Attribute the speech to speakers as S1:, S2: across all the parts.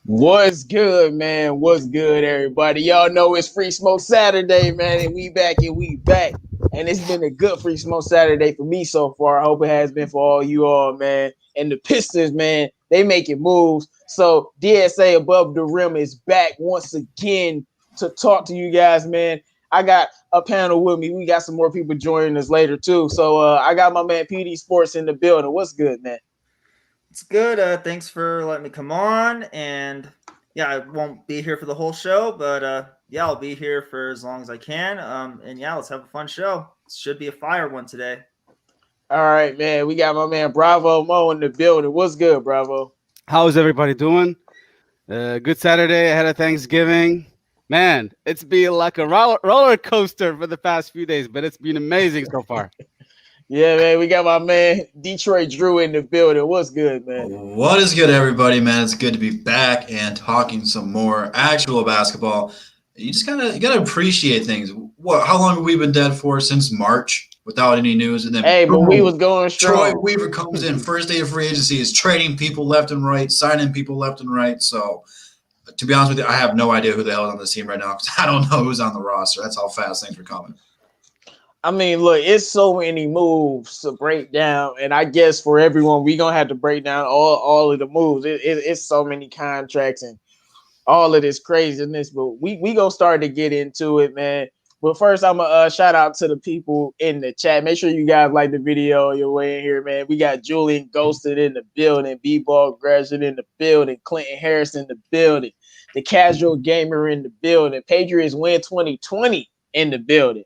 S1: What's good, man? What's good, everybody? Y'all know it's Free Smoke Saturday, man, and we back and we back. And it's been a good Free Smoke Saturday for me so far. I hope it has been for all you all, man. And the Pistons, man, they making moves. So DSA Above the Rim is back once again to talk to you guys, man. I got a panel with me. We got some more people joining us later too. So I got my man PD Sports in the building. What's good, man?
S2: It's good. Thanks for letting me come on. And yeah, I won't be here for the whole show, but yeah, I'll be here for as long as I can. And yeah, let's have a fun show. It should be a fire one today.
S1: All right, man. We got my man Bravo Mo in the building. What's good, Bravo?
S3: How's everybody doing? Good Saturday ahead of Thanksgiving. Man, it's been like a roller coaster for the past few days, but it's been amazing so far.
S1: Yeah, man. We got my man Detroit Drew in the building. What's good, man?
S4: What is good, everybody, man? It's good to be back and talking some more actual basketball. You gotta appreciate things. How long have we been dead for? Since March without any news, and then
S1: Hey, but we was going strong.
S4: Troy Weaver comes in first day of free agency, is trading people left and right, signing people left and right. So, to be honest with you, I have no idea who the hell is on this team right now because I don't know who's on the roster. That's how fast things are coming.
S1: I mean, look, it's so many moves to break down, and I guess for everyone, we gonna have to break down all of the moves. It's so many contracts and all of this craziness, but we gonna start to get into it, man. But first, I'm gonna shout out to the people in the chat. Make sure you guys like the video on your way in here, man. We got Julian Ghosted in the building, B-Ball Gresham in the building, Clinton Harris in the building, the Casual Gamer in the building, Patriots win 2020 in the building.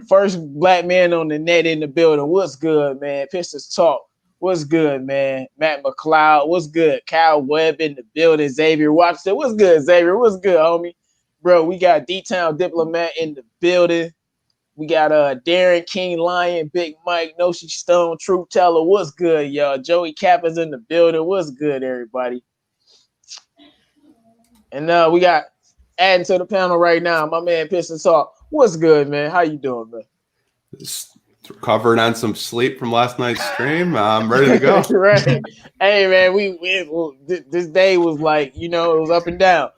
S1: First black man on the net in the building. What's good, man? Pistons Talk. What's good, man? Matt McLeod. What's good? Kyle Webb in the building. Xavier Watson. What's good, Xavier? What's good, homie? Bro, we got D-Town Diplomat in the building. We got Darren King Lion, Big Mike, Noshi Stone, Truth Teller. What's good, y'all? Joey Kappa's in the building. What's good, everybody? And we got adding to the panel right now, my man Pistons Talk. What's good, man? How you doing, man?
S5: Just recovering on some sleep from last night's stream. I'm ready to go.
S1: Right. Hey, man, this day was like, it was up and down.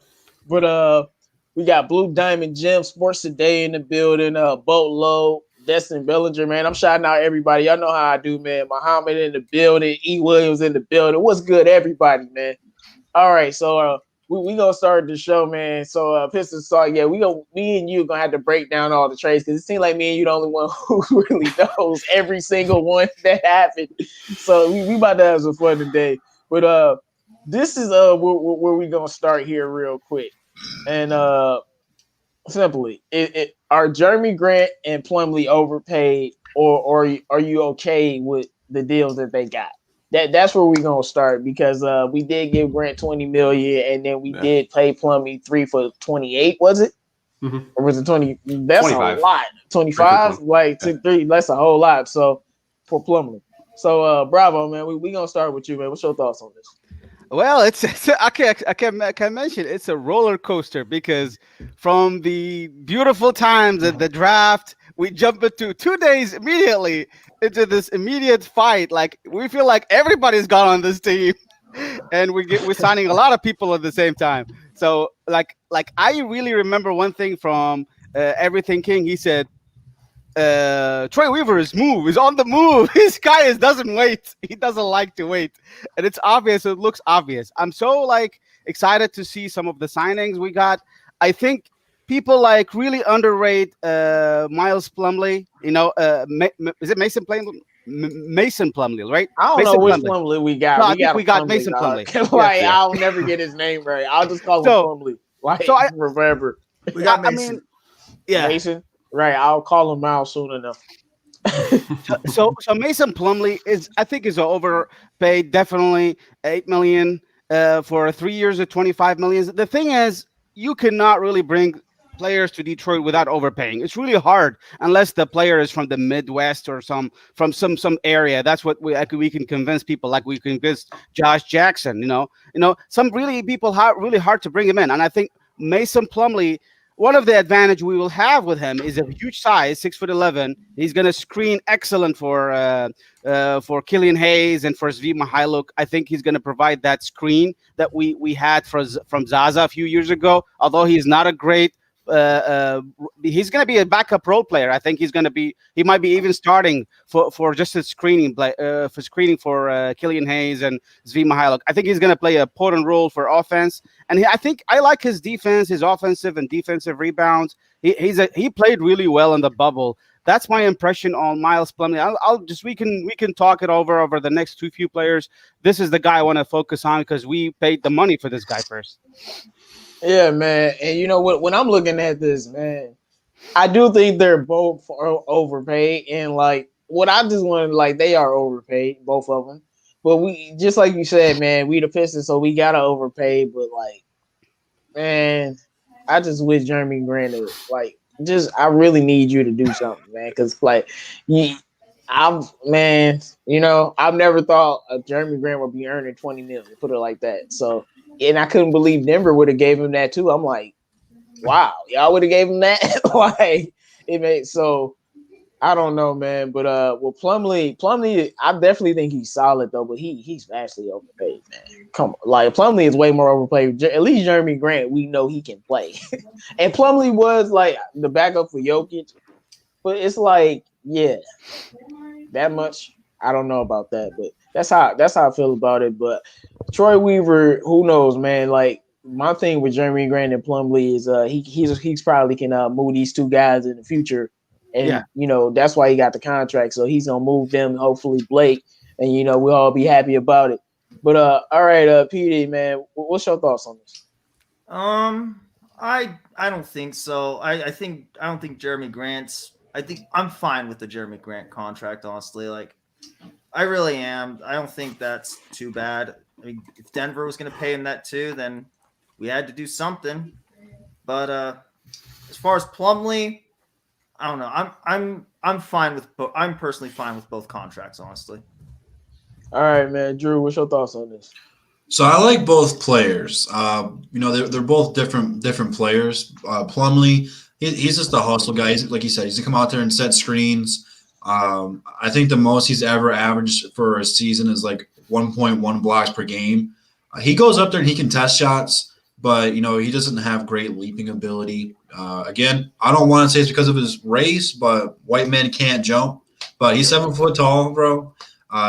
S1: But we got Blue Diamond Gym Sports Today in the building. Boatload, Destin Bellinger, man. I'm shouting out everybody. Y'all know how I do, man. Muhammad in the building. E. Williams in the building. What's good, everybody, man? All right, so we gonna start the show, man. So Pistons Talk, yeah, me and you gonna have to break down all the trades because it seems like me and you the only one who really knows every single one that happened. So we about to have some fun today. But this is where we gonna start here real quick. And simply, are Jeremy Grant and Plumlee overpaid, or are you okay with the deals that they got? That's where we're gonna start because we did give Grant $20 million and then we did pay Plumlee 3 for 28, was it?
S5: Mm-hmm.
S1: Or was it 20? That's
S5: 25.
S1: a lot. 25, like yeah. 3, that's a whole lot. So for Plumlee. So Bravo, man, we gonna start with you, man. What's your thoughts on this?
S3: Well, it's I can mention it's a roller coaster because from the beautiful times at the draft, we jump into 2 days immediately into this immediate fight. Like we feel like everybody's gone on this team, and we're signing a lot of people at the same time. So like I really remember one thing from Everything King. He said, Troy Weaver is on the move. This guy doesn't wait. He doesn't like to wait, and it's obvious. It looks obvious. I'm so excited to see some of the signings we got. I think people really underrate Miles Plumlee. Is it Mason Plumlee? Mason Plumlee, right?
S1: I don't
S3: Mason
S1: know which Plumlee we got.
S3: No, we got Mason Plumlee.
S1: Like I'll never get his name right. I'll just call him Plumlee. Forever.
S2: We got Mason.
S1: Mason. Right, I'll call him out soon enough.
S3: so Mason Plumlee is overpaid, definitely $8 million for 3 years at $25 million. The thing is, you cannot really bring players to Detroit without overpaying. It's really hard unless the player is from the Midwest or from some area. That's what we can convince people. Like we convinced Josh Jackson. Some really people really hard to bring him in, and I think Mason Plumlee one of the advantage we will have with him is a huge size, 6'11". He's gonna screen excellent for Killian Hayes and for Svi Mihailuk. I think he's gonna provide that screen that we had from Zaza a few years ago. Although he's not a great, he's gonna be a backup role player. I think he might be even starting for just a screening for Killian Hayes and Svi Mihailuk. I think he's gonna play a important role for offense. And I think I like his defense, his offensive and defensive rebounds. He played really well in the bubble. That's my impression on Miles Plumlee. We can talk it over the next few players. This is the guy I want to focus on because we paid the money for this guy first.
S1: Yeah, man. And you know what? When I'm looking at this, man, I do think they're both overpaid. And like, what I just want, like, they are overpaid, both of them. But we, just like you said, man, we the Pistons, so we gotta overpay. But like, man, I just wish Jeremy Grant is like, I really need you to do something, man. Because like, I've never thought Jeremy Grant would be earning $20 million. Put it like that. So, and I couldn't believe Denver would have gave him that too. I'm like, wow, y'all would have gave him that. Like, it made so. I don't know, man, but well, Plumlee, I definitely think he's solid though, but he's vastly overpaid, man. Come on, like Plumlee is way more overpaid. At least Jeremy Grant, we know he can play, and Plumlee was like the backup for Jokic, but it's like, yeah, that much. I don't know about that, but that's how I feel about it. But Troy Weaver, who knows, man? Like my thing with Jeremy Grant and Plumlee is he's probably can move these two guys in the future. And, that's why he got the contract. So he's going to move them, hopefully Blake. And, we'll all be happy about it. But, all right, PD, man, what's your thoughts on this?
S2: I don't think so. I don't think Jeremy Grant's – I think I'm fine with the Jeremy Grant contract, honestly. Like, I really am. I don't think that's too bad. I mean, if Denver was going to pay him that too, then we had to do something. But as far as Plumlee – I don't know. I'm fine with both. I'm personally fine with both contracts, honestly.
S1: All right, man. Drew, what's your thoughts on this?
S4: So I like both players. They're both different players. Plumlee, he's just a hustle guy. Like you said, he's gonna come out there and set screens. I think the most he's ever averaged for a season is like 1.1 blocks per game. He goes up there and he can test shots, but he doesn't have great leaping ability. Again, I don't want to say it's because of his race, but white men can't jump. But he's 7 foot tall, bro.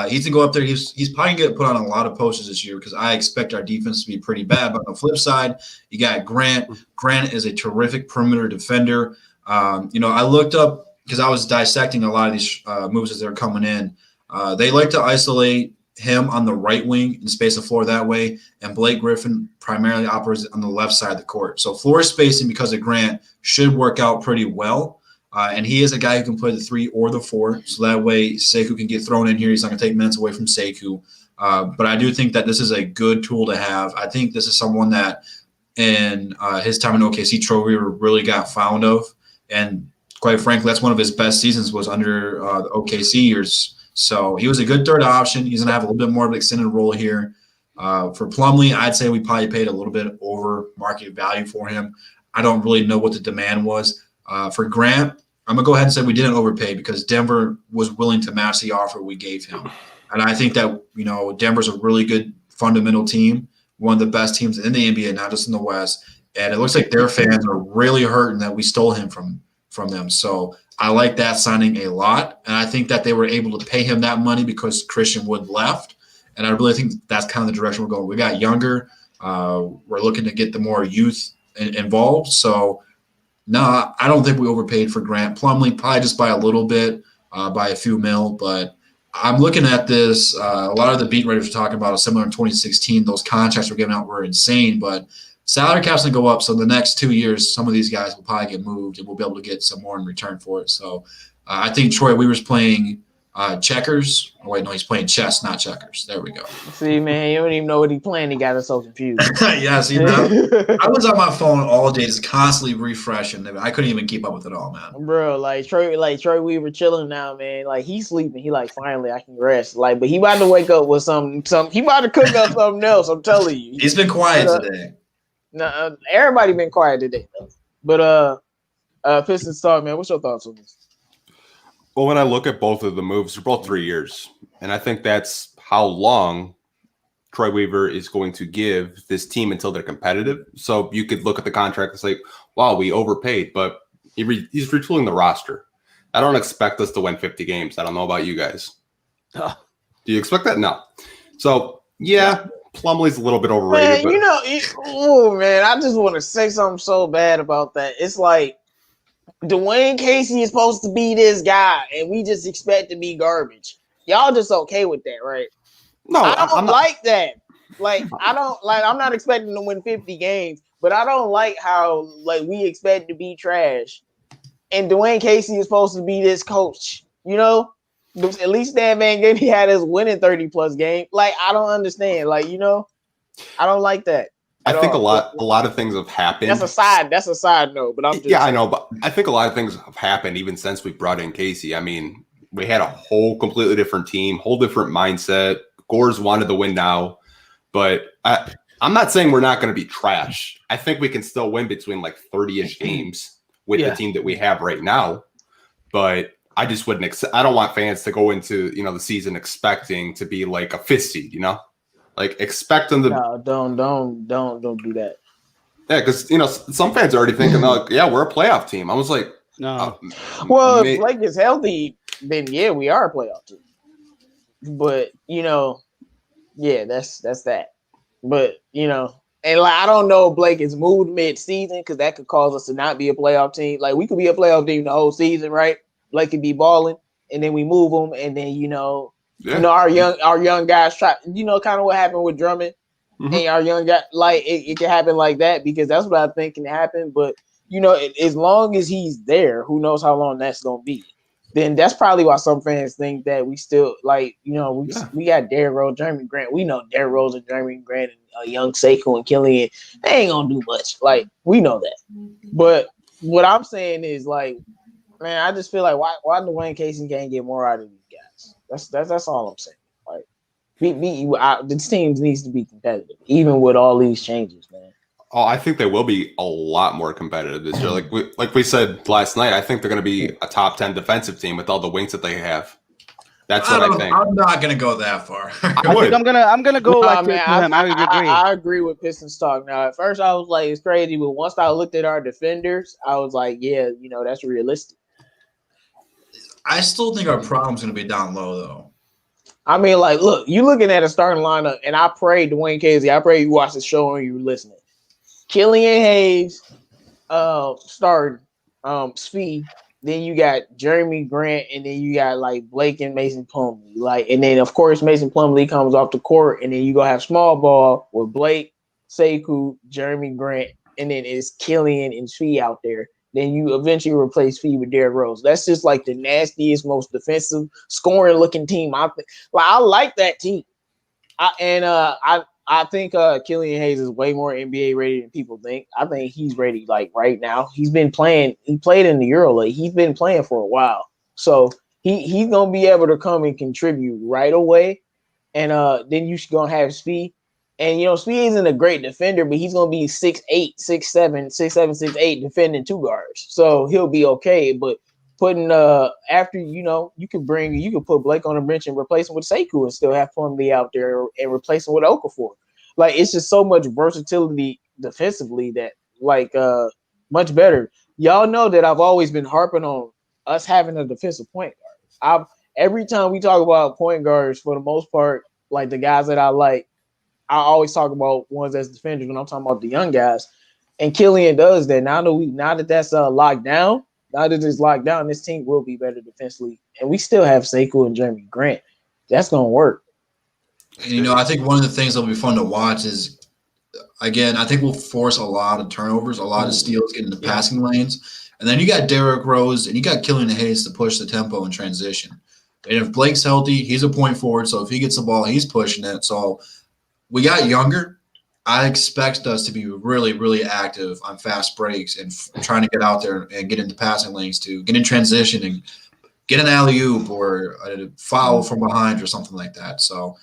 S4: He's gonna go up there. He's probably gonna get put on a lot of posters this year because I expect our defense to be pretty bad. But on the flip side, you got Grant. Grant is a terrific perimeter defender. I looked up because I was dissecting a lot of these moves as they're coming in. They like to isolate him on the right wing and space the floor that way, and Blake Griffin primarily operates on the left side of the court. So floor spacing because of Grant should work out pretty well. And he is a guy who can play the 3 or the 4. So that way Sekou can get thrown in here. He's not going to take minutes away from Sekou. But I do think that this is a good tool to have. I think this is someone that in his time in OKC, Troy Weaver really got fond of. And quite frankly, that's one of his best seasons was under the OKC years. So he was a good third option. He's going to have a little bit more of an extended role here. For Plumlee, I'd say we probably paid a little bit over market value for him. I don't really know what the demand was. For Grant, I'm going to go ahead and say we didn't overpay because Denver was willing to match the offer we gave him. And I think that, Denver's a really good fundamental team, one of the best teams in the NBA, not just in the West. And it looks like their fans are really hurting that we stole him from them. So I like that signing a lot. And I think that they were able to pay him that money because Christian Wood left. And I really think that's kind of the direction we're going. We got younger. We're looking to get the more youth involved. So, no, I don't think we overpaid for Grant. Plumlee probably just by a little bit, by a few mil. But I'm looking at this. A lot of the beat writers are talking about similar in 2016. Those contracts were given out were insane. But salary cap's going to go up. So the next 2 years, some of these guys will probably get moved, and we'll be able to get some more in return for it. So I think Troy Weaver's playing checkers. Oh, wait, no, he's playing chess, not checkers. There we go.
S1: See, man, you don't even know what he's playing. He got us so confused.
S4: Yeah, see, I was on my phone all day just constantly refreshing. I couldn't even keep up with it all, man.
S1: Bro, like Troy Weaver chilling now, man. Like, he's sleeping. He like, finally, I can rest. Like, but he about to wake up with some. He about to cook up something else. I'm telling you.
S4: He's been quiet today.
S1: No, everybody been quiet today, though. But Pistons Talk, man, what's your thoughts on this?
S5: Well, when I look at both of the moves, they're both 3 years. And I think that's how long Troy Weaver is going to give this team until they're competitive. So you could look at the contract and say, wow, we overpaid, but he's retooling the roster. I don't expect us to win 50 games. I don't know about you guys.
S3: Oh.
S5: Do you expect that? No. So, yeah, Plumlee's a little bit overrated.
S1: Man, man, I just want to say something so bad about that. It's like Dwayne Casey is supposed to be this guy, and we just expect to be garbage. Y'all just okay with that, right?
S5: No,
S1: I don't
S5: I'm not.
S1: like that. Like, I'm not expecting to win 50 games, but I don't like how we expect to be trash. And Dwayne Casey is supposed to be this coach, you know? At least Dan Van Gundy had us winning 30+ game. Like, I don't understand. Like, I don't like that.
S5: I think a lot of things have happened.
S1: That's a side note, but I'm just
S5: I know, but I think a lot of things have happened even since we brought in Casey. I mean, we had a whole completely different team, whole different mindset. Gores wanted to win now, but I'm not saying we're not going to be trash. I think we can still win between like 30-ish games with the team that we have right now. But I just wouldn't. I don't want fans to go into the season expecting to be like a 5th seed. Like expect them to.
S1: No, don't do that.
S5: Yeah, because some fans are already thinking, like, yeah, we're a playoff team. I was like,
S3: No.
S1: Well, if Blake is healthy, then yeah, we are a playoff team. But yeah, that's that. But and I don't know if Blake is moved mid-season because that could cause us to not be a playoff team. Like we could be a playoff team the whole season, right? Blake could be balling, and then we move him, and then our young guys try. Kind of what happened with Drummond, and our young guy. Like it can happen like that because that's what I think can happen. But as long as he's there, who knows how long that's gonna be. Then that's probably why some fans think that we still we got Derrick Rose, Jeremy Grant. We know Derrick Rose and Jeremy Grant and young Sekou and Killian, they ain't gonna do much. Like we know that. But what I'm saying is man, I just feel like why Dwayne Casey can't get more out of these guys. That's all I'm saying. Like the team needs to be competitive, even with all these changes, man.
S5: Oh, I think they will be a lot more competitive this year. Like we said last night, I think they're going to be a top 10 defensive team with all the wings that they have. That's what I think.
S4: I'm not going to go that far.
S3: I think I'm gonna go
S1: man,
S3: him. I agree.
S1: I agree with Pistons Talk. Now, at first I was like, it's crazy, but once I looked at our defenders, I was like, yeah, that's realistic.
S4: I still think our problem's going to be down low, though.
S1: I mean, look, you looking at a starting lineup, and I pray Dwayne Casey, I pray you watch the show and you listening. Killian Hayes, starting, Speed. Then you got Jeremy Grant, and then you got Blake and Mason Plumlee. And then of course Mason Plumlee comes off the court, and then you gonna have small ball with Blake, Sekou, Jeremy Grant, and then it's Killian and Speed out there. Then you eventually replace Fee with Derrick Rose. That's just the nastiest, most defensive, scoring-looking team. I like that team. I think Killian Hayes is way more NBA ready than people think. I think he's ready right now. He's been playing. He played in the EuroLeague. He's been playing for a while, so he's gonna be able to come and contribute right away. And then you're gonna have Speed. And Speed isn't a great defender, but he's gonna be 6'8", 6'7", 6'7", 6'8", defending two guards, so he'll be okay. But putting after you could put Blake on the bench and replace him with Sekou and still have Plumlee out there and replace him with Okafor. It's just so much versatility defensively that much better. Y'all know that I've always been harping on us having a defensive point guard. Every time we talk about point guards, for the most part, the guys that I like, I always talk about ones as defenders when I'm talking about the young guys. And Killian does that. Now that that's locked down, now that it's locked down, this team will be better defensively. And we still have Sekou and Jeremy Grant. That's going to work.
S4: And, I think one of the things that'll be fun to watch is, again, I think we'll force a lot of turnovers, a lot of steals, getting into passing lanes. And then you got Derrick Rose and you got Killian Hayes to push the tempo and transition. And if Blake's healthy, he's a point forward. So if he gets the ball, he's pushing it. So we got younger. I expect us to be really, really active on fast breaks and trying to get out there and get into passing lanes to get in transition and get an alley-oop or a foul from behind or something like that. So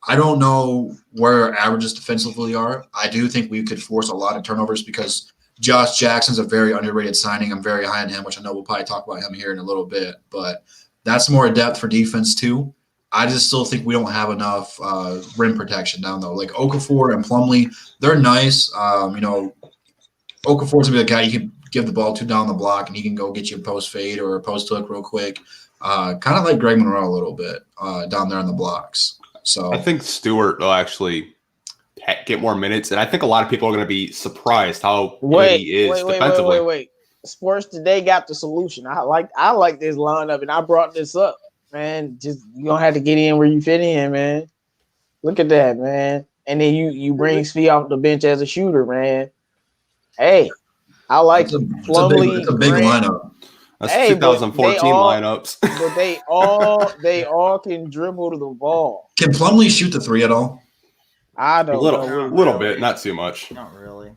S4: I don't know where our averages defensively are. I do think we could force a lot of turnovers because Josh Jackson's a very underrated signing. I'm very high on him, which I know we'll probably talk about him here in a little bit. But that's more depth for defense too. I just still think we don't have enough rim protection down though. Like Okafor and Plumlee, they're nice. Okafor's gonna be the guy you can give the ball to down the block, and he can go get you a post fade or a post hook real quick. Kind of like Greg Monroe a little bit down there on the blocks. So
S5: I think Stewart will actually get more minutes, and I think a lot of people are going to be surprised how good he is defensively.
S1: Wait. Sports Today got the solution. I like this lineup, and I brought this up, man. Just you don't have to get in where you fit in, man. Look at that, man. And then you bring Svi off the bench as a shooter, man. Hey, I like
S4: it's a big lineup.
S5: That's 2014 lineups.
S1: But they all can dribble to the ball.
S4: Can Plumlee shoot the three at all?
S1: I don't know.
S5: A little bit, not too much.
S2: Not really.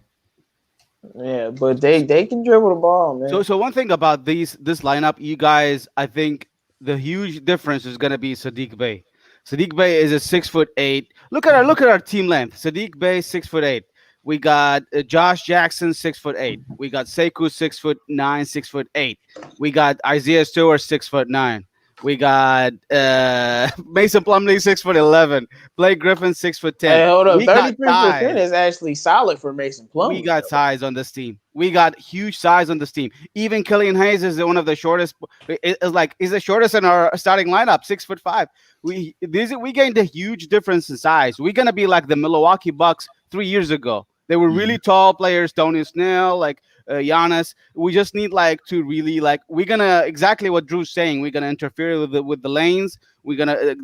S1: Yeah, but they can dribble the ball, man.
S3: So one thing about this lineup, you guys, I think the huge difference is gonna be Saddiq Bey. Saddiq Bey is a 6'8". Look at our team length. Saddiq Bey 6'8". We got Josh Jackson 6'8". We got Sekou 6'9", 6'8". We got Isaiah Stewart 6'9". We got Mason Plumlee 6'11". Blake Griffin 6'10".
S1: Hey, hold up, 33% is actually solid for Mason Plumlee.
S3: We got size on this team. We got huge size on this team. Even Killian Hayes is one of the shortest. He's the shortest in our starting lineup, 6'5". We gained a huge difference in size. We're gonna be like the Milwaukee Bucks 3 years ago. They were really tall players, Tony Snell, Giannis. We just need to really we're gonna exactly what Drew's saying. We're gonna interfere with the lanes. We're gonna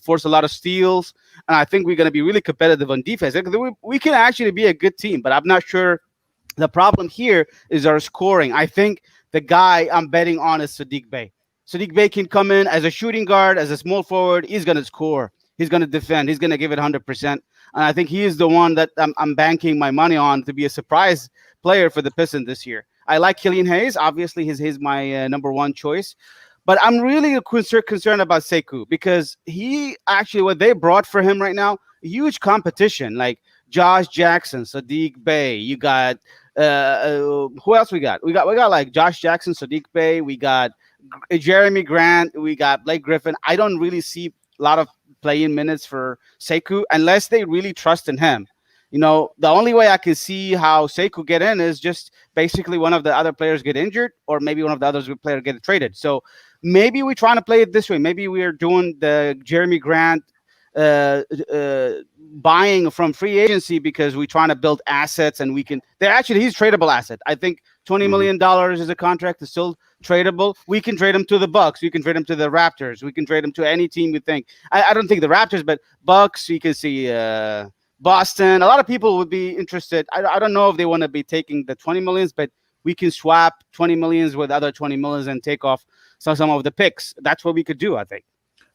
S3: force a lot of steals, and I think we're gonna be really competitive on defense. We can actually be a good team, but I'm not sure. The problem here is our scoring. I think the guy I'm betting on is Saddiq Bey. Saddiq Bey can come in as a shooting guard, as a small forward. He's gonna score. He's gonna defend. He's gonna give it 100%. And I think he is the one that I'm banking my money on to be a surprise player for the Pistons this year. I like Killian Hayes. Obviously, he's my number one choice. But I'm really concerned about Sekou because he actually, what they brought for him right now, huge competition. Like Josh Jackson, Saddiq Bey. You got who else we got? We got like Josh Jackson, Saddiq Bey. We got Jeremy Grant. We got Blake Griffin. I don't really see a lot of play-in minutes for Sekou unless they really trust in him. The only way I can see how Sekou get in is just basically one of the other players get injured or maybe one of the other players get traded. So maybe we're trying to play it this way. Maybe we're doing the Jeremy Grant buying from free agency because we're trying to build assets and he's tradable asset. I think $20 million is a contract that's still tradable. We can trade him to the Bucks. We can trade him to the Raptors. We can trade him to any team we think. I don't think the Raptors, but Bucks. You can see Boston. A lot of people would be interested. I don't know if they want to be taking the 20 millions, but we can swap 20 millions with other 20 millions and take off some of the picks. That's what we could do, I think.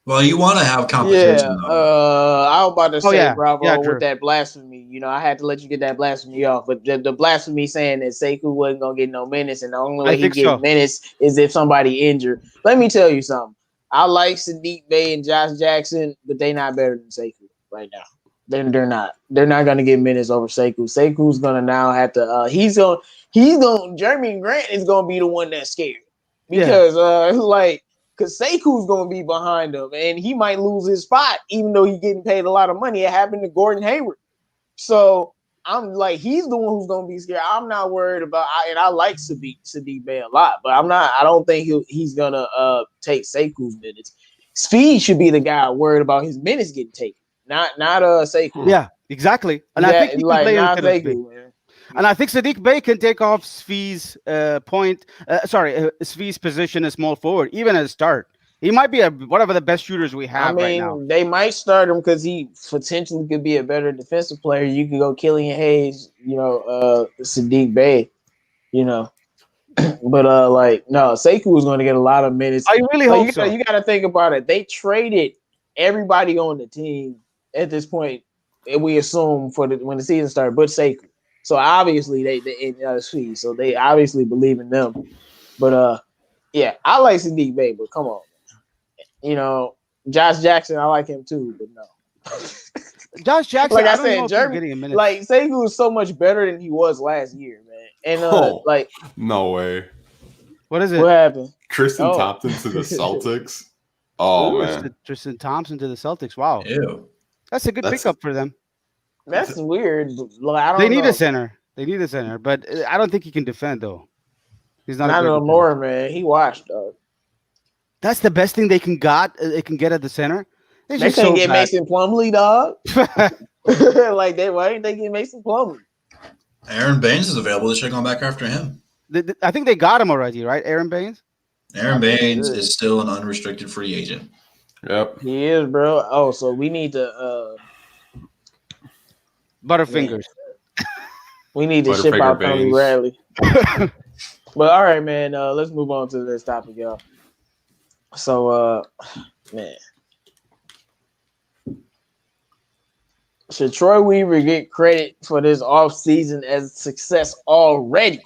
S4: Well, you want to have competition.
S1: Yeah, I was about to say, Bravo,
S3: true.
S1: with that blasphemy. I had to let you get that blasphemy off. But the blasphemy saying that Sekou wasn't going to get no minutes, and the only way he get minutes is if somebody injured. Let me tell you something. I like Saddiq Bey and Josh Jackson, but they're not better than Sekou right now. They're not. They're not going to get minutes over Sekou. Sekou's going to now have to. Jeremy Grant is going to be the one that's scared because because Sekou's going to be behind him, and he might lose his spot, even though he's getting paid a lot of money. It happened to Gordon Hayward. So I'm like, he's the one who's going to be scared. I'm not worried about, and I like Saddiq Bey a lot, but I don't think he's going to take Sekou's minutes. Speed should be the guy worried about his minutes getting taken, not Sekou.
S3: Yeah, exactly. And I think he can play
S1: not Sekou, man.
S3: And I think Saddiq Bey can take off Svi's Svi's position as small forward, even at the start. He might be one of the best shooters we have right now.
S1: They might start him because he potentially could be a better defensive player. You could go Killian Hayes, Saddiq Bey, But no, Sekou is going to get a lot of minutes.
S3: I really hope so.
S1: You got to think about it. They traded everybody on the team at this point. We assume when the season started, but Sekou. So obviously they obviously believe in them. But I like Saddiq Bey, but come on. Josh Jackson, I like him too, but no.
S3: Josh Jackson,
S1: like I said, Jeremy, Sekou is so much better than he was last year, man. And
S5: Oh.
S1: like,
S5: No way.
S3: What is
S1: what
S3: it?
S1: happened?
S5: Tristan
S1: Oh.
S5: Thompson to the Celtics. Oh
S1: Ooh.
S5: man,
S3: Tristan Thompson to the Celtics. Wow,
S4: Ew.
S3: that's a good
S5: That's-
S3: pickup for them.
S1: That's weird. Like, I don't
S3: They need
S1: know.
S3: a center. They need a center, but I don't think he can defend though. He's not a
S1: Not
S3: great
S1: no
S3: defender.
S1: more, man. He washed, dog.
S3: That's the best thing they can get at the center. They're
S1: They
S3: just
S1: couldn't
S3: so
S1: get
S3: bad.
S1: Mason Plumlee, dog. Like, why didn't they get Mason Plumlee?
S4: Aaron Baines is available. They should have gone back after him.
S3: I think they got him already, right? Aaron Baines.
S4: Aaron
S1: mean,
S4: Baines
S1: good.
S4: is still an unrestricted free agent.
S5: yep.
S1: He is, bro. Oh, so we need to
S3: Butterfingers.
S1: ship
S5: Butterfinger
S1: out Tony
S5: Baines.
S1: Bradley. But all right, man. Let's move on to this topic, y'all. So, man, should Troy Weaver get credit for this offseason as a success already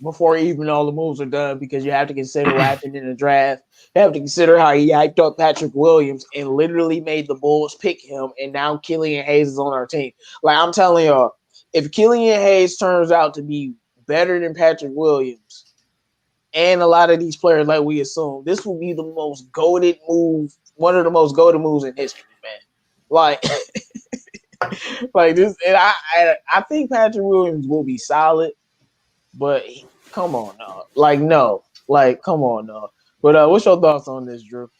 S1: before even all the moves are done? Because you have to consider what happened in the draft. You have to consider how he hyped up Patrick Williams and literally made the Bulls pick him, and now Killian Hayes is on our team. Like, I'm telling y'all, if Killian Hayes turns out to be better than Patrick Williams and a lot of these players, like we assume, this will be the most goated move, one of the most goated moves in history, man. Like, like this, and I think Patrick Williams will be solid, but come on, no, come on, no. But what's your thoughts on this, Drew?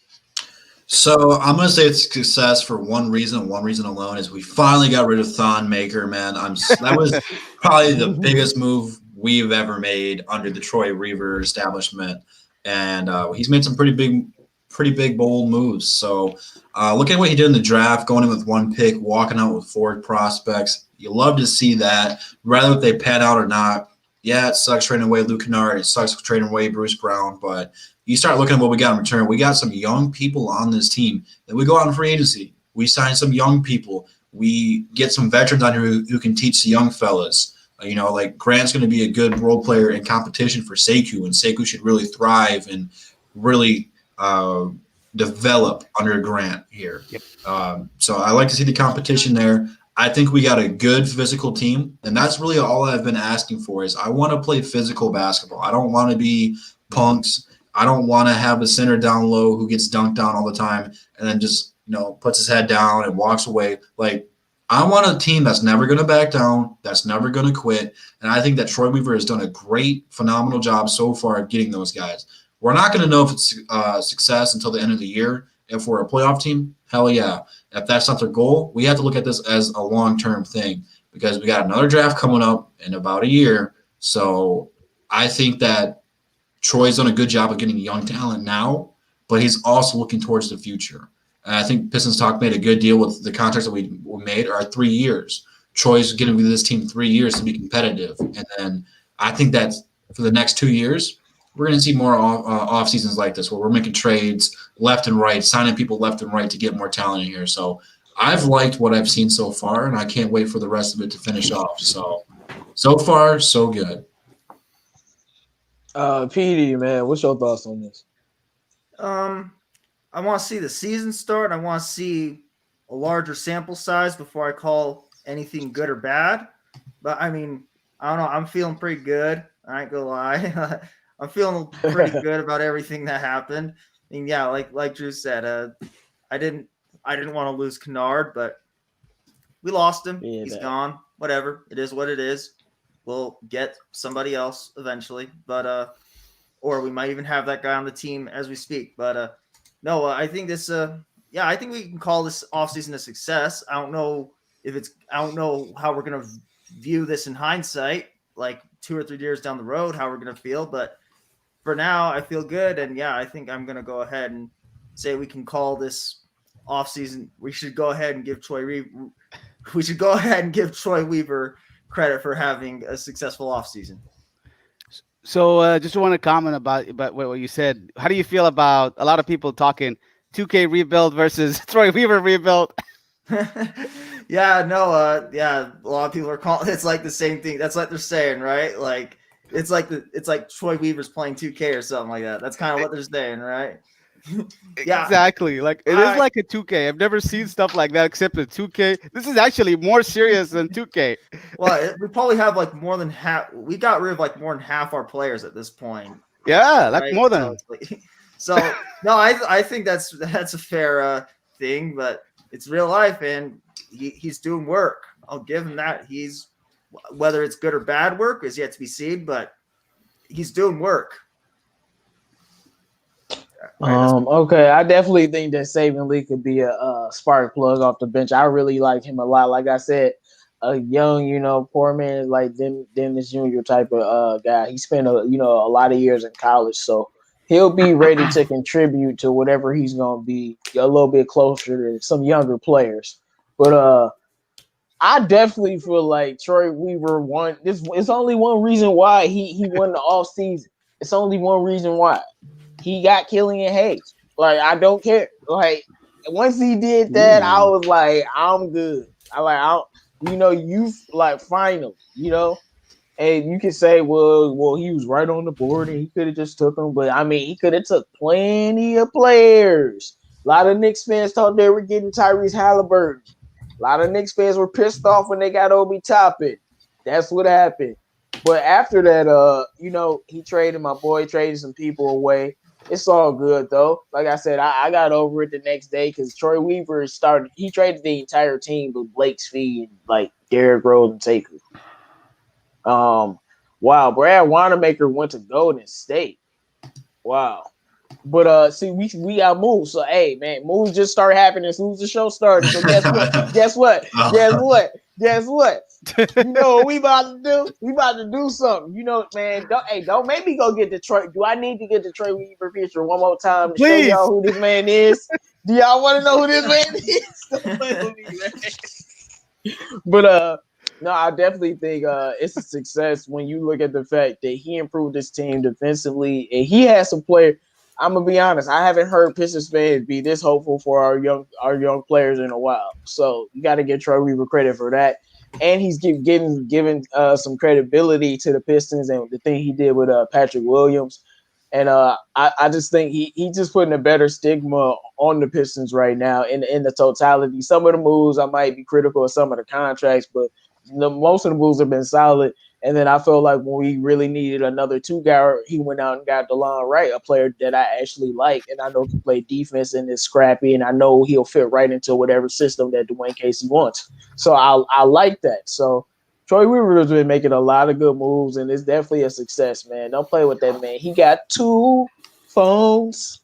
S4: So I'm gonna say it's a success for one reason alone is we finally got rid of Thon Maker, man. That was probably the biggest move we've ever made under the Troy Weaver establishment, and he's made some pretty big bold moves. So looking at what he did in the draft, going in with one pick, walking out with 4 prospects, you love to see that. Rather if they pan out or not, yeah, it sucks trading away Luke Kennard, it sucks trading away Bruce Brown, but you start looking at what we got in return. We got some young people on this team. Then we go out in free agency. We sign some young people. We get some veterans on here who can teach the young fellas. Like Grant's going to be a good role player in competition for Sekou, and Sekou should really thrive and really develop under Grant here.
S3: Yep.
S4: So I like to see the competition there. I think we got a good physical team, and that's really all I've been asking for is I want to play physical basketball. I don't want to be punks. I don't want to have a center down low who gets dunked on all the time and then just, puts his head down and walks away. Like, I want a team that's never going to back down, that's never going to quit. And I think that Troy Weaver has done a great, phenomenal job so far of getting those guys. We're not going to know if it's success until the end of the year. If we're a playoff team, hell yeah. If that's not their goal, we have to look at this as a long-term thing because we got another draft coming up in about a year. So I think that Troy's done a good job of getting young talent now, but he's also looking towards the future. And I think Pistons Talk made a good deal with the contracts that we made are 3 years. Troy's going to be this team 3 years to be competitive. And then I think that for the next 2 years, we're going to see more off seasons like this where we're making trades left and right, signing people left and right to get more talent in here. So I've liked what I've seen so far, and I can't wait for the rest of it to finish off. So far, so good.
S1: PD, man, what's your thoughts on this?
S2: I want to see the season start. I want to see a larger sample size before I call anything good or bad. But I mean, I don't know. I'm feeling pretty good. I ain't gonna lie. I'm feeling pretty good about everything that happened. I mean, yeah, like Drew said, I didn't want to lose Kennard, but we lost him.
S1: Yeah,
S2: He's gone. Whatever. It is what it is. We'll get somebody else eventually, but or we might even have that guy on the team as we speak. But no, I think this. I think we can call this offseason a success. I don't know how we're gonna view this in hindsight, like 2 or 3 years down the road, how we're gonna feel. But for now, I feel good, and yeah, I think I'm gonna go ahead and say we can call this offseason. We should go ahead and give Troy Weaver credit for having a successful offseason.
S3: So just want to comment about what you said. How do you feel about a lot of people talking 2K rebuild versus Troy Weaver rebuild?
S2: Yeah, a lot of people are calling. It's like the same thing. That's what they're saying, right? Like it's like Troy Weaver's playing 2K or something like that. That's kind of what they're saying, right? Yeah.
S3: Exactly. Like it is like a 2K. I've never seen stuff like that except in 2K. This is actually more serious than 2K.
S2: Well, we probably have like more than half. We got rid of like more than half our players at this point.
S3: Yeah, like
S2: Right?
S3: more than.
S2: So no, I think that's a fair thing, but it's real life, and he's doing work. I'll give him that. He's, whether it's good or bad work is yet to be seen, but he's doing work.
S1: Okay, I definitely think that Saban Lee could be a spark plug off the bench. I really like him a lot. Like I said, a young, poor man like Dennis Jr. type of guy. He spent a lot of years in college, so he'll be ready to contribute to whatever he's gonna be a little bit closer to some younger players. But I definitely feel like Troy Weaver won. It's only one reason why he won the off season. It's only one reason why. He got Killian Hayes. Like, I don't care. Like, once he did that, I was like, I'm good. You like finally, and you can say, well, he was right on the board and he could have just took him. But I mean, he could have took plenty of players. A lot of Knicks fans thought they were getting Tyrese Halliburton. A lot of Knicks fans were pissed off when they got Obi Toppin. That's what happened. But after that, he traded some people away. It's all good though. Like I said, I got over it the next day because Troy Weaver he traded the entire team with Blake Svi and like Derrick Rose and Taker. Wow, Brad Wanamaker went to Golden State. Wow. But see, we got moves. So hey, man, moves just start happening as soon as the show started. So guess what? You know what we about to do? We about to do something. Man, don't make me go get Detroit. Do I need to get the Troy Weaver picture one more time to show y'all who this man is? Do y'all want to know who this man is? Don't play with me, man. But no, I definitely think it's a success when you look at the fact that he improved his team defensively and he has some players. I'm gonna be honest. I haven't heard Pistons fans be this hopeful for our young players in a while. So you got to give Troy Weaver credit for that, and he's giving some credibility to the Pistons and the thing he did with Patrick Williams. And I just think he just putting a better stigma on the Pistons right now in the totality. Some of the moves I might be critical of some of the contracts, but most of the moves have been solid. And then I felt like when we really needed another two guy, he went out and got DeLon Wright, a player that I actually like, and I know can play defense and is scrappy, and I know he'll fit right into whatever system that Dwayne Casey wants. So I like that. So Troy Weaver has been making a lot of good moves, and it's definitely a success, man. Don't play with that man. He got 2 phones.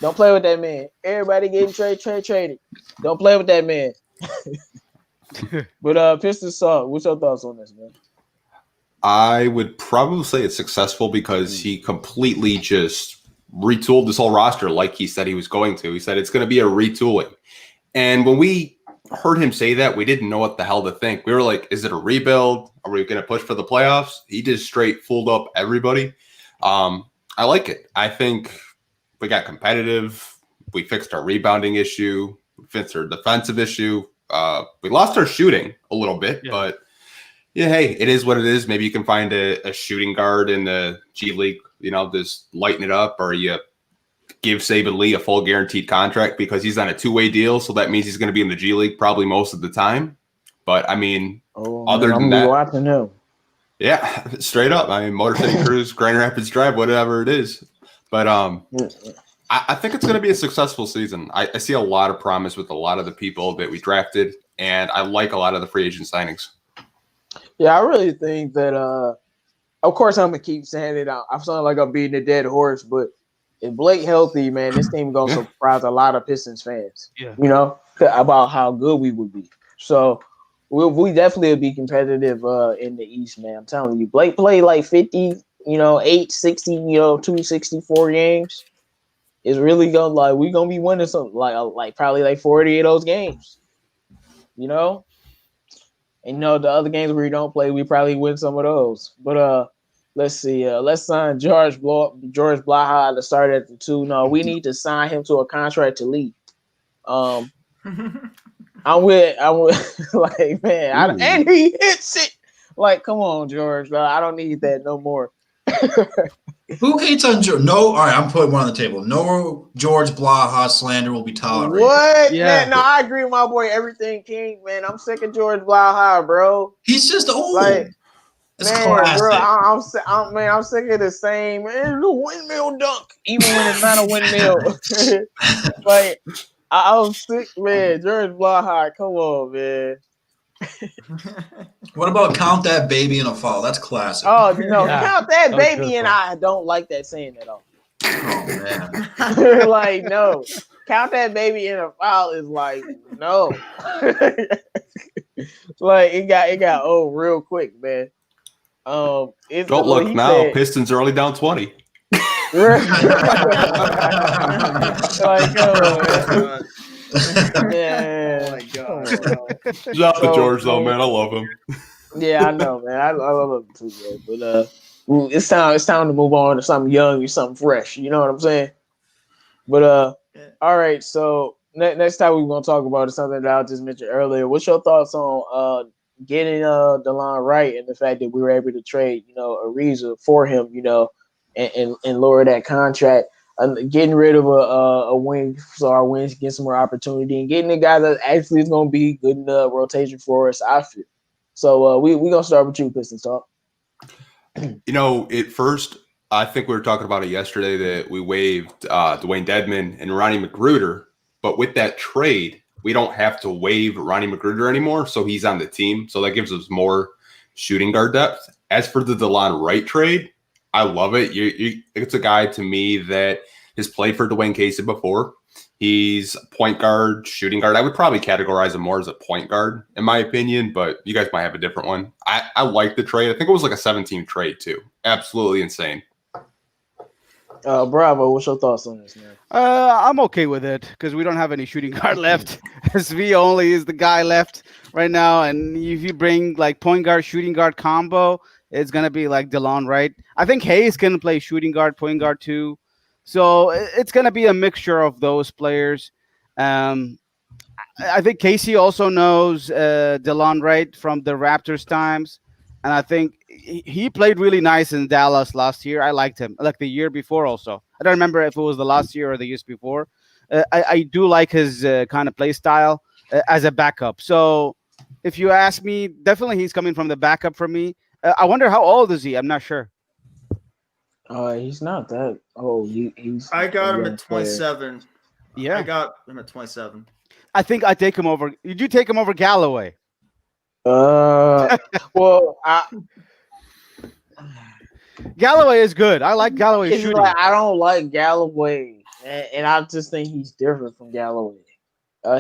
S1: Don't play with that man. Everybody getting traded. Don't play with that man. But Pistons, what's your thoughts on this, man?
S5: I would probably say it's successful because he completely just retooled this whole roster like he said he was going to. He said it's going to be a retooling. And when we heard him say that, we didn't know what the hell to think. We were like, is it a rebuild? Are we going to push for the playoffs? He just straight fooled up everybody. I like it. I think we got competitive. We fixed our rebounding issue. We fixed our defensive issue. We lost our shooting a little bit, but yeah, hey, it is what it is. Maybe you can find a shooting guard in the G League, just lighten it up, or you give Saban Lee a full guaranteed contract because he's on a 2-way deal. So that means he's going to be in the G League probably most of the time. But I mean, other than that, yeah, straight up. I mean, Motor City Cruise, Grand Rapids Drive, whatever it is. But I think it's going to be a successful season. I see a lot of promise with a lot of the people that we drafted, and I like a lot of the free agent signings.
S1: Yeah, I really think that, of course, I'm going to keep saying it. I sound like I'm beating a dead horse, but if Blake healthy, man, this team going to surprise a lot of Pistons fans, about how good we would be. So we definitely will be competitive in the East, man. I'm telling you. Blake played like 50, 860, 264 games. It's really going to, we're going to be winning something, like probably like 40 of those games, And the other games where we don't play, we probably win some of those. But let's see. Let's sign George Blaha to start at the 2. No, we need to sign him to a contract to leave. I'm with like, man, and he hits it. Like, come on, George. I don't need that no more.
S4: Who hates on George? No, all right, I'm putting one on the table. No George Blaha slander will be tolerated.
S1: What?
S3: Yeah.
S1: Man, no, I agree with my boy Everything King, man. I'm sick of George Blaha, bro.
S4: He's just old.
S1: Like,
S4: it's
S1: man,
S4: classic.
S1: bro, I'm sick of the same, man, the windmill dunk, even when it's not a windmill. Like, I'm sick, man. George Blaha, come on, man.
S4: What about count that baby in a foul? That's classic.
S1: Oh, no,
S3: Yeah.
S1: count that
S3: That was
S1: baby,
S3: good
S1: and
S3: fun.
S1: I don't like that saying at all.
S4: Oh man.
S1: Like, no, count that baby in a foul is like, no. Like, it got old real quick, man. It's
S5: Don't
S1: what
S5: look
S1: he
S5: now.
S1: said.
S5: Pistons are only down 20.
S1: Like, come on, man. Yeah.
S2: Oh my God.
S5: Shout out to
S1: So,
S5: George, though, man. I love him.
S1: Yeah, I know, man. I love him too, man. But it's time to move on to something young or something fresh. You know what I'm saying? But
S2: Yeah.
S1: all right. So next time we're gonna talk about is something that I just mentioned earlier. What's your thoughts on getting DeLon Wright and the fact that we were able to trade, Ariza for him, and lower that contract, getting rid of a wing so our wings get some more opportunity, and getting the guy that actually is gonna be good in the rotation for us. I feel. So we gonna start with you, Pistons Talk.
S5: At first, I think we were talking about it yesterday that we waived Dwayne Dedman and Ronnie McGruder. But with that trade, we don't have to waive Ronnie McGruder anymore. So he's on the team. So that gives us more shooting guard depth. As for the DeLon Wright trade, I love it. It's a guy to me that has played for Dwayne Casey before. He's point guard, shooting guard. I would probably categorize him more as a point guard, in my opinion, but you guys might have a different one. I like the trade. I think it was like a 7-team trade, too. Absolutely insane.
S1: Bravo, what's your thoughts on this, man?
S3: I'm okay with it because we don't have any shooting guard left. SV only is the guy left right now, and if you bring like point guard, shooting guard combo, it's gonna be like DeLon Wright. I think Hayes can play shooting guard, point guard too. So it's going to be a mixture of those players. I think Casey also knows DeLon Wright from the Raptors times. And I think he played really nice in Dallas last year. I liked him, like the year before also. I don't remember if it was the last year or the years before. I do like his kind of play style as a backup. So if you ask me, definitely he's coming from the backup for me. I wonder how old is he? I'm not sure.
S1: He's not that old. He's.
S2: I got
S1: a
S2: him
S1: young
S2: at 27.
S3: Yeah.
S2: I got him at 27.
S3: I think I take him over. Did you take him over Galloway?
S1: Well,
S3: Galloway is good. I like Galloway
S1: it's
S3: shooting.
S1: like, I don't like Galloway, and I just think he's different from Galloway.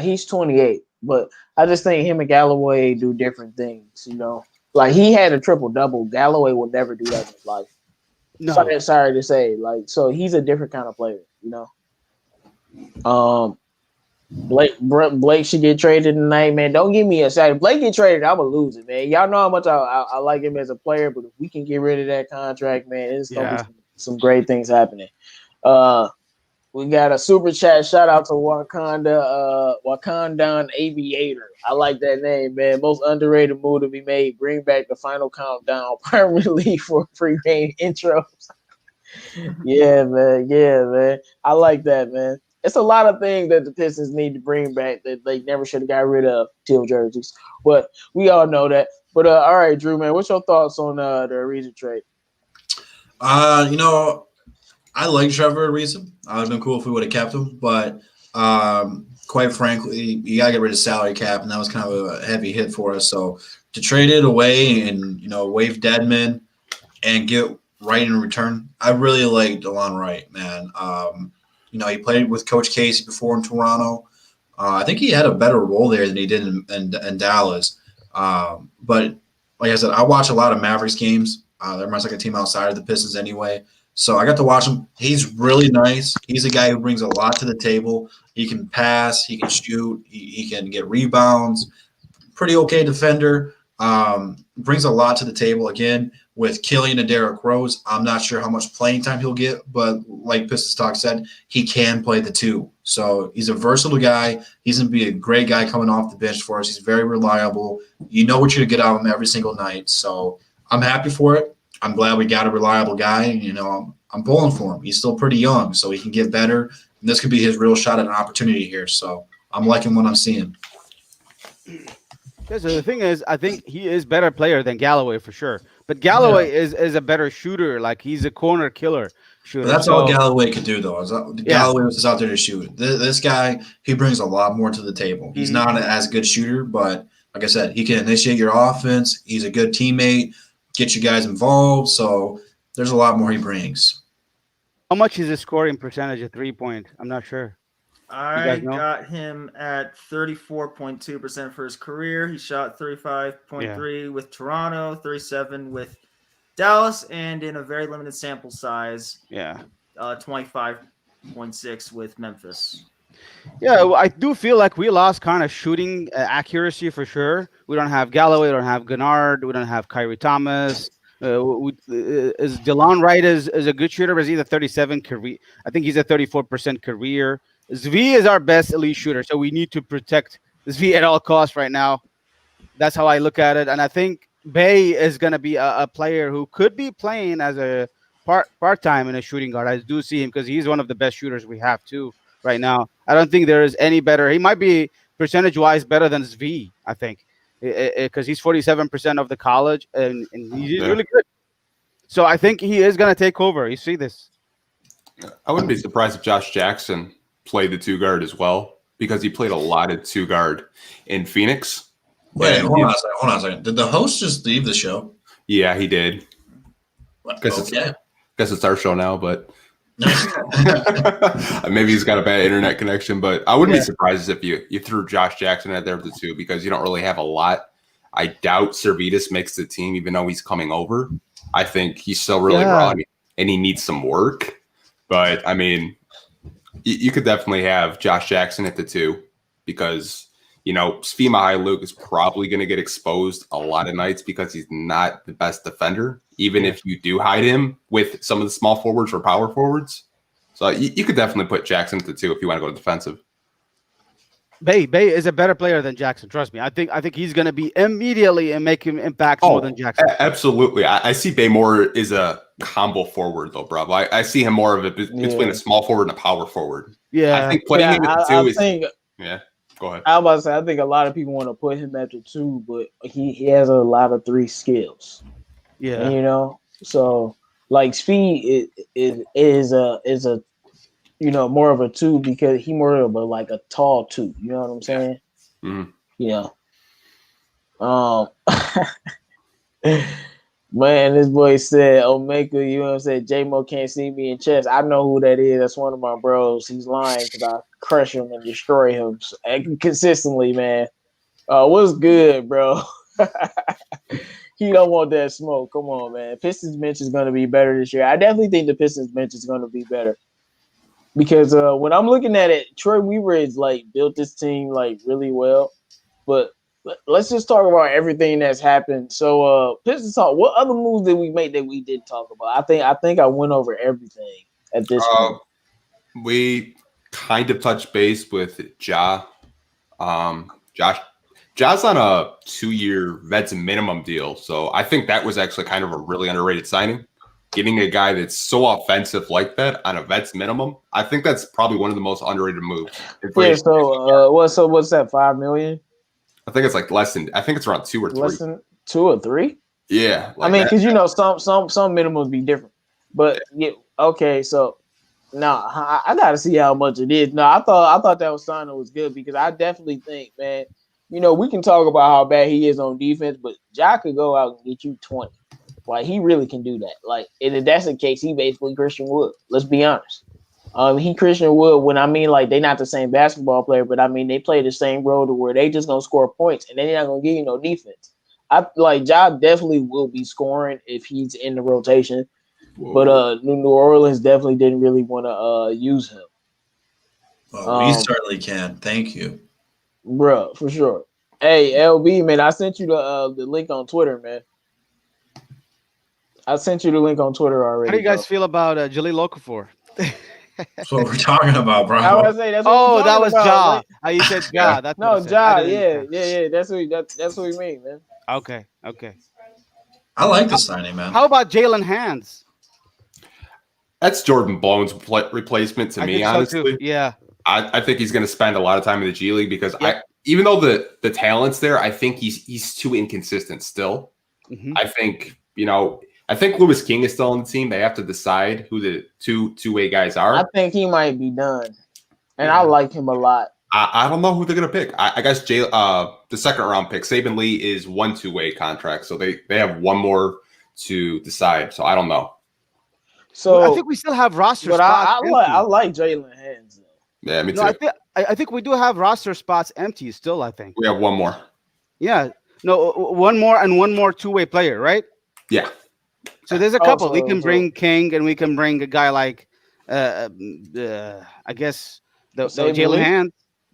S1: He's 28, but I just think him and Galloway do different things. Like he had a triple double. Galloway will never do that in his life.
S3: No.
S1: Sorry to say, so he's a different kind of player, Blake should get traded tonight, man. Don't give me a side. If Blake get traded, I'm gonna lose it, man. Y'all know how much I like him as a player, but if we can get rid of that contract, man, it's gonna be some great things happening. We got a super chat shout out to Wakandan Aviator. I like that name, man. Most underrated move to be made. Bring back the final countdown permanently for pre-game intros. Yeah, man. I like that, man. It's a lot of things that the Pistons need to bring back that they never should have got rid of, teal jerseys. But we all know that. But all right, Drew, man, what's your thoughts on the Ariza trade?
S4: I like Trevor Ariza. It would have been cool if we would have kept him, but quite frankly, you gotta get rid of salary cap, and that was kind of a heavy hit for us. So to trade it away and waive Dedman and get Wright in return, I really like DeLon Wright, man. He played with Coach Casey before in Toronto. I think he had a better role there than he did in Dallas. But like I said, I watch a lot of Mavericks games. They're much like a team outside of the Pistons anyway. So I got to watch him. He's really nice. He's a guy who brings a lot to the table. He can pass. He can shoot. He can get rebounds. Pretty okay defender. Brings a lot to the table. Again, with Killian and Derrick Rose, I'm not sure how much playing time he'll get, but like Pistons Talk said, he can play the two. So he's a versatile guy. He's going to be a great guy coming off the bench for us. He's very reliable. You know what you're going to get out of him every single night. So I'm happy for it. I'm glad we got a reliable guy. You know, I'm pulling for him. He's still pretty young, so he can get better. And this could be his real shot at an opportunity here. So I'm liking what I'm seeing.
S3: Yeah, so the thing is, I think he is better player than Galloway for sure. But Galloway is a better shooter. Like he's a corner killer shooter.
S4: But that's all Galloway could do, though. Galloway was just out there to shoot. This guy, he brings a lot more to the table. He's not as good shooter, but like I said, he can initiate your offense. He's a good teammate, get you guys involved. So there's a lot more he brings.
S3: How much is his scoring percentage at 3-point? I'm not sure.
S2: I got him at 34.2% for his career. He shot 35.3 with Toronto, 37 with Dallas, and in a very limited sample size, 25.6 with Memphis.
S3: Yeah, I do feel like we lost kind of shooting accuracy for sure. We don't have Galloway, we don't have Gennard, we don't have Kyrie Thomas. Is DeLon Wright is a good shooter, but he's a 37 career. I think he's a 34% career. Zvi is our best elite shooter, so we need to protect Zvi at all costs right now. That's how I look at it, and I think Bay is going to be a player who could be playing as a part-time in a shooting guard. I do see him because he's one of the best shooters we have too right now. I don't think there is any better. He might be percentage-wise better than Zvi, I think, because he's 47% of the college, and he's really good. So I think he is going to take over. You see this.
S5: I wouldn't be surprised if Josh Jackson played the 2 guard as well, because he played a lot of 2 guard in Phoenix.
S4: Wait, hold on a second. Did the host just leave the show?
S5: Yeah, he did. Guess it's our show now, but maybe he's got a bad internet connection. But I wouldn't be surprised if you threw Josh Jackson out there with the 2, because you don't really have a lot. I doubt Servetus makes the team, even though he's coming over. I think he's still really raw and he needs some work. But I mean, you could definitely have Josh Jackson at the 2, because, you know, Svi Mykhailiuk is probably going to get exposed a lot of nights because he's not the best defender, even if you do hide him with some of the small forwards or power forwards. So you could definitely put Jackson at the 2 if you want to go defensive.
S3: Bay is a better player than Jackson. Trust me. I think he's going to be immediately and make him impact more than Jackson.
S5: Absolutely. I see Bay more is a combo forward, though, bro. I see him more of it between a small forward and a power forward.
S3: Yeah.
S5: I think putting him at the 2 is. Go ahead.
S1: I was about to say, I think a lot of people want to put him at the 2, but he has a lot of 3 skills.
S3: Yeah.
S1: You know, so like speed is a you know, more of a 2 because he more of a tall 2. You know what I'm saying?
S5: Mm-hmm.
S1: Yeah. Man, this boy said, Omega, you know what I'm saying? J-Mo can't see me in chess. I know who that is. That's one of my bros. He's lying because I crush him and destroy him consistently, man. What's good, bro? He don't want that smoke. Come on, man. Pistons bench is going to be better this year. I definitely think the Pistons bench is going to be better. Because when I'm looking at it, Troy Weaver has built this team really well. But let's just talk about everything that's happened. So Pistons talk. What other moves did we make that we did talk about? I think I went over everything at this point.
S5: We kind of touched base with Ja. Ja's on a 2-year vets minimum deal, so I think that was actually kind of a really underrated signing. Getting a guy that's so offensive like that on a vets minimum, I think that's probably one of the most underrated moves.
S1: Yeah. So what's that? $5 million?
S5: I think it's less than. I think it's around 2 or 3.
S1: Less than 2 or 3?
S5: Yeah.
S1: I mean, because some minimums be different. But okay. So now I gotta see how much it is. No, I thought that signing was good because I definitely think, man. You know, we can talk about how bad he is on defense, but Ja could go out and get you 20. He really can do that. And if that's the case, he basically Christian Wood. Let's be honest. He Christian Wood when I mean they're not the same basketball player, but I mean they play the same role to where they just gonna score points and they're not gonna give you no defense. Ja definitely will be scoring if he's in the rotation. Whoa. But New Orleans definitely didn't really want to use him.
S4: Well, we certainly can. Thank you.
S1: Bro, for sure. Hey, LB, man, I sent you the link on Twitter, man. I sent you the link on Twitter already.
S3: How do you guys feel about Jaleel Okafor?
S4: That's what we're talking about, bro.
S1: I was say, that's what
S3: that was
S1: Ja.
S3: How you said Ja?
S1: No, Ja. Yeah. That's what we mean, man.
S3: Okay.
S4: I like the signing, man.
S3: How about Jalen Hands?
S5: That's Jordan Blown's replacement to
S3: I
S5: me,
S3: think so
S5: honestly.
S3: too. Yeah.
S5: I think he's going to spend a lot of time in the G League because
S3: Yep.
S5: even though the talent's there, I think he's too inconsistent still.
S3: Mhm.
S5: I think Lewis King is still on the team. They have to decide who the two-way guys are.
S1: I think he might be done, and I like him a lot.
S5: I don't know who they're going to pick. I guess the second round pick, Saban Lee, is one two-way contract, so they have one more to decide. So I don't know.
S1: So
S3: I think we still have roster
S1: but
S3: spots.
S1: I like Jalen Hands.
S5: Yeah, me too.
S3: No, I think we do have roster spots empty still. I think
S5: We have one more.
S3: Yeah. No, one more and one more two-way player, right?
S5: Yeah.
S3: So there's a couple. We can bring King, and we can bring a guy like, I guess the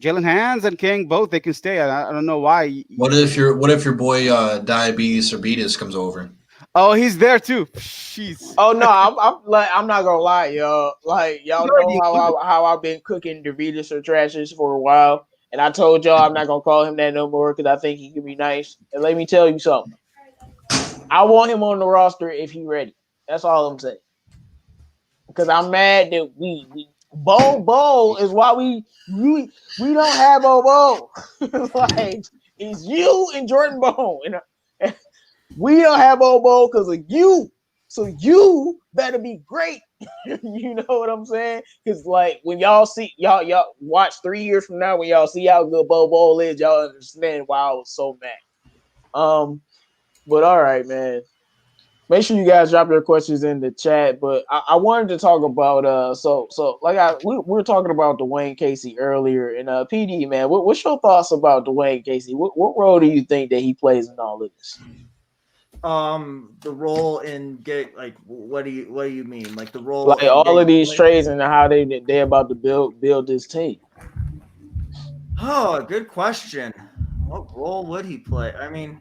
S3: Jalen Hands and King both. They can stay. I don't know why.
S4: What if your boy Diabetes or Beatus comes over?
S3: Oh, he's there too. Jeez.
S1: Oh no, I'm not gonna lie, y'all. Like y'all know how I've been cooking Davidas or Trashes for a while, and I told y'all I'm not gonna call him that no more because I think he can be nice. And let me tell you something. I want him on the roster if he's ready. That's all I'm saying. Because I'm mad that we Bo is why we don't have Bo. Like it's you and Jordan Bone. And we don't have Bo because of you. So you better be great. You know what I'm saying? Because like when y'all see y'all watch 3 years from now when y'all see how good Bo is, y'all understand why I was so mad. But all right, man. Make sure you guys drop your questions in the chat. But I wanted to talk about so like we were talking about Dwayne Casey earlier, and PD man, what's your thoughts about Dwayne Casey? What role do you think that he plays in all of this?
S2: The role in what do you mean? Like the role
S1: like all of these trades and how they about to build this team.
S2: Oh, good question. What role would he play? I mean,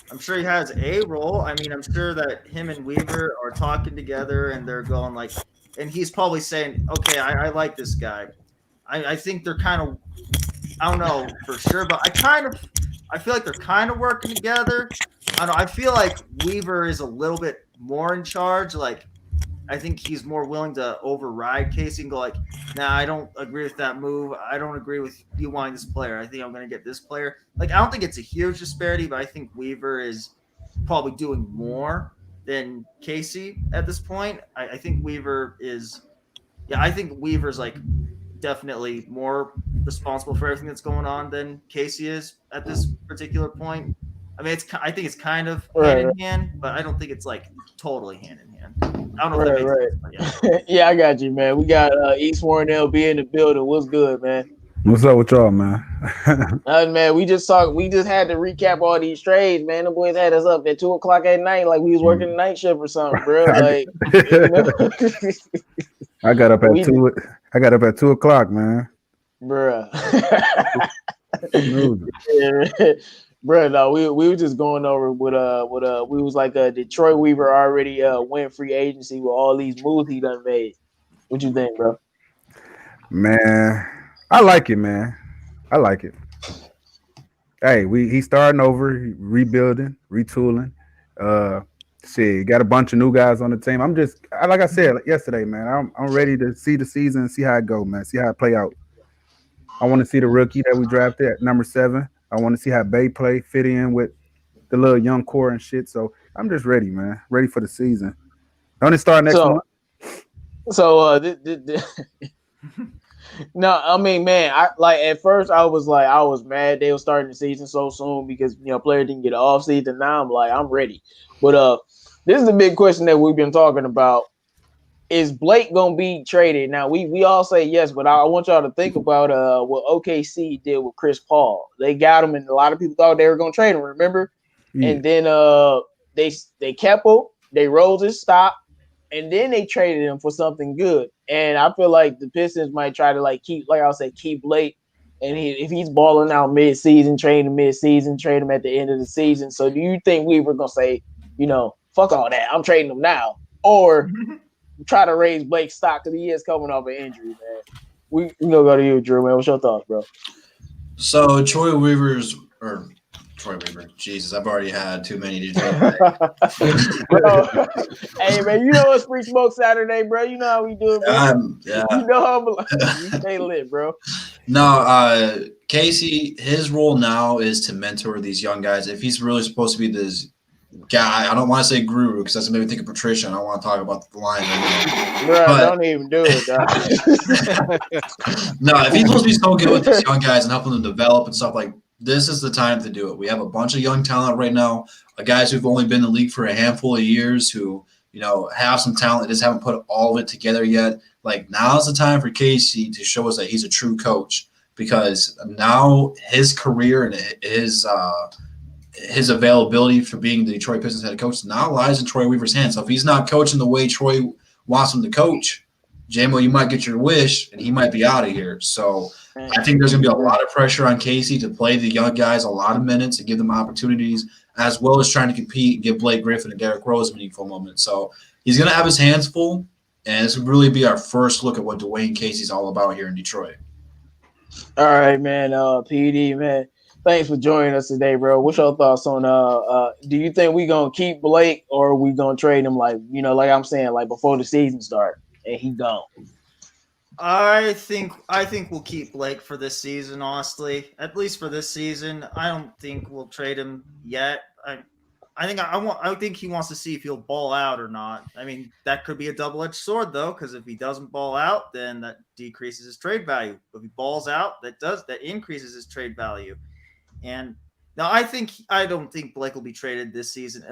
S2: I'm sure he has a role. I mean, I'm sure that him and Weaver are talking together and they're going like, and he's probably saying, okay, I like this guy. I think they're kind of, I don't know for sure, but I feel like they're kind of working together. I don't know. I feel like Weaver is a little bit more in charge. Like, I think he's more willing to override Casey and go like, nah, I don't agree with that move. I don't agree with you wanting this player. I think I'm going to get this player. Like, I don't think it's a huge disparity, but I think Weaver is probably doing more than Casey at this point. I think Weaver is, I think Weaver's like definitely more responsible for everything that's going on than Casey is at this particular point. I mean, I think it's kind of hand in hand, but I don't think it's like totally hand in hand. I don't know if that makes sense.
S1: Yeah, I got you, man. We got East Warren LB in the building. What's good, man?
S6: What's up with y'all, man?
S1: Man, we just had to recap all these trades, man. The boys had us up at 2:00 at night, like we was working the night shift or something, bro. Like,
S6: I got up at 2. I got up at 2:00, man.
S1: Bruh. Bruh, no, we were just going over with we was like Detroit Weaver already went free agency with all these moves he done made. What you think, bro?
S6: Man, I like it, man. I like it. Hey, he's starting over, rebuilding, retooling. Got a bunch of new guys on the team. I'm just like I said yesterday, man. I'm ready to see the season and see how it go, man. See how it play out. I want to see the rookie that we drafted at number 7. I want to see how Bay play, fit in with the little young core and shit. So I'm just ready, man. Ready for the season. Don't it start next month?
S1: So, no, I mean, man, I like at first I was mad they were starting the season so soon because players didn't get an off season. Now I'm like, I'm ready. But this is the big question that we've been talking about. Is Blake gonna be traded? Now we all say yes, but I want y'all to think about what OKC did with Chris Paul. They got him, and a lot of people thought they were gonna trade him. Remember? Yeah. And then they kept him. They rolled his stock, and then they traded him for something good. And I feel like the Pistons might try to keep Blake. And if he's balling out mid-season, trade him mid-season, trade him at the end of the season. So do you think we were gonna say, fuck all that, I'm trading him now, or try to raise Blake's stock because he is coming off an injury, man? We gonna go to you, Drew, man. What's your thoughts, bro?
S4: So Troy Weaver. Jesus, I've already had too many to drink.
S1: Bro, hey man, you know it's Free Smoke Saturday, bro. You know how we do it, bro.
S4: Yeah.
S1: You know how we stay lit, bro.
S4: No, Casey, his role now is to mentor these young guys. If he's really supposed to be this guy, I don't want to say guru because that's maybe think of Patricia. And I don't want to talk about the Lions right now.
S1: Bro, don't even do it, dog.
S4: No, if he's supposed to be so good with these young guys and helping them develop and stuff, like this is the time to do it. We have a bunch of young talent right now, guys who've only been in the league for a handful of years who, have some talent, just haven't put all of it together yet. Like now's the time for Casey to show us that he's a true coach, because now his career and his availability for being the Detroit Pistons head coach now lies in Troy Weaver's hands. So if he's not coaching the way Troy wants him to coach, J-Mo, you might get your wish and he might be out of here. So I think there's going to be a lot of pressure on Casey to play the young guys a lot of minutes and give them opportunities, as well as trying to compete and give Blake Griffin and Derrick Rose meaningful moments. So he's going to have his hands full, and this would really be our first look at what Dwayne Casey's all about here in Detroit.
S1: All right, man. PD, man. Thanks for joining us today, bro. What's your thoughts on do you think we gonna keep Blake, or are we gonna trade him like I'm saying, like before the season start and he gone?
S2: I think we'll keep Blake for this season, honestly. At least for this season. I don't think we'll trade him yet. I think he wants to see if he'll ball out or not. I mean, that could be a double-edged sword though, because if he doesn't ball out, then that decreases his trade value. If he balls out, that increases his trade value. And now I don't think Blake will be traded this season.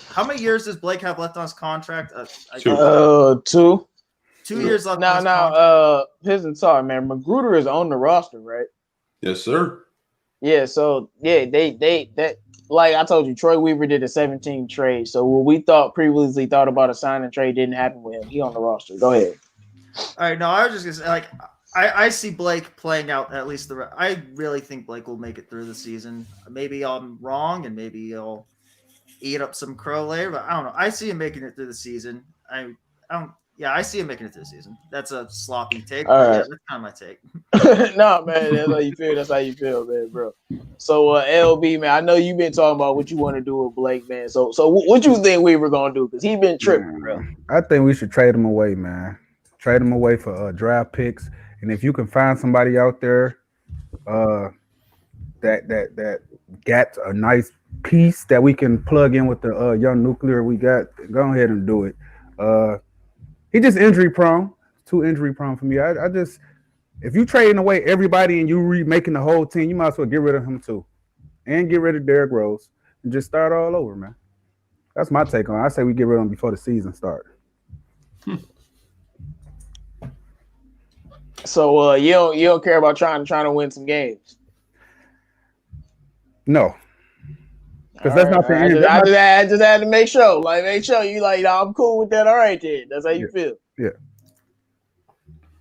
S2: How many years does Blake have left on his contract?
S1: 2.
S2: 2 years left.
S1: Pistons, sorry, man. Magruder is on the roster, right?
S5: Yes, sir.
S1: Yeah. So yeah, they like I told you, Troy Weaver did a 17 trade. So what we previously thought about a sign and trade didn't happen with him. He on the roster. Go ahead.
S2: All right. No, I was just gonna say, like, I see Blake playing out at least I really think Blake will make it through the season. Maybe I'm wrong, and maybe he'll eat up some crow later, but I don't know. I see him making it through the season. I see him making it through the season. That's a sloppy take.
S1: All right.
S2: Yeah, that's kind of my take.
S1: No, man, that's how you feel. That's how you feel, man, bro. So, LB, man, I know you've been talking about what you want to do with Blake, man. So what you think we were gonna do? Because he's been tripping, bro.
S6: I think we should trade him away, man. Trade him away for draft picks, and if you can find somebody out there, that got a nice piece that we can plug in with the young nuclear we got, go ahead and do it. He just injury prone. Too injury prone for me. I just, if you trading away everybody and you remaking the whole team, you might as well get rid of him too, and get rid of Derrick Rose and just start all over, man. That's my take on it. I say we get rid of him before the season starts.
S1: So you don't care about trying to win some games?
S6: No. Because that's not the end.
S1: I just had to make sure you like, I'm cool with that. All right, then. That's how you feel.
S6: Yeah.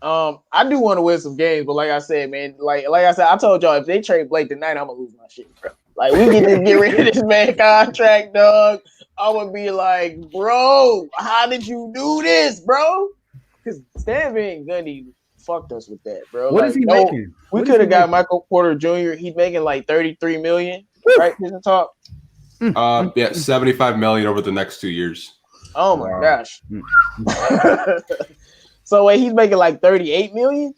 S1: I do want to win some games, but like I said, man, like I said, I told y'all if they trade Blake tonight, I'm gonna lose my shit, bro. Like we can just get rid of this man contract, dog. I'm gonna be like, bro, how did you do this, bro? Because Stan Van Gundy fucked us with that, bro.
S6: What is he making?
S1: We could have got Michael Porter Jr. He's making like $33 million, right? Pistons talk.
S5: Yeah, 75 million over the next 2 years.
S1: Oh my gosh. So wait, he's making like 38 million?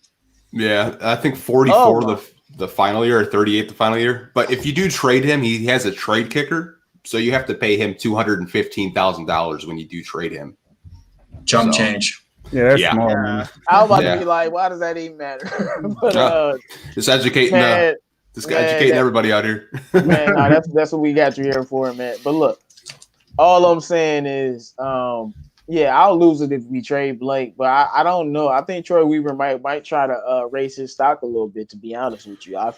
S5: Yeah, I think 44 the final year, or 38 the final year. But if you do trade him, he has a trade kicker, so you have to pay him $215,000 when you do trade him.
S4: Chump change.
S6: Yeah, that's small. Man.
S1: I was about to be like, why does that even matter? But
S5: just educating everybody out here.
S1: Man, no, that's what we got you here for, man. But look, all I'm saying is, I'll lose it if we trade Blake, but I don't know. I think Troy Weaver might try to raise his stock a little bit, to be honest with you. I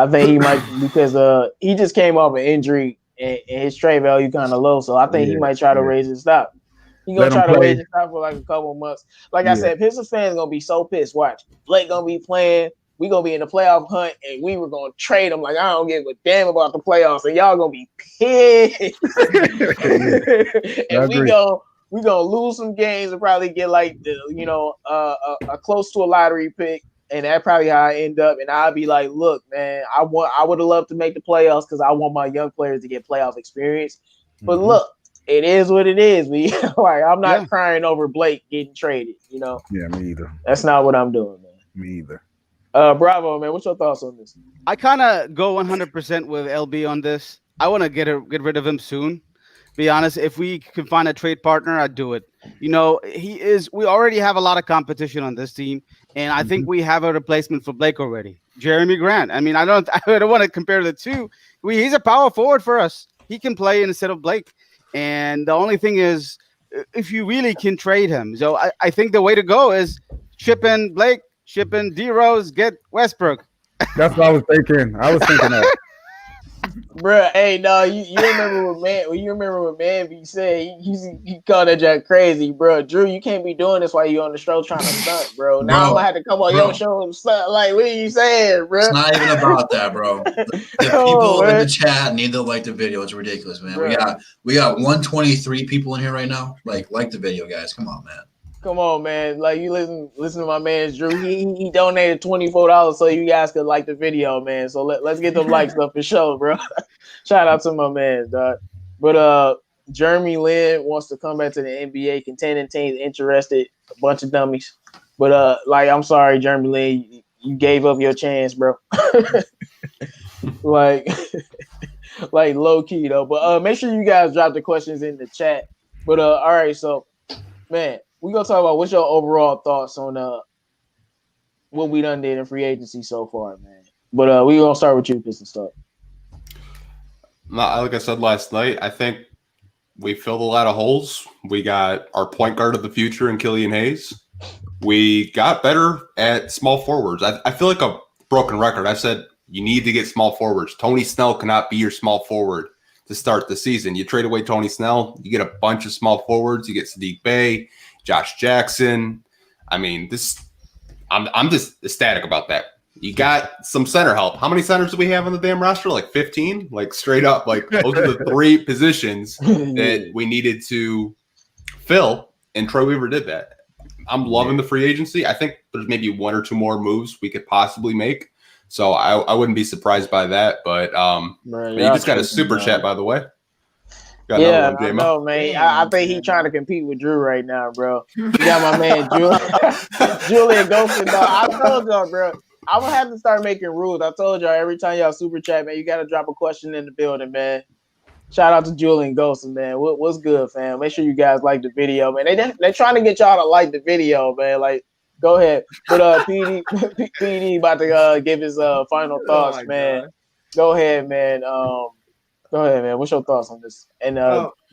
S1: think he might, because he just came off an injury and his trade value kind of low, so I think he might try to raise his stock. He's gonna try to raise his stock for like a couple of months. Like I said, Pistons fans gonna be so pissed. Watch, Blake gonna be playing. We gonna be in the playoff hunt, and we were gonna trade him. Like I don't give a damn about the playoffs, and y'all gonna be pissed. And we gonna lose some games and probably get like a close to a lottery pick, and that's probably how I end up. And I'll be like, look, man, I would have loved to make the playoffs because I want my young players to get playoff experience. But look, it is what it is. Like, I'm not crying over Blake getting traded. You know.
S6: Yeah, me either.
S1: That's not what I'm doing, man.
S6: Me either.
S1: Bravo, man. What's your thoughts on this?
S3: I kind of go 100% with LB on this. I want to get rid of him soon. Be honest, if we can find a trade partner, I'd do it. You know, we already have a lot of competition on this team, and I think we have a replacement for Blake already. Jeremy Grant. I mean, I don't want to compare the two. He's a power forward for us. He can play instead of Blake. And the only thing is, if you really can trade him. So I think the way to go is ship in Blake, ship in D-Rose, get Westbrook.
S6: That's what I was thinking. I was thinking that.
S1: Bruh, hey, no, you remember what Manby said? He called that Jack crazy, bro. Drew, you can't be doing this while you on the show trying to stunt, bro. Now I'm gonna have to come on your show and stunt. Like, what are you saying, bro?
S4: It's not even about that, bro. The people in the chat need to like the video. It's ridiculous, man. Bro. We got 123 people in here right now. Like the video, guys. Come on, man.
S1: Come on, man. Like, you listen to my man Drew. He donated $24 so you guys could like the video, man. So let's get them likes up for sure, bro. Shout out to my man, dog. But Jeremy Lin wants to come back to the NBA. Contending teams interested. A bunch of dummies. But I'm sorry, Jeremy Lin, you gave up your chance, bro. like low key though. But make sure you guys drop the questions in the chat. But all right, so man. We're going to talk about what's your overall thoughts on what we done did in free agency so far, man. But we're going to start with you, Pistons start.
S5: Like I said last night, I think we filled a lot of holes. We got our point guard of the future in Killian Hayes. We got better at small forwards. I feel like a broken record. I've said you need to get small forwards. Tony Snell cannot be your small forward to start the season. You trade away Tony Snell, you get a bunch of small forwards. You get Sadiq Bey, Josh Jackson. I mean, I'm just ecstatic about that. You got some center help. How many centers do we have on the damn roster? Like 15? Like straight up, like those are the three positions that we needed to fill, and Troy Weaver did that. I'm loving the free agency. I think there's maybe one or two more moves we could possibly make. So I wouldn't be surprised by that. But you just got a super chat, by the way.
S1: Yeah, I know, man. I think he's trying to compete with Drew right now, bro. You got my man Julian Ghostin, dog. I told y'all, bro. I'm gonna have to start making rules. I told y'all every time y'all super chat, man, you gotta drop a question in the building, man. Shout out to Julian Ghostin, man. What's good, fam? Make sure you guys like the video, man. They're trying to get y'all to like the video, man. Like, go ahead. But PD about to give his final thoughts, man. God. Go ahead, man. Go ahead, man. What's your thoughts on this? And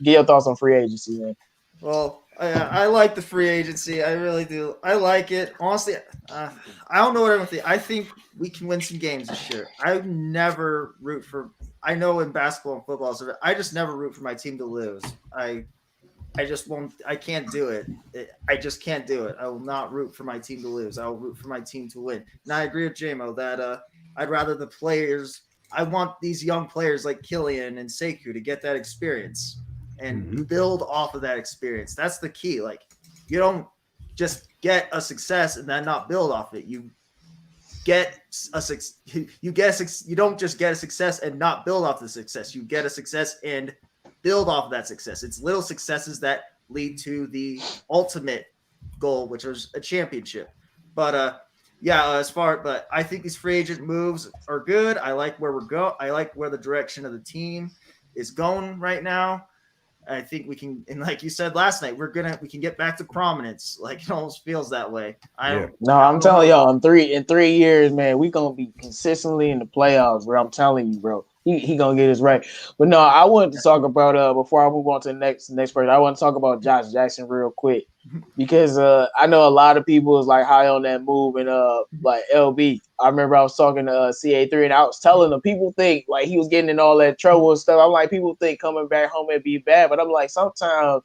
S1: get your thoughts on free agency, man.
S2: Well, I like the free agency. I really do. I like it. Honestly, I don't know what everyone thinks. I think we can win some games this year. I never root for – I know in basketball and football, I just never root for my team to lose. I just won't – I can't do it. I just can't do it. I will not root for my team to lose. I will root for my team to win. And I agree with J-Mo that I'd rather the players – I want these young players like Killian and Sekou to get that experience and build off of that experience. That's the key. Like, you don't just get a success and then not build off it. You don't just get a success and not build off the success. You get a success and build off of that success. It's little successes that lead to the ultimate goal, which was a championship. But but I think these free agent moves are good. I like where we're going. I like where the direction of the team is going right now. I think we can, and like you said last night, we can get back to prominence. Like, it almost feels that way.
S1: I'm telling y'all, in 3 years, man, we gonna be consistently in the playoffs, bro. I'm telling you, bro. He gonna get us right. But no, I wanted to talk about before I move on to the next person. I want to talk about Josh Jackson real quick because I know a lot of people is like high on that move and like LB. I remember I was talking to CA3 and I was telling them people think like he was getting in all that trouble and stuff. I'm like, people think coming back home would be bad, but I'm like, sometimes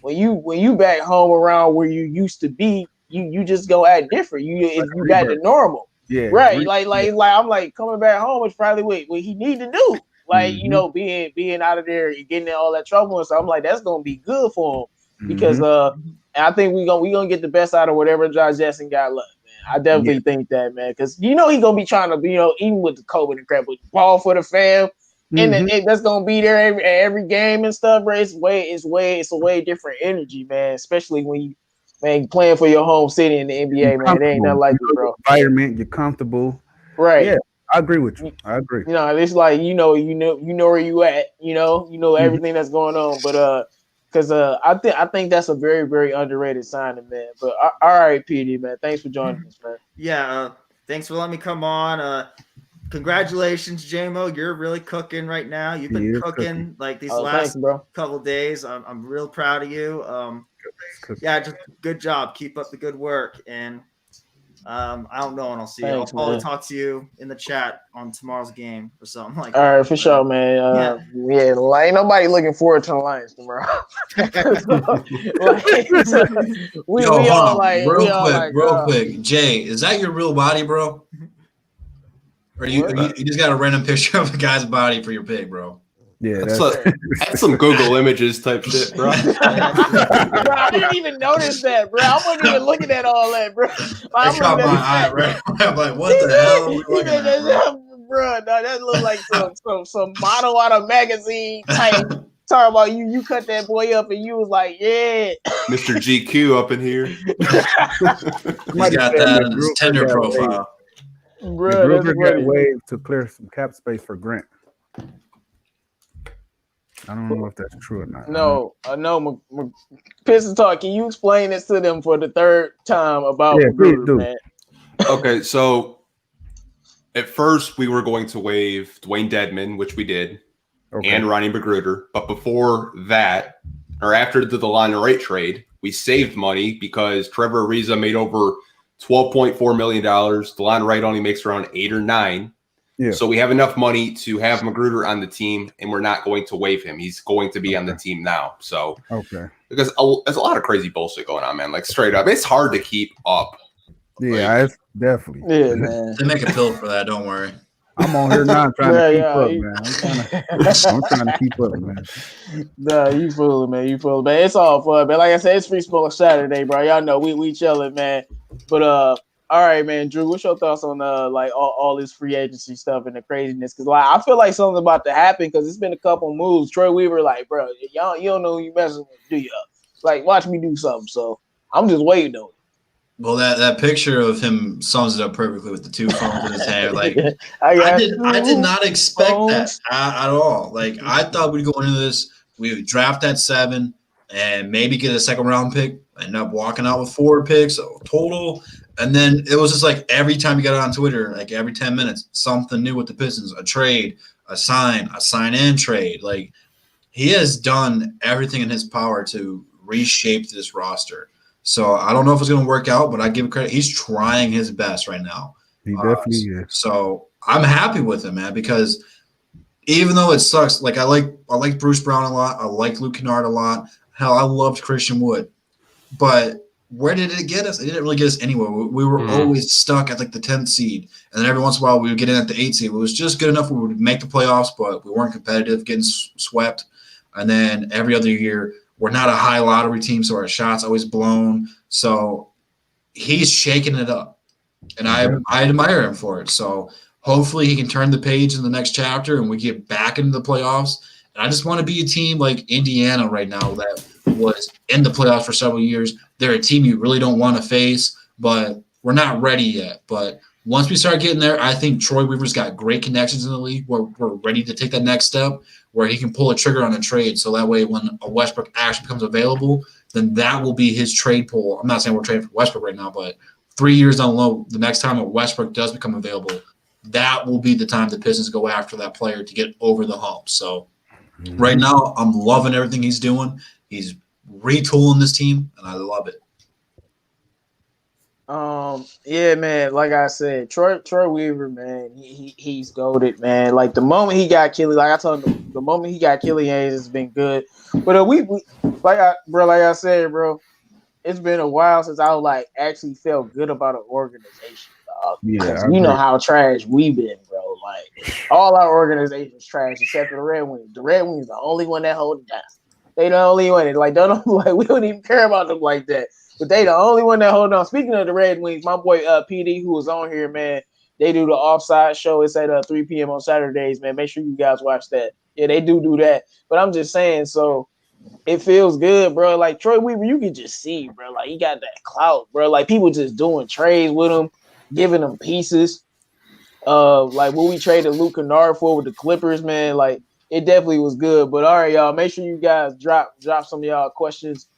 S1: when you back home around where you used to be, you just go act different. You got the normal. Yeah, right. Like I'm like coming back home is probably what he need to do. Like, you know, being out of there, getting in all that trouble and stuff. I'm like, that's gonna be good for him because and I think we gonna get the best out of whatever Josh Jackson got left, man. I definitely think that, man, because he gonna be trying to, even with the COVID and crap, but ball for the fam, and that's gonna be there every game and stuff, bro. It's a way different energy, man. Especially when you, man, playing for your home city in the NBA, man. It ain't nothing like it, bro.
S6: Environment, you're comfortable,
S1: right?
S6: Yeah, I agree with you. I agree.
S1: It's like you know where you at. You know everything that's going on, but because I think that's a very, very underrated signing, man. But all right, PD, man, thanks for joining us, man.
S2: Yeah, thanks for letting me come on. Congratulations, JMO. You're really cooking right now. You've been cooking like these last couple days. I'm real proud of you. Yeah, just good job. Keep up the good work. And I don't know, and I'll see you. I'll probably talk to you in the chat on tomorrow's game or something like that.
S1: All right, for sure, man. Ain't nobody looking forward to the Lions tomorrow.
S4: Real quick. Jay, is that your real body, bro? Or you just got a random picture of a guy's body for your pick, bro?
S5: Yeah, that's some Google Images type shit, bro.
S1: Bro, I didn't even notice that, bro. I wasn't even looking at all that, bro.
S4: I caught my eye, right? I'm like, what the hell are we looking at,
S1: bro? No, that looked like some model out of magazine type. Talking about you cut that boy up and you was like, yeah.
S5: Mr. GQ up in here.
S4: He's got that in his Tinder profile.
S1: Bro,
S6: that's got waived to clear some cap space for Grant. I don't know if that's true or not.
S1: No, Pistons Talk. Can you explain this to them for the third time about Magruder, man?
S5: Okay, so at first we were going to waive Dwayne Dedman, which we did, and Ronnie Magruder. But before that, or after the Delon Wright trade, we saved money because Trevor Ariza made over $12.4 million. Delon Wright only makes around 8 or 9. Yeah. So we have enough money to have Magruder on the team, and we're not going to waive him. He's going to be on the team now. So because there's a lot of crazy bullshit going on, man. Like straight up, it's hard to keep up.
S6: Yeah, it's definitely.
S1: Yeah, man.
S4: They make a pill for that. Don't worry.
S6: I'm on here now trying to keep up, man. I'm trying to keep up, man.
S1: Nah, you fooling, man. Man. It's all fun, man. Like I said, it's Free Smoke Saturday, bro. Y'all know we chilling, man. But all right, man, Drew, what's your thoughts on like all this free agency stuff and the craziness? Because like I feel like something's about to happen because it's been a couple moves. Troy Weaver, like, bro, you don't know who you messing with, do you? Like, watch me do something. So I'm just waiting on it.
S4: Well, that picture of him sums it up perfectly with the two phones in his hand. Like, I did not expect that at all. Like, I thought we'd go into this, we would draft at 7 and maybe get a second round pick, end up walking out with 4 picks total. And then it was just like every time you got on Twitter, like every 10 minutes, something new with the Pistons, a trade, a sign-in trade. Like, he has done everything in his power to reshape this roster. So I don't know if it's going to work out, but I give him credit. He's trying his best right now.
S6: He definitely is.
S4: So I'm happy with him, man, because even though it sucks, like I like Bruce Brown a lot. I like Luke Kennard a lot. Hell, I loved Christian Wood. But where did it get us? It didn't really get us anywhere. We were always stuck at like the 10th seed. And then every once in a while we would get in at the 8th seed. It was just good enough. We would make the playoffs, but we weren't competitive, getting swept. And then every other year, we're not a high lottery team, so our shots always blown. So he's shaking it up. And I admire him for it. So hopefully he can turn the page in the next chapter and we get back into the playoffs. And I just want to be a team like Indiana right now that was in the playoffs for several years. They're a team you really don't want to face, but we're not ready yet. But once we start getting there, I think Troy Weaver's got great connections in the league where we're ready to take that next step where he can pull a trigger on a trade. So that way when a Westbrook actually becomes available, then that will be his trade pool. I'm not saying we're trading for Westbrook right now, but 3 years down the road, the next time a Westbrook does become available, that will be the time the Pistons go after that player to get over the hump. So right now, I'm loving everything he's doing. He's retooling this team, and I love it.
S1: Yeah, man. Like I said, Troy Weaver, man, he's goated, man. Like the moment he got Killian, like I told him, the moment he got Killian Hayes, it's been good. But like I said, bro, it's been a while since I like actually felt good about an organization. Yeah, you know how trash we've been, bro. Like all our organizations trash except for the Red Wings. The Red Wings the only one that hold it down. They the only one. Like we don't even care about them like that. But they the only one that hold on. Speaking of the Red Wings, my boy PD, who was on here, man, they do the offside show. It's at 3 p.m. on Saturdays, man. Make sure you guys watch that. Yeah, they do that. But I'm just saying, so it feels good, bro. Like Troy Weaver, you can just see, bro. Like he got that clout, bro. Like people just doing trades with him, giving him pieces. Like what we traded Luke Kennard for with the Clippers, man. Like it definitely was good. But all right, y'all, make sure you guys drop some of y'all questions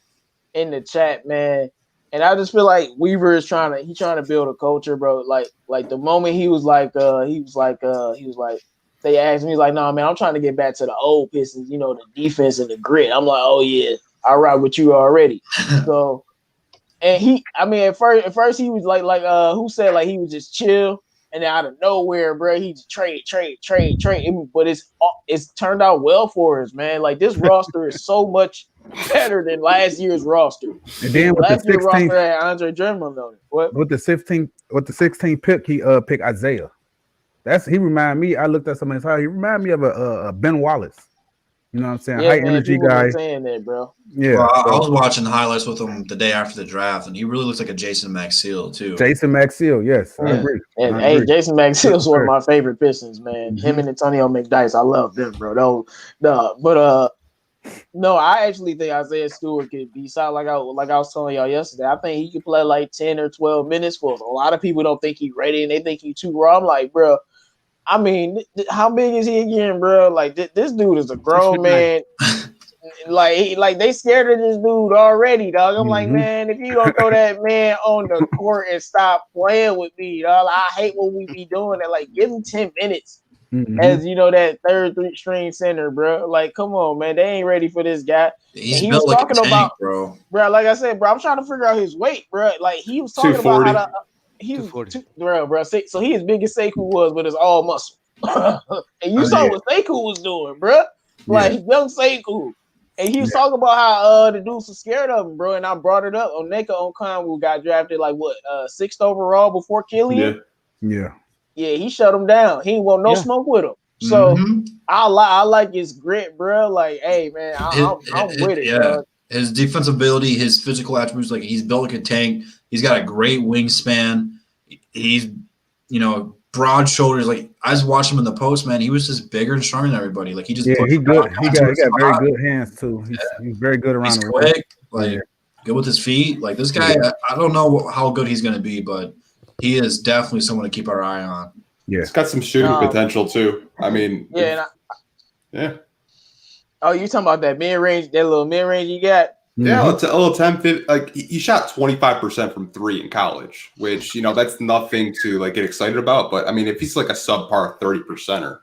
S1: in the chat, man. And I just feel like Weaver is trying to build a culture, bro. Like the moment he was like, they asked me, like, no, man, I'm trying to get back to the old Pistons, you know, the defense and the grit. I'm like, oh yeah, I ride with you already. So, and at first he was like, who said like he was just chill, and then out of nowhere, bro, he just trade. But it's turned out well for us, man. Like this roster is so much better than last year's roster.
S6: And then with
S1: last
S6: the 16th,
S1: roster had Andre Drummond on it. What?
S6: With the 16th pick, he picked Isaiah. He reminded me. I looked at some of his height. He reminded me of a Ben Wallace. You know what I'm saying?
S1: Yeah,
S6: high
S1: man,
S6: energy
S1: people
S6: guy.
S1: been saying that, bro.
S6: Yeah.
S4: Well, I was watching highlights with him the day after the draft, and he really looks like a Jason Maxiell too.
S6: Jason Maxiell, yes, I agree.
S1: And
S6: I
S1: hey,
S6: agree.
S1: Jason Maxiell's one of my favorite Pistons, man.
S6: Mm-hmm.
S1: Him and Antonio McDyess, I love them, bro. No, I actually think Isaiah Stewart could be solid. Like I was telling y'all yesterday, I think he could play like 10 or 12 minutes for us. A lot of people don't think he's ready, and they think he's too raw. I'm like, bro. I mean, how big is he again, bro? Like this dude is a grown man. like they scared of this dude already, dog. I'm like, man, if you don't throw that man on the court and stop playing with me, dog, I hate when we be doing that. Like, give him 10 minutes as you know that third string center, bro. Like, come on, man, they ain't ready for this guy.
S4: He's built like a tank, bro.
S1: Like I said, bro, I'm trying to figure out his weight, bro. Like he was talking about how to. He's bro. So he as big as Sekou was, but it's all muscle. And you saw what Sekou was doing, bro. Like young Sekou. And he was talking about how the dudes were scared of him, bro. And I brought it up. Oneka Okongwu got drafted like what 6th overall before Killian.
S6: Yeah,
S1: he shut him down. He ain't want no smoke with him. So I like his grit, bro. Like, hey man, I'm with it, bro.
S4: His defensive ability, his physical attributes, like he's built like a tank. He's got a great wingspan. He's, broad shoulders. Like I just watched him in the post, man. He was just bigger and stronger than everybody. Like he just
S6: he good. He got very good hands too. He's very good around.
S4: He's quick, good with his feet. Like this guy, I don't know how good he's gonna be, but he is definitely someone to keep our eye on.
S5: Yeah, he's got some shooting potential too. I mean,
S1: Oh, you talking about that mid-range, that little mid-range you got?
S5: Yeah, it's a little 10, 15, like he shot 25% from 3 in college, which, that's nothing to like get excited about. But I mean, if he's like a subpar 30%er,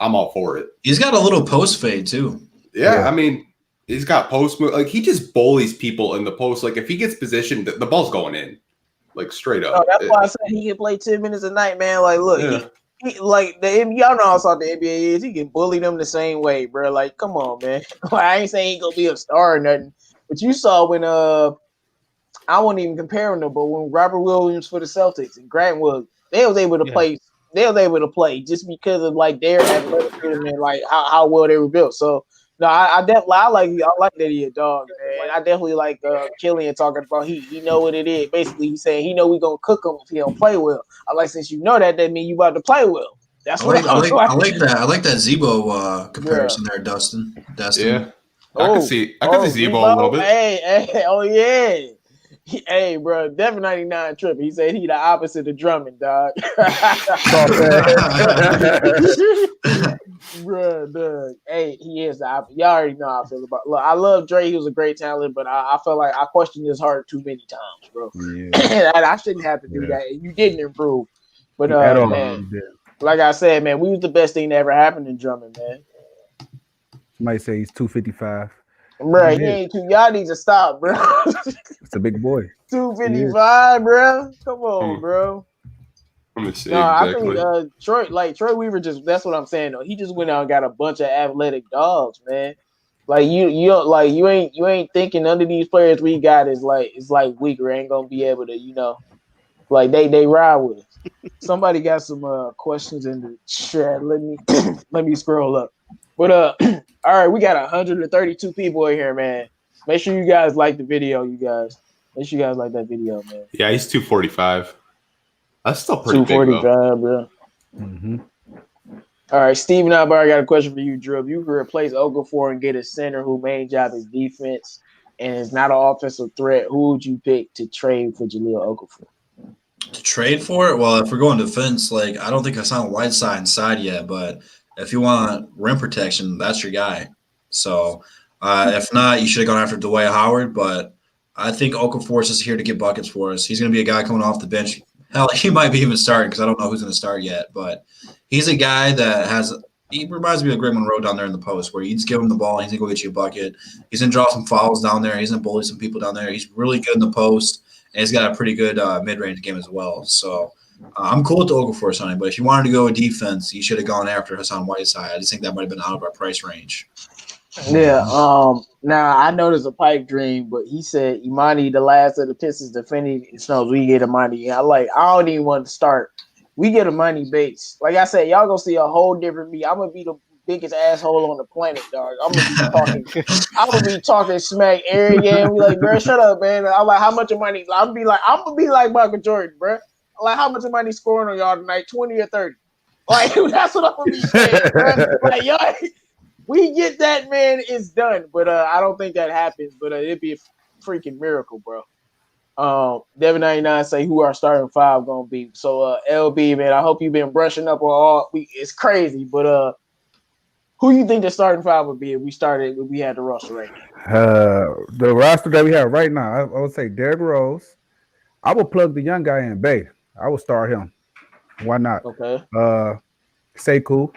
S5: I'm all for it.
S4: He's got a little post fade too.
S5: Yeah. I mean, he's got post move. Like he just bullies people in the post. Like if he gets positioned, the ball's going in, like straight up.
S1: Oh, that's why I said he can play 10 minutes a night, man. Like, look, he like y'all know how soft the NBA is. He can bully them the same way, bro. Like, come on, man. Like, I ain't saying he gonna be a star or nothing. But you saw when I won't even compare him, but when Robert Williams for the Celtics and Grant Williams, they was able to play. They was able to play just because of like their athleticism and like how well they were built. So no, I definitely like that he a dog, man. I definitely like Killian talking about he know what it is. Basically, he's saying he know we gonna cook him if he don't play well. I like since you know that means you about to play well. That's
S4: I like that. I like that Zebo comparison there, Dustin.
S5: Yeah. I can see Zebo a little bit.
S1: Hey, oh yeah. Hey, bro, Devin 99 tripping. He said he the opposite of Drummond, dog. Bro, dog. Hey, he is the opposite. Y'all already know how I feel about. Look, I love Dre. He was a great talent, but I felt like I questioned his heart too many times, bro. Yeah. And I shouldn't have to do that. You didn't improve, but man, like I said, man, we was the best thing that ever happened in Drummond, man.
S6: Somebody say he's 255.
S1: Bro, he ain't too. Y'all need to stop, bro.
S6: It's a big boy.
S1: 255, bro. Come on, bro.
S5: Let me see.
S1: I think Troy Weaver that's what I'm saying though. He just went out and got a bunch of athletic dogs, man. Like you ain't thinking none of these players we got is weak or ain't gonna be able to, like they ride with us. Somebody got some questions in the chat. Let me scroll up. But all right, we got 132 people in here, man. Make sure you guys like the video, you guys. Wish you guys like that video, man.
S5: Yeah, he's 245. That's still pretty big,
S1: 245, bro.
S6: Mm-hmm.
S1: All right, Steven Albar, got a question for you, Drew. If you could replace Okafor and get a center whose main job is defense and is not an offensive threat, who would you pick to trade for Jahlil Okafor?
S4: To trade for it? Well, if we're going defense, like I don't think I signed Whiteside inside yet, but if you want rim protection, that's your guy. So if not, you should have gone after Dwight Howard, but I think Okafor is just here to get buckets for us. He's going to be a guy coming off the bench. Hell, he might be even starting because I don't know who's going to start yet, but he's a guy that he reminds me of Greg Monroe down there in the post where you just give him the ball, he's going to go get you a bucket. He's going to draw some fouls down there. He's going to bully some people down there. He's really good in the post, and he's got a pretty good mid-range game as well. So I'm cool with the Okafor signing, but if you wanted to go with defense, you should have gone after Hassan Whiteside. I just think that might have been out of our price range.
S1: Yeah. Now I know there's a pipe dream, but he said Imani, the last of the Pistons defending Snows, we get Imani. I don't even want to start. We get Imani Bates. Like I said, y'all gonna see a whole different me. I'm gonna be the biggest asshole on the planet, dog. I'm gonna be talking smack every game. We like, bro, shut up, man. I'm like, how much of money? I'm gonna be like Michael Jordan, bro. Like, how much of money scoring on y'all tonight? 20 or 30. Like, that's what I'm gonna be saying, bro. Like, y'all. We get that, man, it's done. But I don't think that happens. But it'd be a freaking miracle, bro. Devin99 say who our starting five gonna be. So LB, man, I hope you've been brushing up on all. It's crazy, but who you think the starting five would be if we had the roster right now?
S6: The roster that we have right now, I would say Derrick Rose. I would plug the young guy in, Bay. I would start him. Why not?
S1: Okay.
S6: Sekou,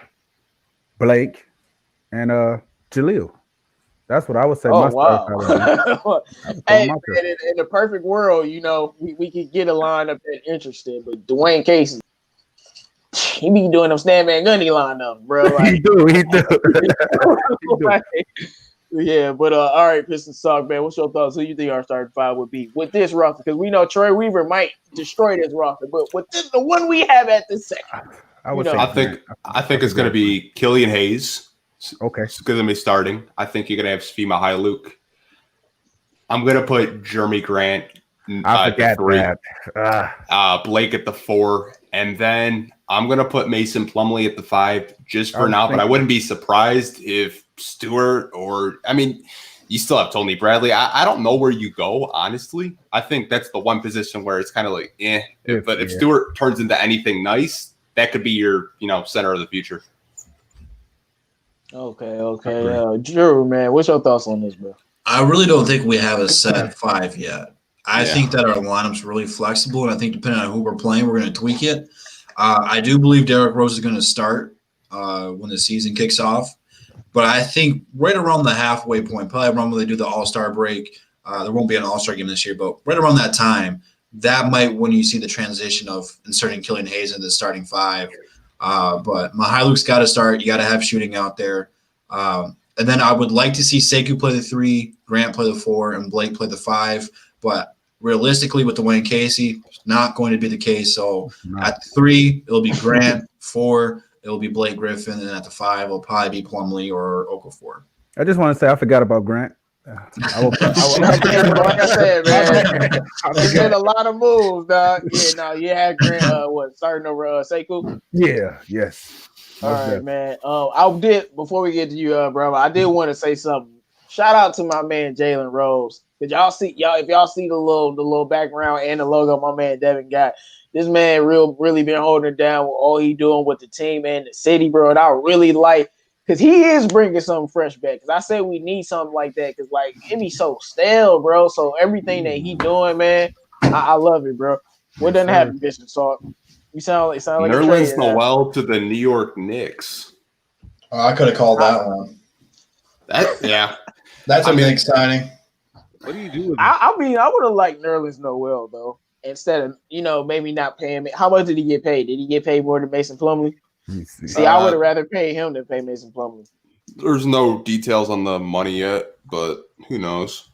S6: Blake, and Jahlil. That's what I would say.
S1: Oh, wow. Hey, man, in the perfect world, we could get a lineup that interested, but Dwayne Casey, he be doing them Stan Van Gundy lineup, bro. Like,
S6: he do.
S1: Like, yeah, but all right, Pistons talk, man. What's your thoughts? Who you think our starting five would be with this roster? Because we know Troy Weaver might destroy this roster, but with the one we have at this second,
S5: I think it's going to be Killian Hayes.
S6: Okay.
S5: It's going to be starting. I think you're going to have Sfima Hailuk. I'm going to put Jeremy Grant
S6: at the 3.
S5: Blake at the 4. And then I'm going to put Mason Plumlee at the 5 just for now. But I wouldn't be surprised if Stewart you still have Tony Bradley. I don't know where you go, honestly. I think that's the one position where it's kind of like, But if Stewart turns into anything nice, that could be your, center of the future.
S1: Okay. Drew, man, what's your thoughts on this, bro?
S4: I really don't think we have a set 5 yet. I think that our lineup's really flexible, and I think depending on who we're playing, we're going to tweak it. I do believe Derrick Rose is going to start when the season kicks off, but I think right around the halfway point, probably around when they do the All-Star break, there won't be an All-Star game this year, but right around that time, that might when you see the transition of inserting Killian Hayes into the starting 5. But Mihailuk's got to start. You got to have shooting out there. And then I would like to see Sekou play the 3, Grant play the 4, and Blake play the 5. But realistically, with Dwayne Casey, not going to be the case. So at the 3, it'll be Grant. 4, it'll be Blake Griffin. And at the 5, it'll probably be Plumlee or Okafor.
S6: I just want to say I forgot about Grant.
S1: Like I said, man, there's been a lot of moves, dog. Yeah, you had Grant, starting over Sekou?
S6: Yeah, yes.
S1: All right, man. Before we get to you, bro, I did want to say something. Shout out to my man Jalen Rose. If y'all see the little background and the logo my man Devin got, this man really been holding it down with all he doing with the team and the city, bro. And I really like. Because he is bringing something fresh back. Because I said we need something like that. Because, it be so stale, bro. So, everything that he doing, man, I love it, bro. What doesn't happen, Bishop Salt? You sound like
S5: Nerlens Noel to the New York Knicks.
S4: Oh, I could have called that one. That's a big signing.
S3: What do you do with
S1: I would have liked Nerlens Noel, though. Instead of, maybe not paying me. How much did he get paid? Did he get paid more than Mason Plumlee? See, I would have rather paid him than pay Mason Plumlee.
S5: There's no details on the money yet, but who knows?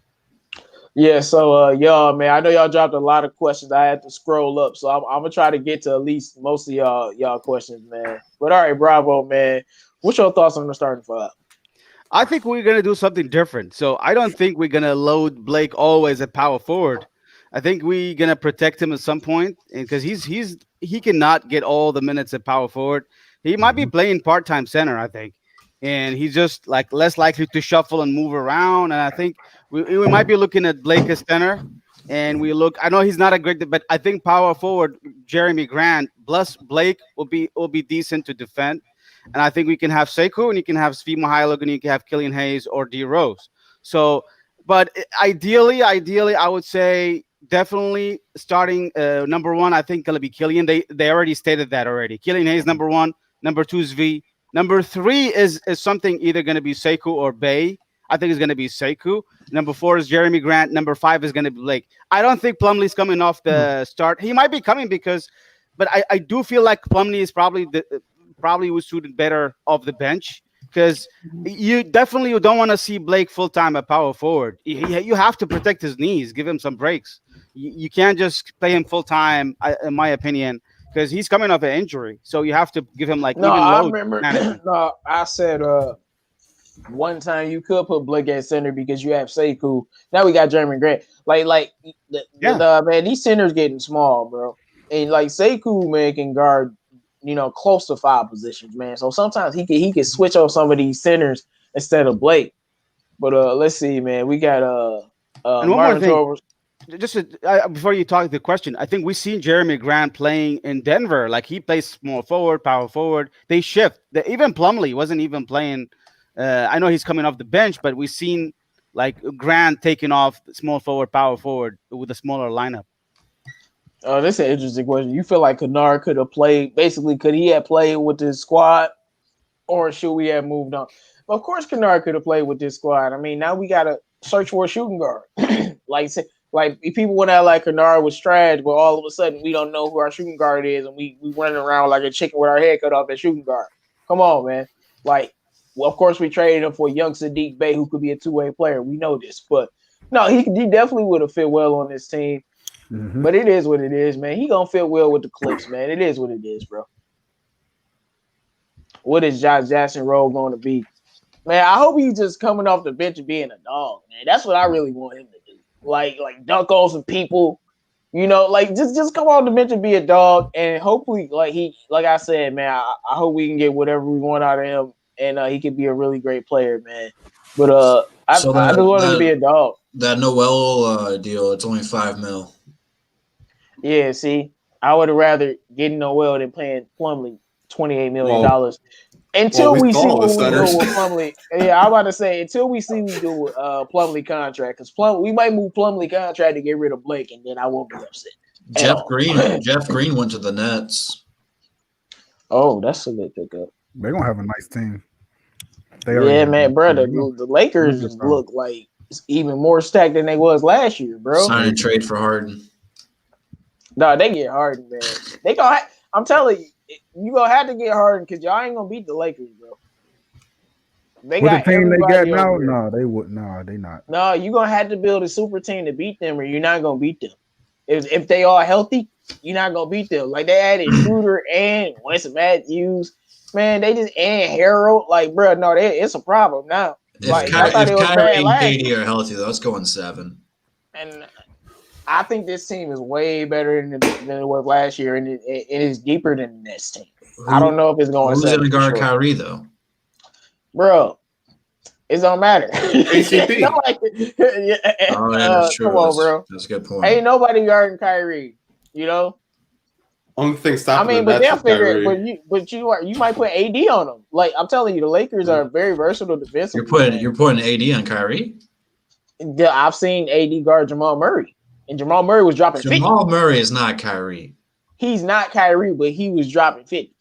S1: Yeah, so y'all, man, I know y'all dropped a lot of questions. I had to scroll up, so I'm gonna try to get to at least most of y'all questions, man. But all right, bravo, man. What's your thoughts on the starting 5?
S3: I think we're gonna do something different. So I don't think we're gonna load Blake always at power forward. I think we're gonna protect him at some point because he cannot get all the minutes at power forward. He might be playing part-time center, I think, and he's just like less likely to shuffle and move around. And I think we might be looking at Blake as center. And we look. I know he's not a great, but I think power forward Jeremy Grant plus Blake will be decent to defend. And I think we can have Sekou and you can have Steve Mihailuk and you can have Killian Hayes or D Rose. So, but ideally, I would say definitely starting number one. I think gonna be Killian. They already stated that already. Killian Hayes number one. Number two is V. Number three is something either gonna be Sekou or Bay. I think it's gonna be Sekou. Number four is Jeremy Grant. Number five is gonna be Blake. I don't think Plumlee's coming off the start. He might be coming but I do feel like Plumlee is probably was suited better off the bench because you definitely don't want to see Blake full time at power forward. You have to protect his knees, give him some breaks. You can't just play him full time, in my opinion, because he's coming off an injury. So you have to give him like
S1: no.
S3: even
S1: I
S3: load
S1: remember.
S3: management.
S1: No, I said one time you could put Blake at center because you have Sekou. Now we got Jeremy Grant. Man, these centers getting small, bro. And like Sekou, man, can guard, close to 5 positions, man. So sometimes he can switch on some of these centers instead of Blake. But let's see, man. We got
S3: and one
S1: Martin
S3: more thing. Just before you talk the question, I think we've seen Jeremy Grant playing in Denver. Like he plays small forward, power forward. They shift. Even Plumlee wasn't even playing. I know he's coming off the bench, but we've seen like Grant taking off small forward, power forward with a smaller lineup.
S1: Oh, this is an interesting question. You feel like Kennard could have played? Basically, could he have played with this squad, or should we have moved on? Of course, Kennard could have played with this squad. I mean, now we gotta search for a shooting guard. like people went out like Kennard was trash, but all of a sudden we don't know who our shooting guard is, and we running around like a chicken with our head cut off at shooting guard. Come on, man. Well, of course, we traded him for young Sadiq Bey, who could be a two-way player. We know this, but no, he definitely would have fit well on this team. Mm-hmm. But it is what it is, man. He gonna fit well with the Clips, man. It is what it is, bro. What is Josh Jackson role going to be? Man, I hope he's just coming off the bench and being a dog, man. That's what I really want him to do. Like dunk on some people, just come off the bench and be a dog. And hopefully, like I said, man, I hope we can get whatever we want out of him. And he could be a really great player, man. But I just want him to be a dog.
S4: That Noel deal, it's only $5 million.
S1: Yeah, see, I would have rather get Noel than paying Plumlee $28 million. Until we see what we do with Plumlee. Yeah, I'm about to say until we see what we do with Plumlee contract, because we might move Plumlee contract to get rid of Blake, and then I won't be upset.
S4: Jeff Green went to the Nets.
S1: Oh, that's a good pickup.
S6: They're gonna have a nice team.
S1: Man, bro. The Lakers look like even more stacked than they was last year, bro.
S4: Sign and trade for Harden.
S1: No, they get Harden, man. I'm telling you, you gonna have to get Harden because y'all ain't gonna beat the Lakers, bro.
S6: With the team they got now, no, they would. No, they not.
S1: No, you gonna have to build a super team to beat them, or you're not gonna beat them. If they are healthy, you're not gonna beat them. Like they added Shooter and Winston Matthews. Man, they just and Harold. Like, bro, no, it's a problem now.
S4: If Kyrie and KD are healthy, though, it's going 7.
S1: And I think this team is way better than it was last year, and it is deeper than this team. I don't know if it's going.
S4: Who's going to guard Kyrie though,
S1: bro? It don't matter.
S5: ACP.
S4: That's true.
S1: Come on, bro.
S4: That's a good point.
S1: Ain't nobody guarding Kyrie.
S5: Only thing stopping.
S1: I mean, but they'll figure it. But you might put AD on them. Like I'm telling you, the Lakers are very versatile defensive.
S4: You're putting AD on Kyrie.
S1: I've seen AD guard Jamal Murray, and Jamal Murray was dropping 50.
S4: Jamal Murray is not Kyrie.
S1: He's not Kyrie, but he was dropping 50.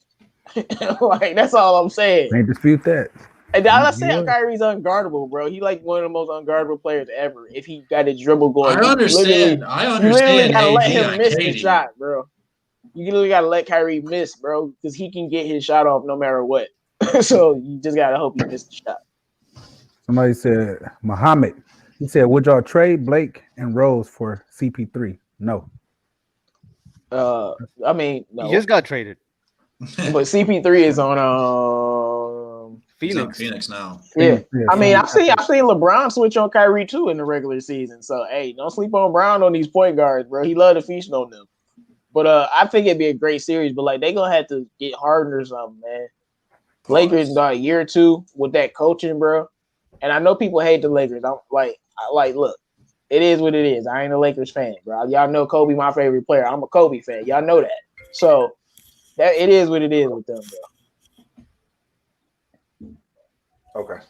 S1: Like that's all I'm saying.
S6: Can't dispute that.
S1: And I'm not saying Kyrie's unguardable, bro. He like one of the most unguardable players ever. If he got his dribble going,
S4: I understand.
S1: You literally gotta let him miss the shot, bro. You literally gotta let Kyrie miss, bro, because he can get his shot off no matter what. So you just gotta hope he missed the shot.
S6: Somebody said Muhammad. He said, "Would y'all trade Blake and Rose for CP3?" No.
S1: I mean, no.
S3: He just got traded.
S1: But CP3 is on
S4: He's on
S3: Phoenix.
S4: Phoenix now.
S1: Yeah.
S6: Yeah,
S1: I mean,
S6: Phoenix.
S1: I've seen LeBron switch on Kyrie too in the regular season. So hey, don't sleep on Brown on these point guards, bro. He love to feast on them. But I think it'd be a great series. But like they gonna have to get hardened or something, man. Lakers in a year or two with that coaching, bro. And I know people hate the Lakers. Look, it is what it is. I ain't a Lakers fan, bro. Y'all know Kobe my favorite player. I'm a Kobe fan. Y'all know that. So that it is what it is with them, bro.
S6: Okay.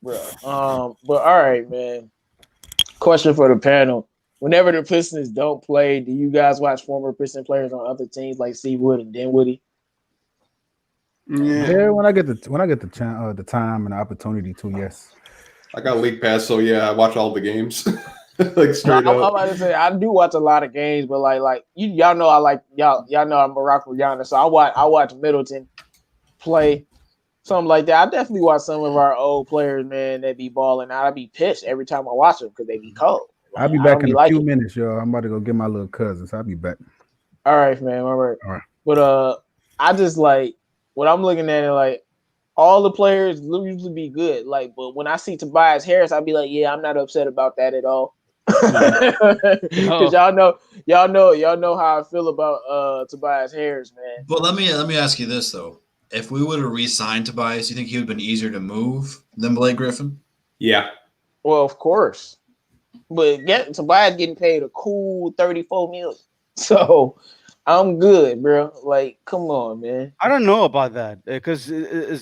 S1: Bro. But all right, man. Question for the panel. Whenever the Pistons don't play, do you guys watch former Piston players on other teams like Seawood and Dinwiddie?
S6: Yeah, when I get the time and the opportunity to, yes.
S5: I got league pass, so yeah, I watch all the games. Like straight
S1: I'm
S5: up.
S1: about to say I do watch a lot of games, but like y'all know I like y'all know I'm a rock with Giannis, so I watch Middleton play something like that. I definitely watch some of our old players, man, that be balling out. I be pissed every time I watch them because they be cold. Like,
S6: I'll be back in a few minutes, y'all. I'm about to go get my little cousins. I'll be back.
S1: All right, man. All right. But I just like what I'm looking at it like all the players usually be good. Like, but when I see Tobias Harris, I'll be like, yeah, I'm not upset about that at all. Because y'all know how I feel about Tobias Harris, man.
S4: But let me ask you this though: if we would have re-signed Tobias, you think he would have been easier to move than Blake Griffin?
S5: Yeah.
S1: Well, of course, but Tobias getting paid a cool $34 million, so I'm good, bro. Like, come on, man.
S3: I don't know about that because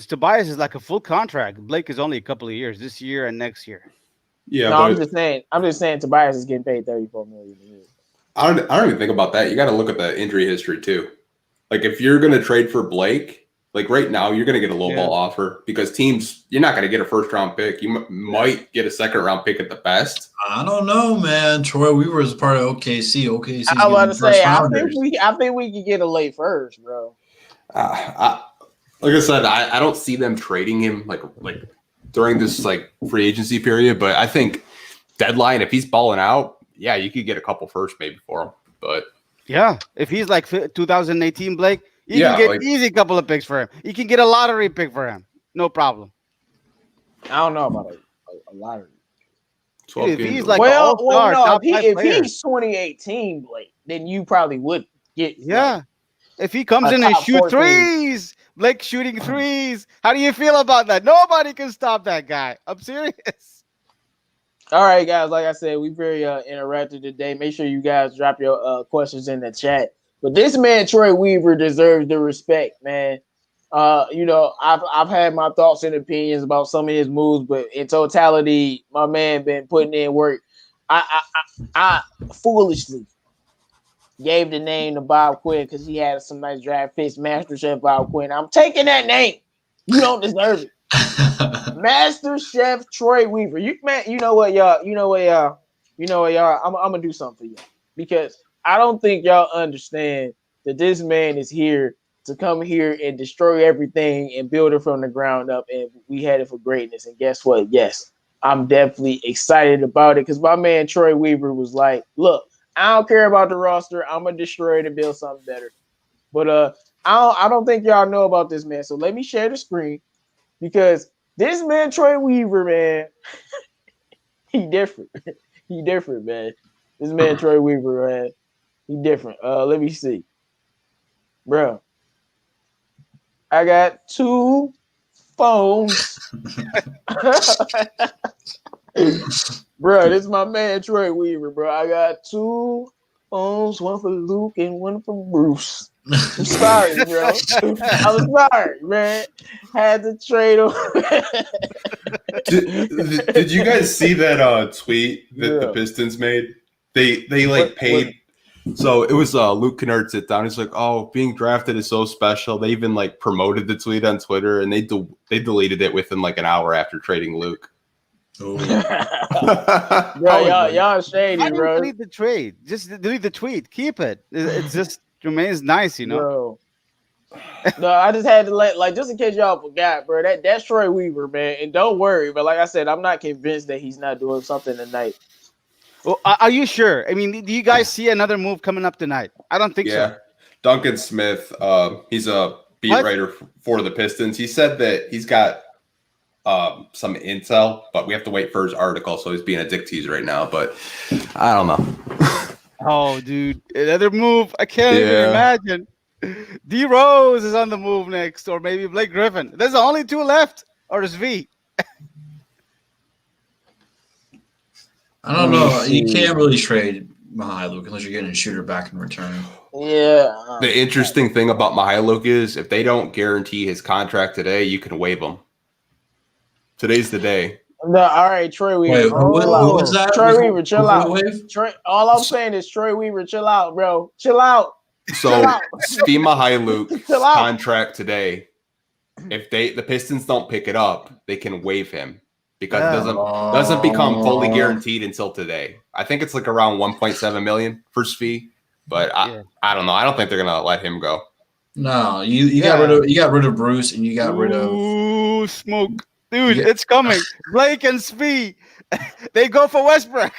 S3: Tobias is like a full contract. Blake is only a couple of years, this year and next year.
S5: Yeah,
S1: no,
S5: but
S1: I'm just saying Tobias is getting paid $34 million a year.
S5: I don't even think about that. You got to look at the injury history too. Like if you're going to trade for Blake, like right now, you're going to get a low ball offer because teams, you're not going to get a first round pick. You might get a second round pick at the best.
S4: I don't know, man. Troy Weaver is part of OKC. OKC.
S1: I was about to say, I think we could get a late first, bro.
S5: Like I said, I don't see them trading him like during this like free agency period, but I think deadline, if he's balling out, yeah, you could get a couple first maybe for him. But
S3: yeah, if he's like 2018 Blake, you can get easy couple of picks for him. You can get a lottery pick for him, no problem.
S1: I don't know about a lottery.
S3: Dude, if he's like
S1: if he's 2018 Blake, then you probably would get.
S3: Yeah, if he comes in and shoot threes. Blake shooting threes. How do you feel about that? Nobody can stop that guy. I'm serious.
S1: All right, guys. Like I said, we're very interactive today. Make sure you guys drop your questions in the chat. But this man, Troy Weaver, deserves the respect, man. I've had my thoughts and opinions about some of his moves, but in totality, my man been putting in work. I foolishly gave the name to Bob Quinn because he had some nice draft picks. Master Chef Bob Quinn. I'm taking that name. You don't deserve it. Master Chef Troy Weaver. You know what, y'all? I'm gonna do something for y'all because I don't think y'all understand that this man is here to come here and destroy everything and build it from the ground up, and we had it for greatness. And guess what? Yes, I'm definitely excited about it because my man Troy Weaver was like, look, I don't care about the roster. I'm gonna destroy it and build something better. But I don't think y'all know about this man. So let me share the screen because this man Troy Weaver, man, he different. He different, man. This man Troy Weaver, man, he different. Let me see, bro. I got 2 phones. Bro, this is my man Troy Weaver, bro. I got 2 phones, one for Luke and one for Bruce. I'm sorry, bro. I'm sorry, man. Had to trade him.
S5: did you guys see that tweet that the Pistons made? They paid. So it was Luke Kennard sit down. He's like, "Oh, being drafted is so special." They even like promoted the tweet on Twitter, and they deleted it within like an hour after trading Luke.
S4: Oh.
S1: Bro, y'all shady, bro.
S3: Delete the trade. Just delete the tweet. Keep it. It just remains nice, you know.
S1: Bro. No, I just had to just in case y'all forgot, bro. That's Troy Weaver, man. And don't worry, but like I said, I'm not convinced that he's not doing something tonight.
S3: Well, are you sure? I mean, do you guys see another move coming up tonight? I don't think so.
S5: Duncan Smith, he's a beat writer for the Pistons. He said that he's got some intel, but we have to wait for his article. So he's being a dick tease right now. But I don't know.
S3: Oh, dude, another move. I can't even imagine. D Rose is on the move next, or maybe Blake Griffin. There's only 2 left, or is V?
S4: I don't know. You can't really trade Mihailuk unless you're getting a shooter back in return.
S1: Yeah.
S5: The interesting thing about Mihailuk is if they don't guarantee his contract today, you can waive him. Today's the day.
S1: No, all right, Troy Weaver.
S4: Wait, who was that?
S1: Troy Weaver, chill out.
S4: Wave?
S1: Troy, all I'm saying is Troy Weaver, chill out, bro. Chill out.
S5: So Steve Mihailuk's contract today, if the Pistons don't pick it up, they can waive him because it doesn't become fully guaranteed until today. I think it's like around 1.7 million first fee, but I don't know. I don't think they're gonna let him go.
S4: No, you got rid of Bruce and you got rid of
S3: smoke. Dude, it's coming. Blake and Spee, they go for Westbrook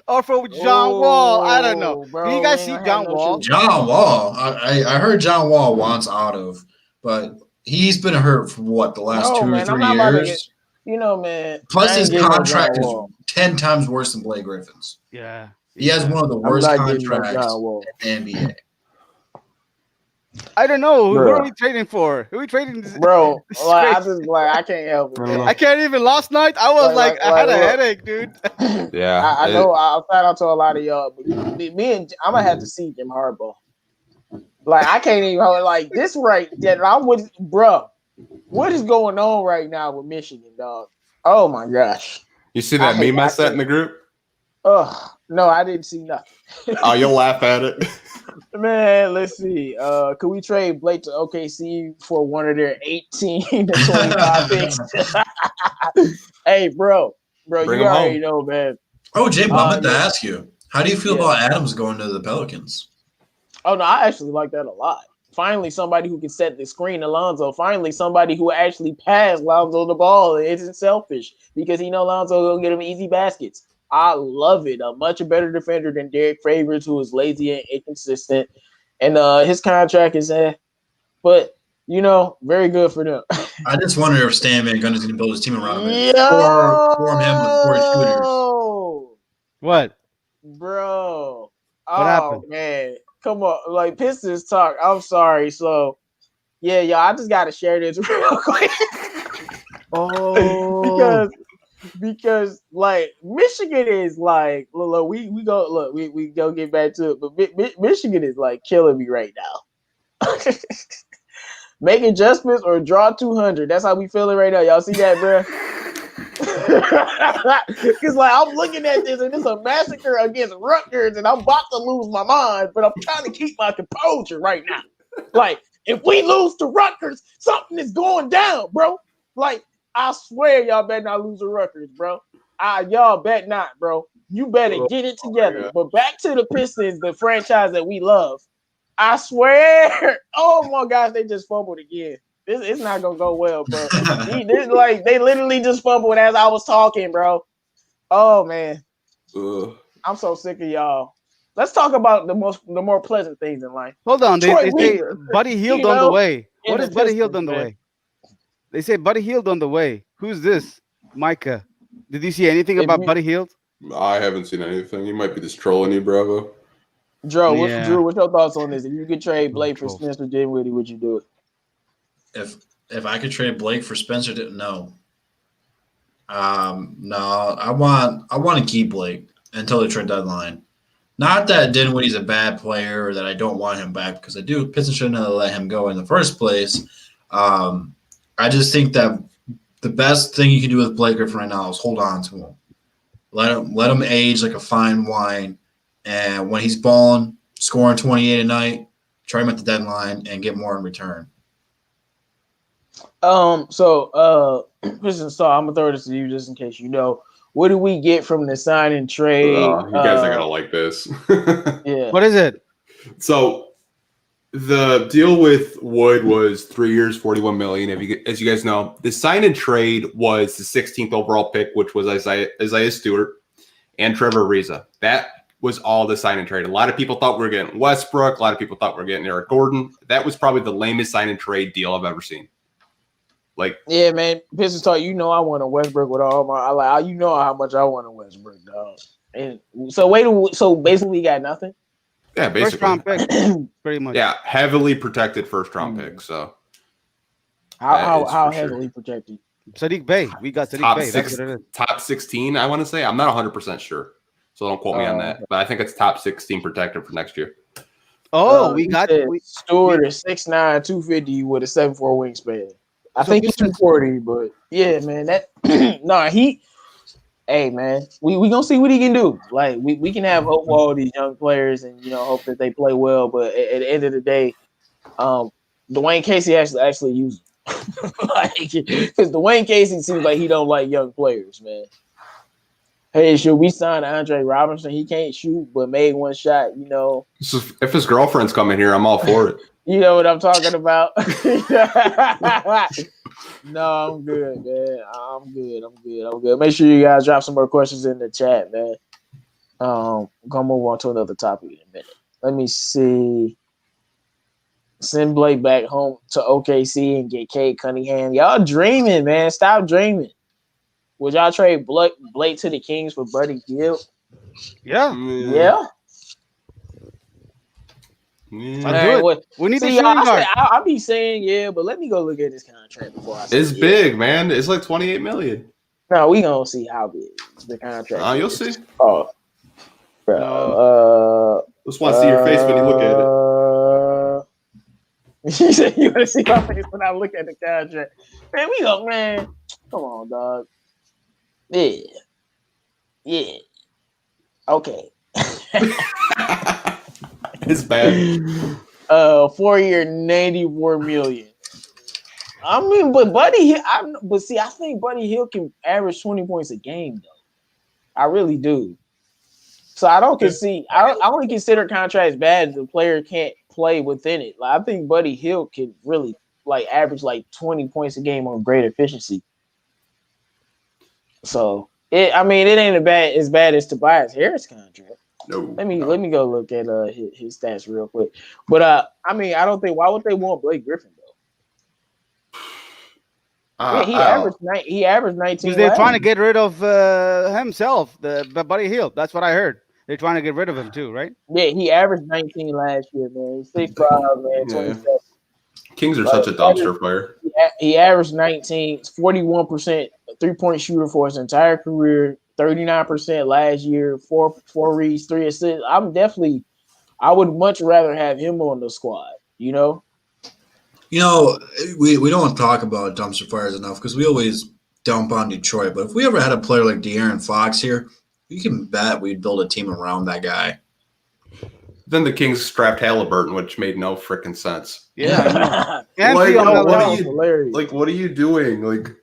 S3: or for John Wall. I don't know.
S1: Bro,
S3: do you guys see John Wall?
S4: John Wall. I heard John Wall wants out of, but he's been hurt for what, the last 2 or 3 years?
S1: Man.
S4: Plus his contract is 10 times worse than Blake Griffin's.
S3: Yeah.
S4: He has one of the worst contracts in the NBA.
S3: I don't know. Who are we trading for? Who are we trading?
S1: Bro, I can't help it.
S3: I can't even. Last night, I was I had a headache, dude.
S5: Yeah.
S1: I know. I'll shout out to a lot of y'all. But me and I'm going to have to see Jim Harbaugh. I can't even hold this right. That I'm with, bro. What is going on right now with Michigan, dog? Oh, my gosh.
S5: You see that meme I sent in the group?
S1: No, I didn't see nothing.
S5: Oh, you'll laugh at it.
S1: Man, let's see. Could we trade Blake to OKC for one of their 18 to 25 picks? Hey, bro,
S5: Bring
S1: you already
S5: home.
S1: know, man.
S4: Oh, Jay, I meant to ask you. How do you feel about Adams going to the Pelicans?
S1: Oh, no, I actually like that a lot. Finally, somebody who can set the screen, Alonzo. Finally, somebody who actually passed Lonzo the ball and isn't selfish because he know Lonzo will get him easy baskets. I love it. A much better defender than Derek Favors, who is lazy and inconsistent. And his contract is but very good for them.
S4: I just wonder if Stan Van Gundy's going to build his team around him or form him with 4 shooters.
S3: What?
S1: Bro.
S3: What happened?
S1: Man. Come on. Pistons talk. I'm sorry. So, yeah, y'all, I just got to share this real quick. Because Michigan is look, we go get back to it, but Michigan is killing me right now. Make adjustments or draw 200. That's how we feeling right now. Y'all see that, bro? Because I'm looking at this and it's a massacre against Rutgers and I'm about to lose my mind, but I'm trying to keep my composure right now. If we lose to Rutgers, something is going down, bro. I swear y'all better not lose to Rutgers, bro. Y'all bet not, bro. You better get it together. But back to the Pistons, the franchise that we love. I swear. Oh my gosh, they just fumbled again. It's not gonna go well, bro. They literally just fumbled as I was talking, bro. Oh man. I'm so sick of y'all. Let's talk about the more pleasant things in life.
S3: Hold on, they say Buddy Hield on the way. What is Buddy Hield on the way? They say Buddy Hield on the way. Who's this? Micah. Did you see anything about Buddy Hield?
S5: I haven't seen anything. He might be just trolling you, Bravo.
S1: Drew, what's your thoughts on this? If you could trade Blake for Spencer Dinwiddie, would you do
S4: it? If I could trade Blake for Spencer, no. No, I want to keep Blake until the trade deadline. Not that Dinwiddie's a bad player or that I don't want him back, because I do. Pistons shouldn't have let him go in the first place. I just think that the best thing you can do with Blake Griffin right now is hold on to him. Let him age like a fine wine. And when he's balling, scoring 28 a night, try him at the deadline and get more in return.
S1: Kristen, so I'm gonna throw this to you just in case you know. What do we get from the sign and trade?
S5: You guys are gonna like this.
S1: Yeah.
S3: What is it?
S5: So the deal with Wood was 3 years, $41 million. As you guys know, the sign and trade was the 16th overall pick, which was Isaiah Stewart and Trevor Ariza. That was all the sign and trade. A lot of people thought we were getting Westbrook. A lot of people thought we were getting Eric Gordon. That was probably the lamest sign and trade deal I've ever seen. Like,
S1: yeah, man, Pistons talk. You know, I want a Westbrook with all my. You know how much I want a Westbrook, dog. And so basically, we got nothing.
S5: yeah, basically.
S3: First round pick, pretty much.
S5: Yeah, heavily protected first round pick. So
S1: How heavily protected?
S3: Sadiq Bey. We got Sadiq
S5: top
S3: Bey. That's
S5: six,
S3: what it is.
S5: top 16, I want to say. I'm not 100% sure. So don't quote me on that. But I think it's top 16 protected for next year.
S3: Oh, we got
S1: Stewart is 6'9", 250 with a 7'4" wingspan. I think he's 240, but yeah, man, that hey man, we gonna see what he can do. Like we can have hope for all these young players and hope that they play well, but at the end of the day, Dwayne Casey actually used because Dwayne Casey seems like he don't like young players, man. Hey, should we sign Andre Robinson? He can't shoot, but made one shot,
S5: So if his girlfriend's coming here, I'm all for it.
S1: You know what I'm talking about? No, I'm good, man. I'm good. Make sure you guys drop some more questions in the chat, man. Gonna move on to another topic in a minute. Let me see. Send Blake back home to OKC and get Cade Cunningham. Y'all dreaming, man. Stop dreaming. Would y'all trade Blake to the Kings for Buddy Hield?
S3: Yeah.
S1: Yeah.
S3: We need to see.
S1: I'll be saying yeah, but let me go look at this contract before I say
S5: It's big, man. It's like $28 million.
S1: No, we gonna see how big the contract.
S5: Oh, you'll see.
S1: Oh, bro.
S5: Just want to see your face when you look at it.
S1: You said you want to see my face when I look at the contract, man. Man. Come on, dog. Yeah. Okay.
S5: It's bad.
S1: 4-year, $94 million. I mean, but Buddy Hield, I think Buddy Hield can average 20 points a game, though. I really do. So I don't I only consider contracts bad if the player can't play within it. Like I think Buddy Hield can really average 20 points a game on great efficiency. So it ain't as bad as Tobias Harris contract.
S5: No.
S1: Let me go look at his stats real quick. But I don't think why would they want Blake Griffin though? He averaged 19.
S3: Because they're trying to get rid of himself, the Buddy Hield. That's what I heard. They're trying to get rid of him too, right?
S1: Yeah, he averaged 19 last year, man. He's 6'5", man, 27.
S5: Kings are such a dumpster fire.
S1: He averaged 19, 41% 3-point shooter for his entire career. 39% last year, 4 reads, 3 assists. I would much rather have him on the squad,
S4: we don't talk about dumpster fires enough because we always dump on Detroit. But if we ever had a player like De'Aaron Fox here, you can bet we'd build a team around that guy.
S5: Then the Kings strapped Halliburton, which made no freaking sense.
S3: Yeah.
S5: What are you doing?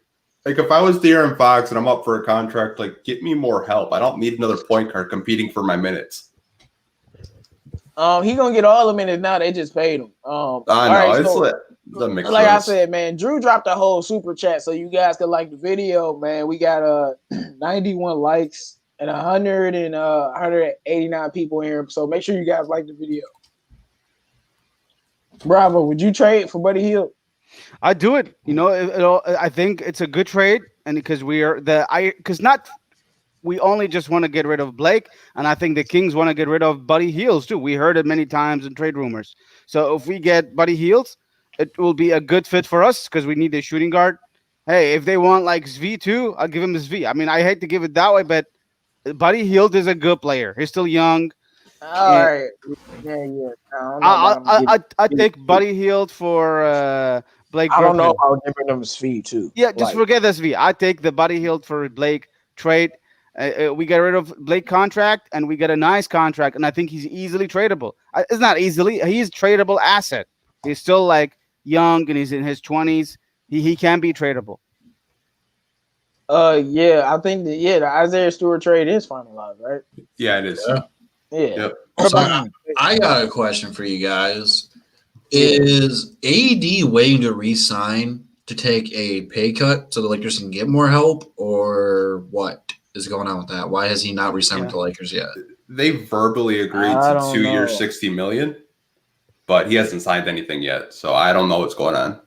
S5: Like if I was De'Aaron Fox and I'm up for a contract, get me more help. I don't need another point guard competing for my minutes.
S1: He gonna get all the minutes now. They just paid him.
S5: I know.
S1: Like I said, man, Drew dropped a whole super chat so you guys could like the video, man. We got 91 likes and 189 people here. So make sure you guys like the video. Bravo, would you trade for Buddy Hield?
S3: I do it. I think it's a good trade, and because we only just want to get rid of Blake, and I think the Kings want to get rid of Buddy Hield too. We heard it many times in trade rumors. So if we get Buddy Hield, it will be a good fit for us because we need a shooting guard. Hey, if they want Svi too, I'll give him Svi. I mean, I hate to give it that way, but Buddy Hield is a good player. He's still young.
S1: All right. Yeah.
S3: I take Buddy Hield for Blake.
S1: I don't know about giving him Svi too.
S3: Yeah, just forget the Svi. I take the Buddy Hield for Blake trade. We get rid of Blake contract and we get a nice contract, and I think he's easily tradable. It's not easily. He's tradable asset. He's still young and he's in his 20s. He can be tradable.
S1: Yeah, I think the Isaiah Stewart trade is finalized, right?
S5: Yeah, it is.
S1: Yeah.
S4: So I got a question for you guys. Is AD waiting to re-sign to take a pay cut so the Lakers can get more help, or what? is going on with that? Why has he not re-signed with the Lakers yet?
S5: They verbally agreed
S1: I
S5: to
S1: don't
S5: 2 years,
S1: know.
S5: $60 million, but he hasn't signed anything yet. So I don't know what's going on.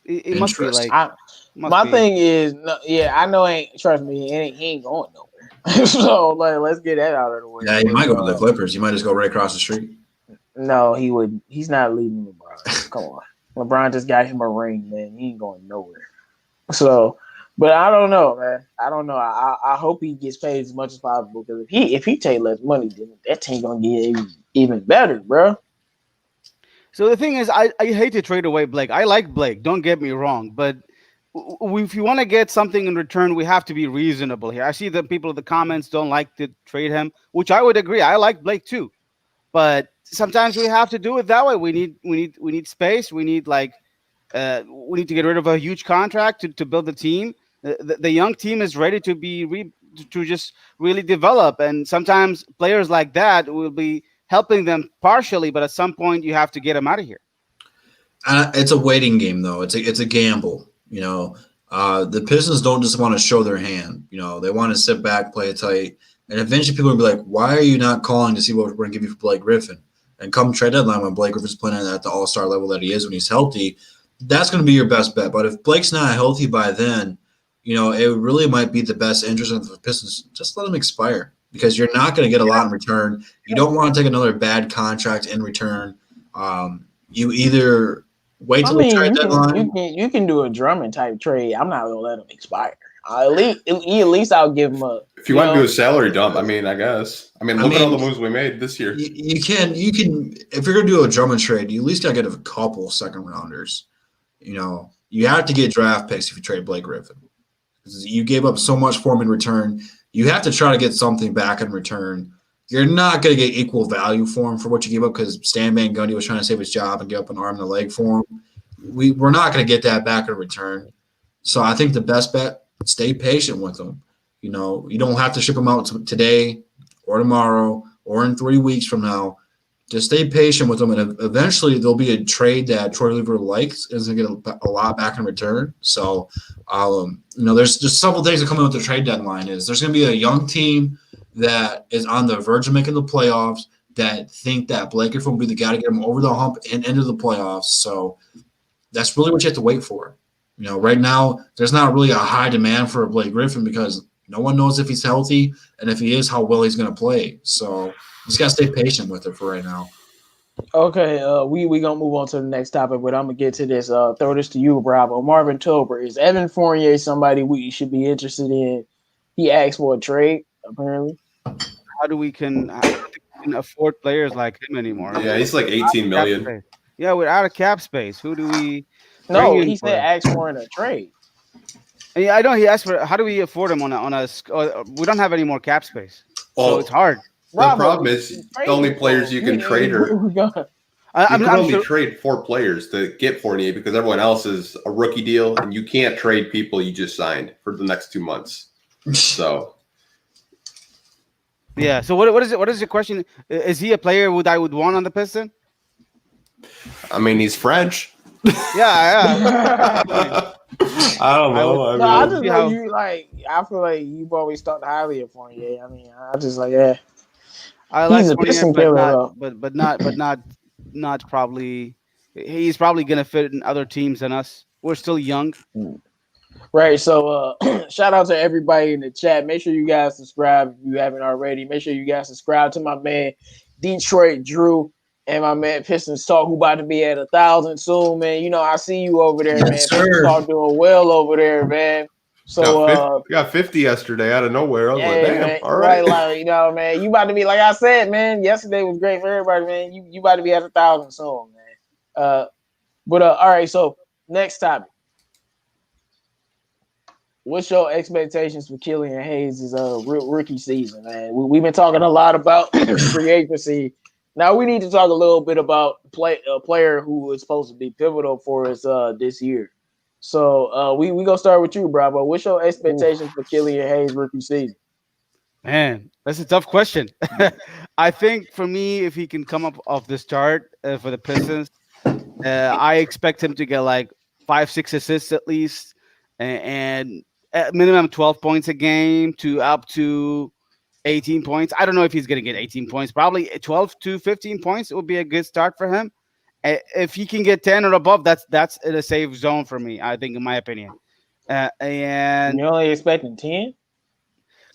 S3: It must be like.
S1: My thing is, I know trust me, he ain't going nowhere. So let's get that out of the way.
S4: Yeah, he might go to the Clippers. He might just go right across the street.
S1: No, he would. He's not leaving LeBron. Come on, LeBron just got him a ring, man. He ain't going nowhere. So, but I don't know, man. I don't know. I hope he gets paid as much as possible because if he take less money, then that team gonna get even better, bro.
S3: So the thing is, I hate to trade away Blake. I like Blake. Don't get me wrong, but if you want to get something in return, we have to be reasonable here. I see that people in the comments don't like to trade him, which I would agree. I like Blake too, but sometimes we have to do it that way. We need space. We need we need to get rid of a huge contract to build the team. The young team is ready to to just really develop, and sometimes players like that will be helping them partially, but at some point you have to get them out of here.
S4: It's a waiting game, though. It's a gamble. The Pistons don't just want to show their hand. They want to sit back, play it tight, and eventually people will be like, "Why are you not calling to see what we're going to give you for Blake Griffin?" And come trade deadline, when Blake Griffin's playing at the All-Star level that he is when he's healthy, that's going to be your best bet. But if Blake's not healthy by then, it really might be the best interest of the Pistons. Just let him expire, because you're not going to get a lot in return. You don't want to take another bad contract in return. You either wait till the trade deadline.
S1: You can do a Drummond type trade. I'm not gonna let him expire. At least I'll give him a.
S5: If you want to do a salary dump, I guess. Look at all the moves we made this year.
S4: You can. If you're gonna do a Drummond trade, you at least gotta get a couple second rounders. You have to get draft picks if you trade Blake Griffin. You gave up so much for him in return. You have to try to get something back in return. You're not going to get equal value for him for what you gave up, because Stan Van Gundy was trying to save his job and give up an arm and a leg for him. We're not going to get that back in return. So I think the best bet, stay patient with him. You don't have to ship him out today or tomorrow or in 3 weeks from now. Just stay patient with him, and eventually there'll be a trade that Troy Weaver likes and is going to get a lot back in return. So, there's just several things that come in with the trade deadline. There's going to be a young team that is on the verge of making the playoffs that think that Blake Griffin will be the guy to get them over the hump and into the playoffs. So that's really what you have to wait for. Right now there's not really a high demand for Blake Griffin because no one knows if he's healthy, and if he is, how well he's going to play. So just got to stay patient with it for right now.
S1: Okay, we gonna move on to the next topic, but I'm gonna get to this. Throw this to you, Bravo. Marvin Tober, is Evan Fournier somebody we should be interested in? He asked for a trade, apparently.
S3: How do we can afford players like him anymore?
S5: Yeah, he's like 18 million.
S3: Yeah, we're out of cap space. Who do we?
S1: No, he said ask for in a trade.
S3: Yeah, I know he asked for. How do we afford him on a? We don't have any more cap space, so it's hard.
S5: The problem is the only players you can trade are. You can only trade 4 players to get Fournier because everyone else is a rookie deal, and you can't trade people you just signed for the next 2 months. So.
S3: Yeah. So what is it? What is your question? Is he a player I would want on the Pistons?
S5: He's French.
S3: Yeah.
S5: I don't know.
S1: I just know you like. I feel like you've always thought highly of Fournier. I just like
S3: I like Fournier, but not probably. He's probably gonna fit in other teams than us. We're still young.
S1: Right. So shout out to everybody in the chat. Make sure you guys subscribe if you haven't already. Make sure you guys subscribe to my man Detroit Drew and my man Pistons Talk, who about to be at 1,000 soon, man. I see you over there, man. Pistons Talk doing well over there, man. So
S5: got 50 yesterday out of nowhere. I was like, damn,
S1: man,
S5: all right.
S1: Man, you about to be, like I said, man, yesterday was great for everybody, man. You about to be at 1,000 soon, man. All right, so next topic. What's your expectations for Killian Hayes' rookie season, man? We've been talking a lot about free agency. Now we need to talk a little bit about a player who is supposed to be pivotal for us this year. So we gonna start with you, Bravo. What's your expectations for Killian Hayes' rookie season?
S3: Man, that's a tough question. I think for me, if he can come up off the start for the Pistons, I expect him to get like 5-6 assists at least, and at minimum 12 points a game to up to 18 points. I don't know if he's going to get 18 points. Probably 12 to 15 points would be a good start for him. If he can get 10 or above, that's in a safe zone for me, I think, in my opinion. And
S1: You're only expecting 10?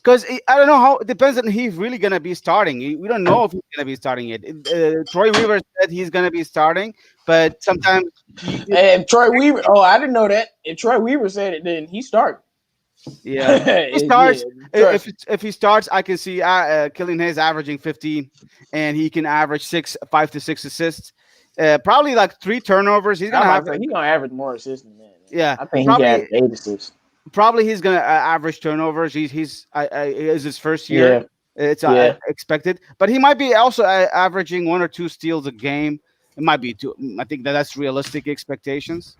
S3: because I don't know how it depends on he's really going to be starting. We don't know if he's going to be starting it. Troy Weaver said he's going to be starting, but sometimes
S1: And Troy Weaver, I didn't know that. If Troy Weaver said it, then he started.
S3: Yeah, he starts.
S1: Yeah,
S3: If he starts, I can see Killian Hayes averaging 15, and he can average 5 to 6 assists. Probably like 3 turnovers. He's gonna have.
S1: He's gonna average more assists than that. Man.
S3: Yeah,
S1: I think
S3: probably,
S1: he got 8 assists.
S3: Probably he's gonna average turnovers. He's is his first year.
S1: Yeah.
S3: It's expected, but he might be also averaging 1 or 2 steals a game. It might be 2. I think that's realistic expectations.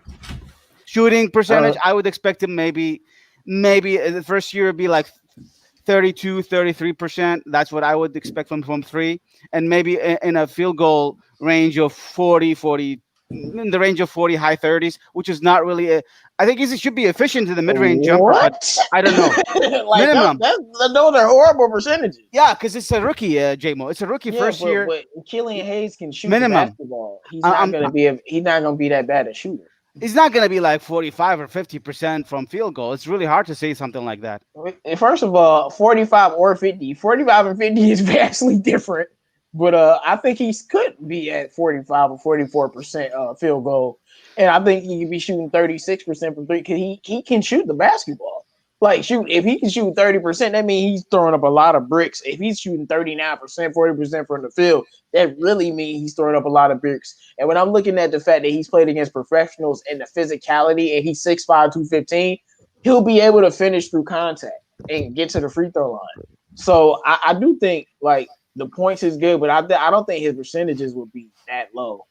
S3: Shooting percentage, I would expect him maybe the first year would be like 32, 33%. That's what I would expect from 3, and maybe in a field goal range of 40, in the range of 40, high 30s, which is not really I think he should be efficient in the mid-range jumper, but I don't know.
S1: Like
S3: Minimum.
S1: Those are horrible percentages.
S3: Yeah, because it's a rookie, J-Mo. It's a rookie first year.
S1: But Killian Hayes can shoot
S3: Minimum.
S1: the basketball. He's not gonna be that bad a shooter.
S3: He's not going to be like 45 or 50% from field goal. It's really hard to say something like that.
S1: First of all, 45 or 50. 45 and 50 is vastly different. But I think he could be at 45 or 44% field goal. And I think he could be shooting 36% from 3 because he can shoot the basketball. Like, if he can shoot 30%, that means he's throwing up a lot of bricks. If he's shooting 39%, 40% from the field, that really means he's throwing up a lot of bricks. And when I'm looking at the fact that he's played against professionals and the physicality, and he's 6'5", 215, he'll be able to finish through contact and get to the free throw line. So I do think, like, the points is good, but I don't think his percentages would be that low.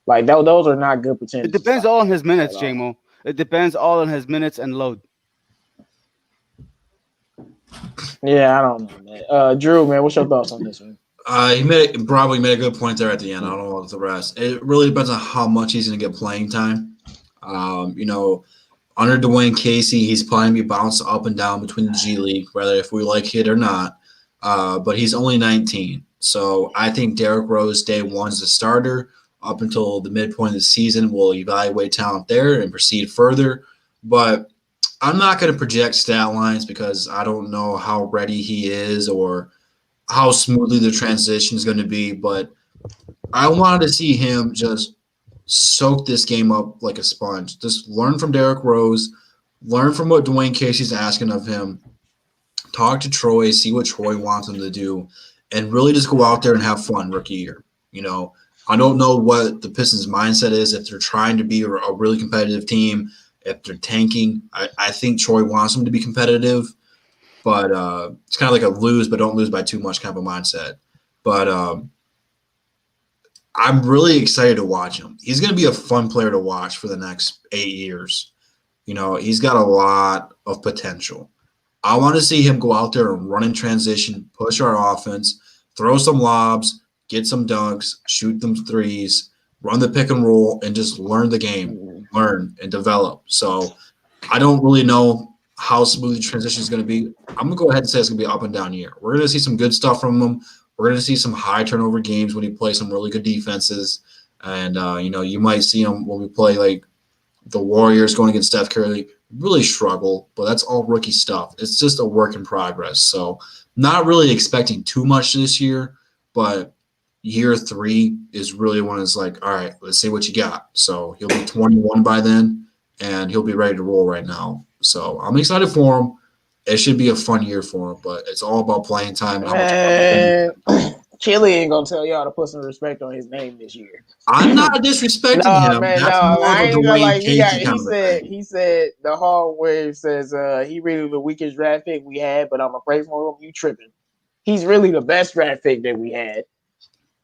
S1: Like, those are not good percentages.
S3: It depends all on his minutes, J-Mo. It depends all on his minutes and load.
S1: Yeah, I don't know, man. Drew, man, what's your thoughts on this one?
S4: He probably made a good point there at the end. I don't know what the rest. It really depends on how much he's going to get playing time. Under Dwayne Casey, he's probably going to be bounced up and down between the G League, whether if we like it or not. But he's only 19. So I think Derrick Rose, day one, is the starter. Up until the midpoint of the season, we'll evaluate talent there and proceed further. But I'm not going to project stat lines because I don't know how ready he is or how smoothly the transition is going to be. But I wanted to see him just soak this game up like a sponge. Just learn from Derrick Rose, learn from what Dwayne Casey's asking of him, talk to Troy, see what Troy wants him to do, and really just go out there and have fun rookie year. I don't know what the Pistons' mindset is, if they're trying to be a really competitive team, if they're tanking. I think Troy wants them to be competitive, but it's kind of like a lose, but don't lose by too much kind of a mindset. But I'm really excited to watch him. He's going to be a fun player to watch for the next 8 years. He's got a lot of potential. I want to see him go out there and run in transition, push our offense, throw some lobs, get some dunks, shoot them threes, run the pick and roll, and just learn the game, learn and develop. So I don't really know how smooth the transition is going to be. I'm going to go ahead and say it's going to be an up and down year. We're going to see some good stuff from him. We're going to see some high turnover games when he plays some really good defenses. And, you might see him when we play like the Warriors going against Steph Curry, really struggle, but that's all rookie stuff. It's just a work in progress. So not really expecting too much this year, but year 3 is really when it's like, all right, let's see what you got. So he'll be 21 by then, and he'll be ready to roll right now. So I'm excited for him. It should be a fun year for him, but it's all about playing time.
S1: And Chili ain't gonna tell y'all to put some respect on his name this year.
S4: I'm not disrespecting him.
S1: Man,
S4: That's more
S1: I
S4: of a
S1: ain't gonna
S4: Dwayne Casey
S1: he said the hallway says he really the weakest draft pick we had, but I'm afraid for him. You tripping? He's really the best draft pick that we had.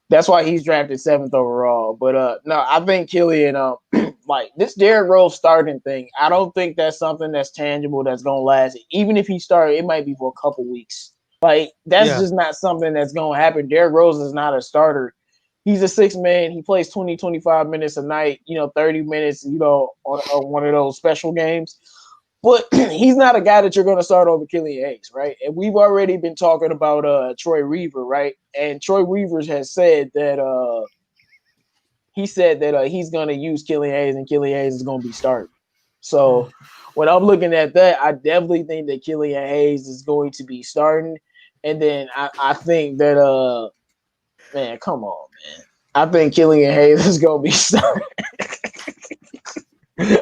S1: That's why he's drafted 7th overall. But no, I think Killian, like this Derrick Rose starting thing, I don't think that's something that's tangible that's gonna last. Even if he started, it might be for a couple weeks. Like that's just not something that's gonna happen. Derrick Rose is not a starter. He's a 6 man. He plays 20, 25 minutes a night, 30 minutes, on one of those special games. But he's not a guy that you're going to start over Killian Hayes, right? And we've already been talking about Troy Weaver, right? And Troy Weaver has said that he's going to use Killian Hayes, and Killian Hayes is going to be starting. So when I'm looking at that, I definitely think that Killian Hayes is going to be starting. And then I think that man, come on, man. I think Killian Hayes is going to be starting.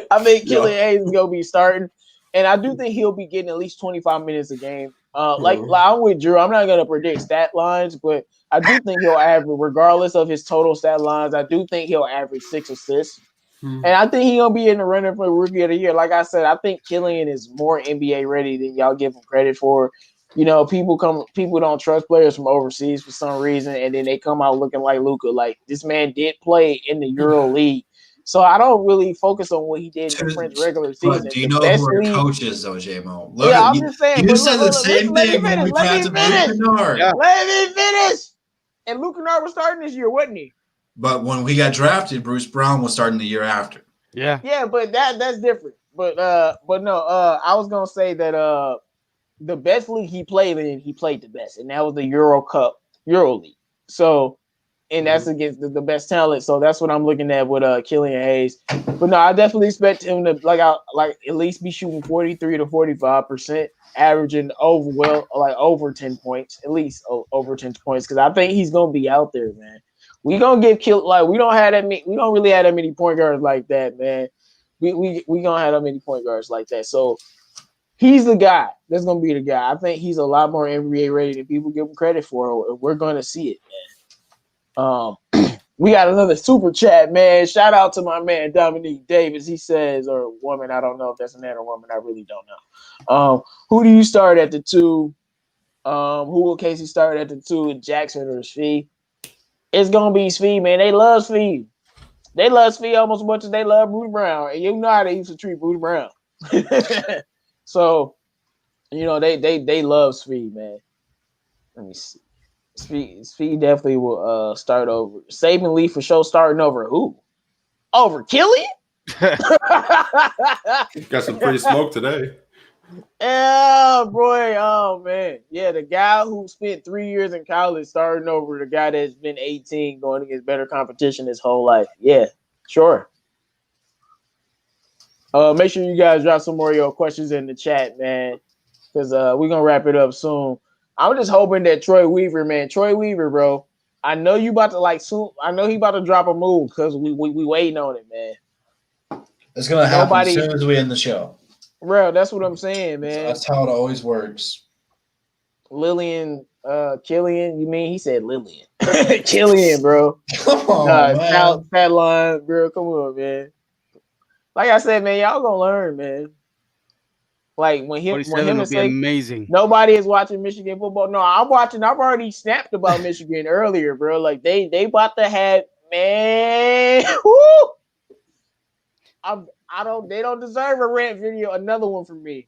S1: I think Killian Hayes is going to be starting. And I do think he'll be getting at least 25 minutes a game. Like I'm with Drew. I'm not going to predict stat lines, but I do think he'll average, regardless of his total stat lines, I do think he'll average 6 assists. And I think he's going to be in the running for Rookie of the Year. Like I said, I think Killian is more NBA ready than y'all give him credit for. You know, people don't trust players from overseas for some reason, and then they come out looking like Luka. Like, this man did play in the Euro League. So I don't really focus on what he did in the French regular season.
S4: But do you know who our coach is, though, J-Mo?
S1: Yeah, I'm just saying.
S4: You said the same thing when we drafted Luke Kennard.
S3: Yeah.
S1: Let me finish. And Luke Kennard was starting this year, wasn't he?
S4: But when we got drafted, Bruce Brown was starting the year after.
S3: Yeah.
S1: Yeah, but that's different. But no, I was gonna say that the best league he played in, he played the best, and that was the Euro League. So, and that's against the best talent. So that's what I'm looking at with Killian Hayes. But no, I definitely expect him to at least be shooting 43 to 45%, averaging over 10 points, at least over 10 points, because I think he's gonna be out there, man. We gonna get killed. Like we don't really have that many point guards like that, man. We gonna have that many point guards like that. So he's the guy. That's gonna be the guy. I think he's a lot more NBA ready than people give him credit for. We're gonna see it, man. We got another super chat, man. Shout out to my man Dominique Davis. He says, or woman, I don't know if that's a man or woman. I really don't know. Who do you start at the 2? Who will Casey start at the 2? Jackson or Svi? It's gonna be Svi, man. They love Svi. They love Svi almost as much as they love Bruce Brown, and you know how they used to treat Bruce Brown. So, you know they love Svi, man. Let me see. Svi definitely will start over. Saban Lee for sure starting over who? Over Killian?
S5: Got some free smoke today.
S1: Yeah, boy. Oh man. Yeah, the guy who spent 3 years in college starting over the guy that's been 18 going against better competition his whole life. Yeah, sure. Make sure you guys drop some more of your questions in the chat, man. Because we're gonna wrap it up soon. I'm just hoping that Troy Weaver, bro. I know you about to soon. I know he about to drop a move because we waiting on it, man.
S4: It's gonna happen as soon as we end the show.
S1: Bro, that's what I'm saying, man.
S4: That's how it always works.
S1: Killian, you mean he said Lillian. Killian, bro.
S4: Come on, man.
S1: Fat line, bro. Come on, man. Like I said, man, y'all gonna learn, man. Like when him and say
S3: amazing.
S1: Nobody is watching Michigan football. No, I'm watching. I've already snapped about Michigan earlier, bro. Like they about to have, man. They don't deserve a rant video, another one from me.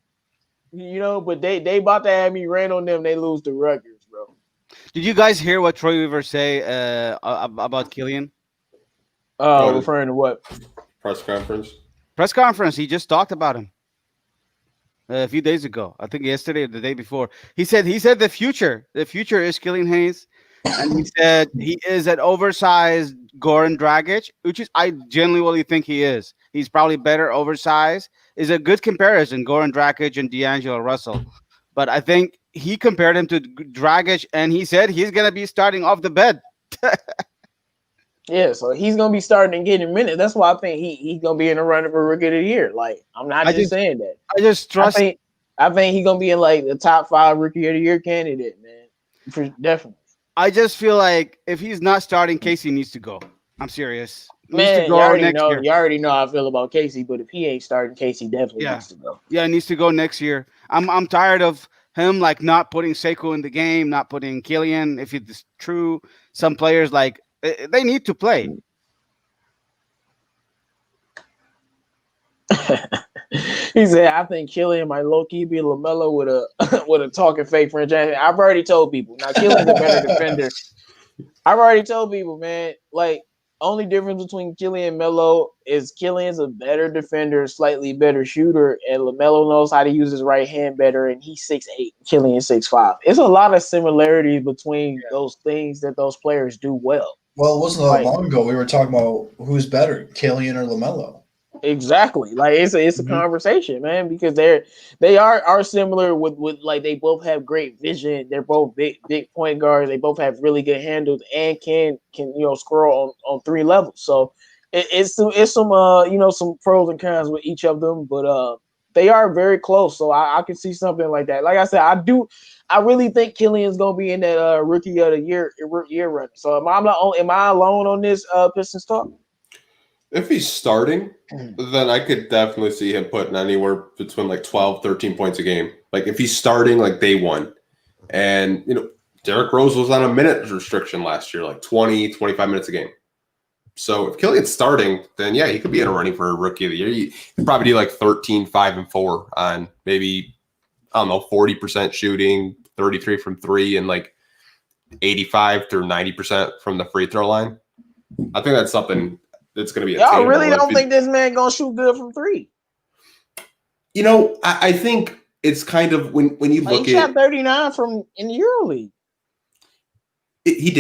S1: You know, but they about to have me rant on them. They lose to Rutgers, bro.
S3: Did you guys hear what Troy Weaver say about Killian?
S1: Referring to what?
S5: Press conference. He
S3: just talked about him a few days ago. I think yesterday or the day before. He said the future is Killian Hayes, and he said he is an oversized Goran Dragic, which is I genuinely think he is. He's probably better oversized. Is a good comparison, Goran Dragic and D'Angelo Russell. But I think he compared him to Dragic, and he said he's gonna be starting off the bed.
S1: Yeah, so he's gonna be starting and getting minutes. That's why I think he's gonna be in the running for Rookie of the Year. Like I'm not just saying that.
S3: I just trust.
S1: I think he's gonna be in like the top 5 Rookie of the Year candidate, man. Definitely.
S3: I just feel like if he's not starting, Casey needs to go. I'm serious.
S1: Man, you already know how I feel about Casey, but if he ain't starting, Casey definitely needs to go.
S3: Yeah, he needs to go next year. I'm tired of him like not putting Sekou in the game, not putting Killian. If it's true, some players like they need to play.
S1: He said, "I think Killian might low key be LaMelo with a talking fake franchise." I've already told people. Now Killian's a better defender. I've already told people, man. Like only difference between Killian and Melo is Killian's a better defender, slightly better shooter, and LaMelo knows how to use his right hand better, and he's 6'8", Killian 6'5". It's a lot of similarities between those things that those players do well.
S4: Well, it wasn't that long ago we were talking about who's better, Killian or LaMelo.
S1: Exactly. Like it's a conversation, man, because they are similar with like they both have great vision. They're both big point guards. They both have really good handles and can score on 3 levels. So it's some some pros and cons with each of them, but they are very close. So I can see something like that. Like I said, I really think Killian's gonna be in that rookie of the year run. So am I alone on this Pistons talk?
S5: If he's starting, then I could definitely see him putting anywhere between like 12, 13 points a game. Like if he's starting like day one. And, Derrick Rose was on a minute restriction last year, like 20, 25 minutes a game. So if Killian's starting, then yeah, he could be in a running for a rookie of the year. He could probably do like 13, 5, and 4 on maybe, 40% shooting, 33 from 3, and like 85 through 90% from the free throw line. I think that's something it's going to be.
S1: Y'all really don't think this man going to shoot good from 3?
S5: I think it's kind of when you look at.
S1: He shot 39 from in the EuroLeague.
S5: He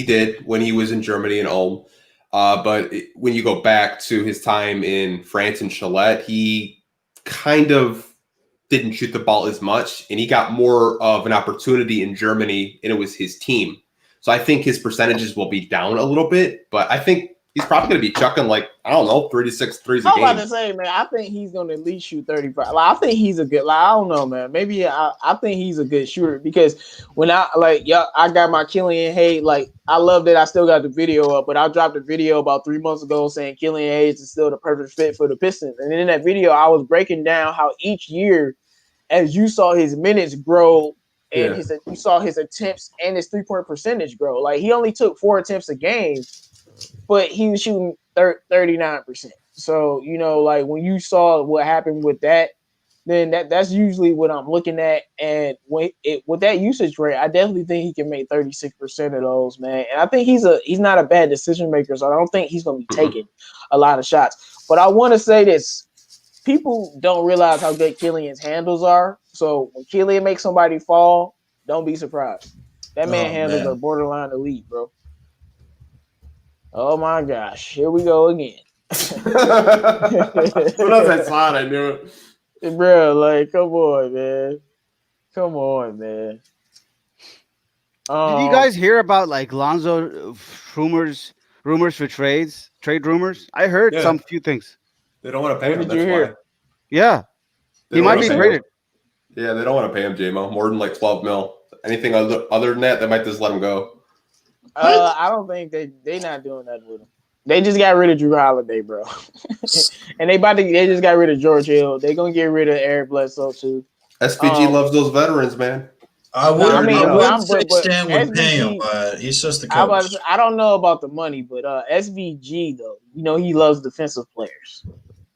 S5: did when he was in Germany and Ulm. But when you go back to his time in France and Chalette, he kind of didn't shoot the ball as much, and he got more of an opportunity in Germany, and it was his team. So I think his percentages will be down a little bit, but I think he's probably going to be chucking 36 threes a game.
S1: I'm about to say, man, I think he's going to at least shoot 35. Like, I think he's a good, I don't know, man. Maybe I think he's a good shooter because when I got my Killian Hayes, I love that I still got the video up, but I dropped a video about 3 months ago saying Killian Hayes is still the perfect fit for the Pistons. And in that video, I was breaking down how each year, as you saw his minutes grow, and you saw his attempts and his 3-point percentage grow. Like, he only took 4 attempts a game, but he was shooting 39%. So, when you saw what happened with that, then that's usually what I'm looking at. And with that usage rate, I definitely think he can make 36% of those, man. And I think he's not a bad decision maker, so I don't think he's going to be taking a lot of shots. But I want to say this. People don't realize how good Killian's handles are. So when Killian makes somebody fall, don't be surprised. That man handles are borderline elite, bro. Oh my gosh, here we go again.
S5: When I saw it, I knew it.
S1: Bro, come on, man. Come on, man.
S3: Did you guys hear about Lonzo rumors for trade rumors? I heard some few things.
S5: They don't want to pay him.
S1: What did you hear?
S3: Yeah. He might be traded.
S5: Yeah, they don't want to pay him, J-Mo, more than 12 mil. Anything other than that, they might just let him go.
S1: I don't think they not doing that with him. They just got rid of Drew Holiday, bro. And they just got rid of George Hill. They're gonna get rid of Eric Bledsoe too.
S5: SPG loves those veterans, man.
S4: I would say Stan would pay him, but he's just the coach.
S1: I don't know about the money, but SVG though, he loves defensive players.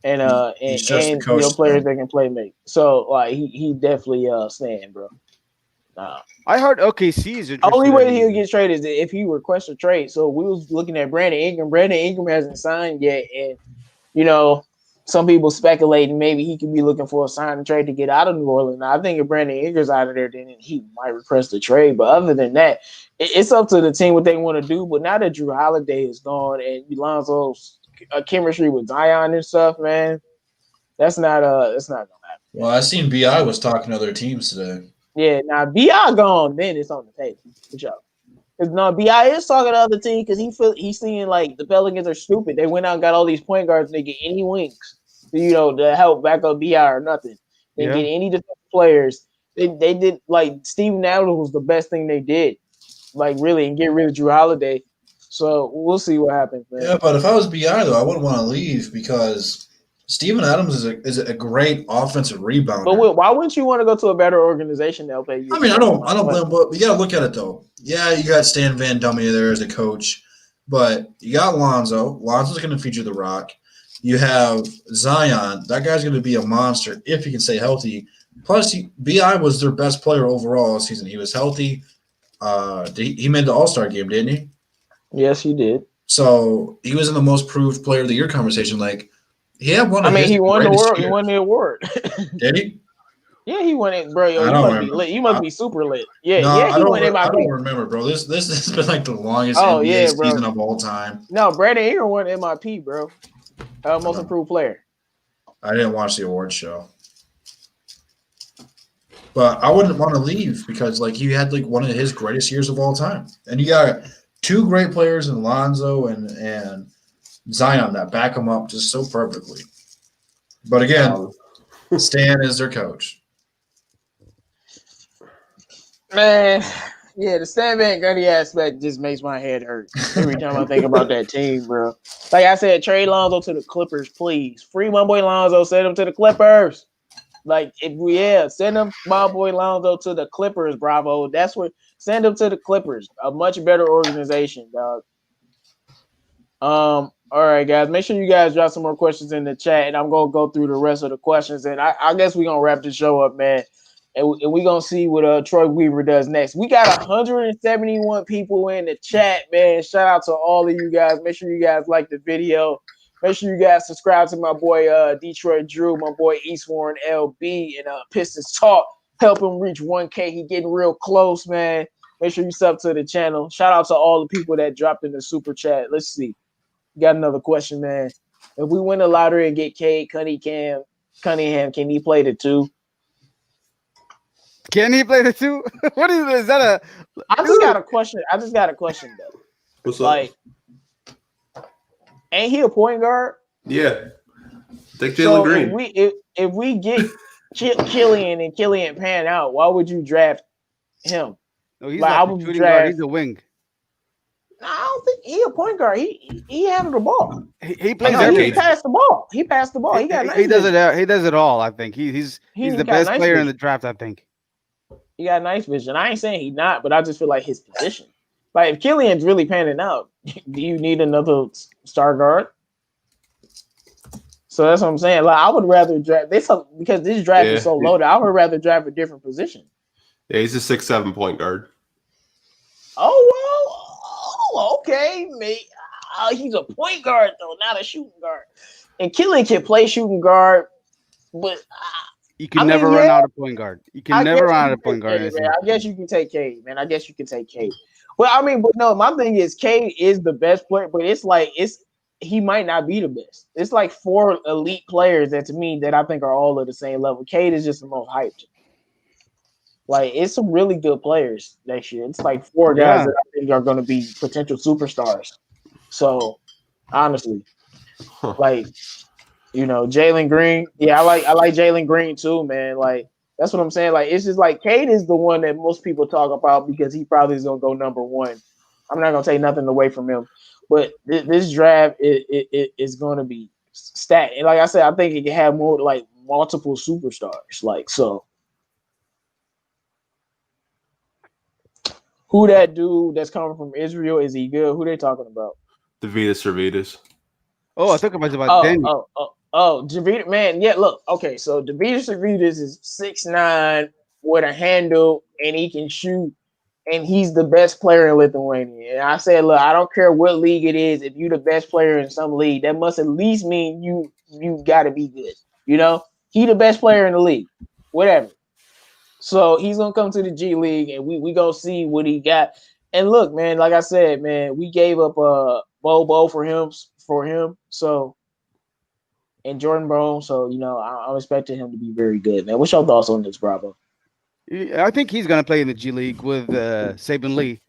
S1: And players that can play make. So he definitely staying, bro.
S3: I heard OKC is interested.
S1: Only way he'll get traded is if he requests a trade. So we was looking at Brandon Ingram. Brandon Ingram hasn't signed yet, and some people speculating maybe he could be looking for a sign and trade to get out of New Orleans. Now, I think if Brandon Ingram's out of there, then he might request a trade. But other than that, it's up to the team what they want to do. But now that Drew Holiday is gone and Lonzo's chemistry with Zion and stuff, man, that's not gonna happen.
S4: Well, I seen BI was talking to other teams today.
S1: Yeah, now BI gone, then it's on the table for sure. Because BI is talking to other teams because he's seeing the Pelicans are stupid. They went out and got all these point guards and they get any wings, to help back up BI or nothing. They get any defensive players. They did Steven Adams was the best thing they did, really, and get rid of Drew Holiday. So we'll see what happens, man.
S4: Yeah, but if I was BI though, I wouldn't want to leave because Steven Adams is a great offensive rebounder.
S1: But why wouldn't you want to go to a better organization that'll pay you?
S4: I mean, I don't blame, but you got to look at it though. Yeah, you got Stan Van Gundy there as a coach, but you got Lonzo. Lonzo's going to feature the Rock. You have Zion. That guy's going to be a monster if he can stay healthy. Plus, BI was their best player overall this season. He was healthy. He made the All-Star game, didn't he?
S1: Yes, he did.
S4: So he was in the most proved player of the year conversation. Like he had one
S1: I
S4: of
S1: mean,
S4: his
S1: he won the
S4: greatest
S1: world. He
S4: years.
S1: won the award.
S4: Did he?
S1: Yeah, he won it, bro. Yo,
S4: I
S1: you
S4: don't
S1: must be
S4: remember.
S1: lit. You must be super lit. Yeah,
S4: No,
S1: yeah,
S4: I
S1: he won
S4: don't. I don't
S1: MIP.
S4: remember, bro. This has been like the longest
S1: Oh
S4: NBA
S1: yeah, bro.
S4: season of all time.
S1: No, Brandon Ingram won MIP, bro. Most improved player.
S4: I didn't watch the awards show, but I wouldn't want to leave because like he had like one of his greatest years of all time, and you got two great players in Lonzo and Zion that back him up just so perfectly. But again, Stan is their coach.
S1: Man, yeah, the Stan Van Gundy aspect just makes my head hurt every time I think about that team, bro. Like I said, trade Lonzo to the Clippers, please. Free my boy Lonzo, send him to the Clippers. Like, send him, my boy Lonzo, to the Clippers, bravo. That's what, send him to the Clippers. A much better organization, dog. All right, guys. Make sure you guys drop some more questions in the chat, and I'm gonna go through the rest of the questions. And I guess we're gonna wrap the show up, man. And we're gonna see what Troy Weaver does next. We got 171 people in the chat, man. Shout out to all of you guys. Make sure you guys like the video. Make sure you guys subscribe to my boy Detroit Drew, my boy Eastwarren LB, and Pistons Talk. Help him reach 1K. He getting real close, man. Make sure you sub to the channel. Shout out to all the people that dropped in the super chat. Let's see. Got another question, man. If we win the lottery and get Cade Cunningham, can he play the 2?
S3: Can he play the 2? What is that?
S1: I just got a question though.
S5: What's
S1: like, ain't he a point guard?
S5: Yeah. Take Jalen
S1: So
S5: Green.
S1: if we get Killian and Killian pan out, why would you draft him?
S3: No, he's
S1: like,
S3: like a shooting guard. He's a wing.
S1: I don't think he a point guard. He handled the ball.
S3: He plays
S1: everything. He passed the ball. He passed the ball. He got.
S3: He does it. He does it all. I think he's the best player in the draft. I think
S1: he got nice vision. I ain't saying he's not, but I just feel like his position. Like if Killian's really panning out, do you need another star guard? So that's what I'm saying. Like I would rather draft this because this draft is so loaded. I would rather draft a different position.
S5: Yeah, he's a 6'7" point guard.
S1: Okay, mate. He's a point guard though, not a shooting guard. And Killian can play shooting guard, but
S3: you can never run out of point guard. You can never run out of point guard.
S1: I guess you can take Cade, man. I guess you can take Cade. Well, I mean, but no, my thing is Cade is the best player, but he might not be the best. It's like 4 elite players that to me that I think are all at the same level. Cade is just the most hyped. Like it's some really good players next year. It's like 4 guys that I think are going to be potential superstars. So honestly, like Jalen Green. Yeah, I like Jalen Green too, man. Like that's what I'm saying. Like it's just like Cade is the one that most people talk about because he probably is going to go number 1. I'm not going to take nothing away from him, but this draft is going to be stacked. And like I said, I think it can have more like multiple superstars. Like so. Who that dude that's coming from Israel? Is he good? Who they talking about?
S5: Davidas.
S3: Oh, I think about Daniel.
S1: Davidas, man. Yeah, look. Okay, so Davidas is 6'9" with a handle, and he can shoot, and he's the best player in Lithuania. And I said, look, I don't care what league it is. If you're the best player in some league, that must at least mean you got to be good. He the best player in the league. Whatever. So he's gonna come to the G League, and we gonna see what he got. And look, man, like I said, man, we gave up Bobo for him. So and Jordan Brown. So I'm expecting him to be very good, man. What's your thoughts on this, Bravo?
S3: I think he's gonna play in the G League with Saban Lee.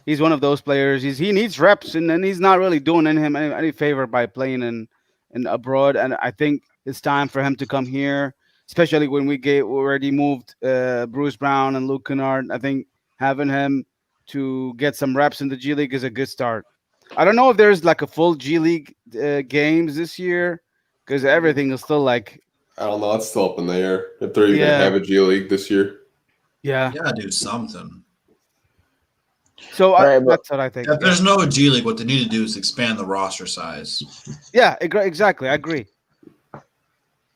S3: He's one of those players. He needs reps, and then he's not really doing him any favor by playing in abroad. And I think it's time for him to come here. Especially when we already moved Bruce Brown and Luke Kennard. I think having him to get some reps in the G League is a good start. I don't know if there's like a full G League games this year because everything is still like.
S5: I don't know. It's still up in the air if they're even going to have a G League this year.
S3: Yeah.
S4: You got to do something.
S3: So that's what I think.
S4: If there's no G League, what they need to do is expand the roster size.
S3: Yeah, exactly. I agree.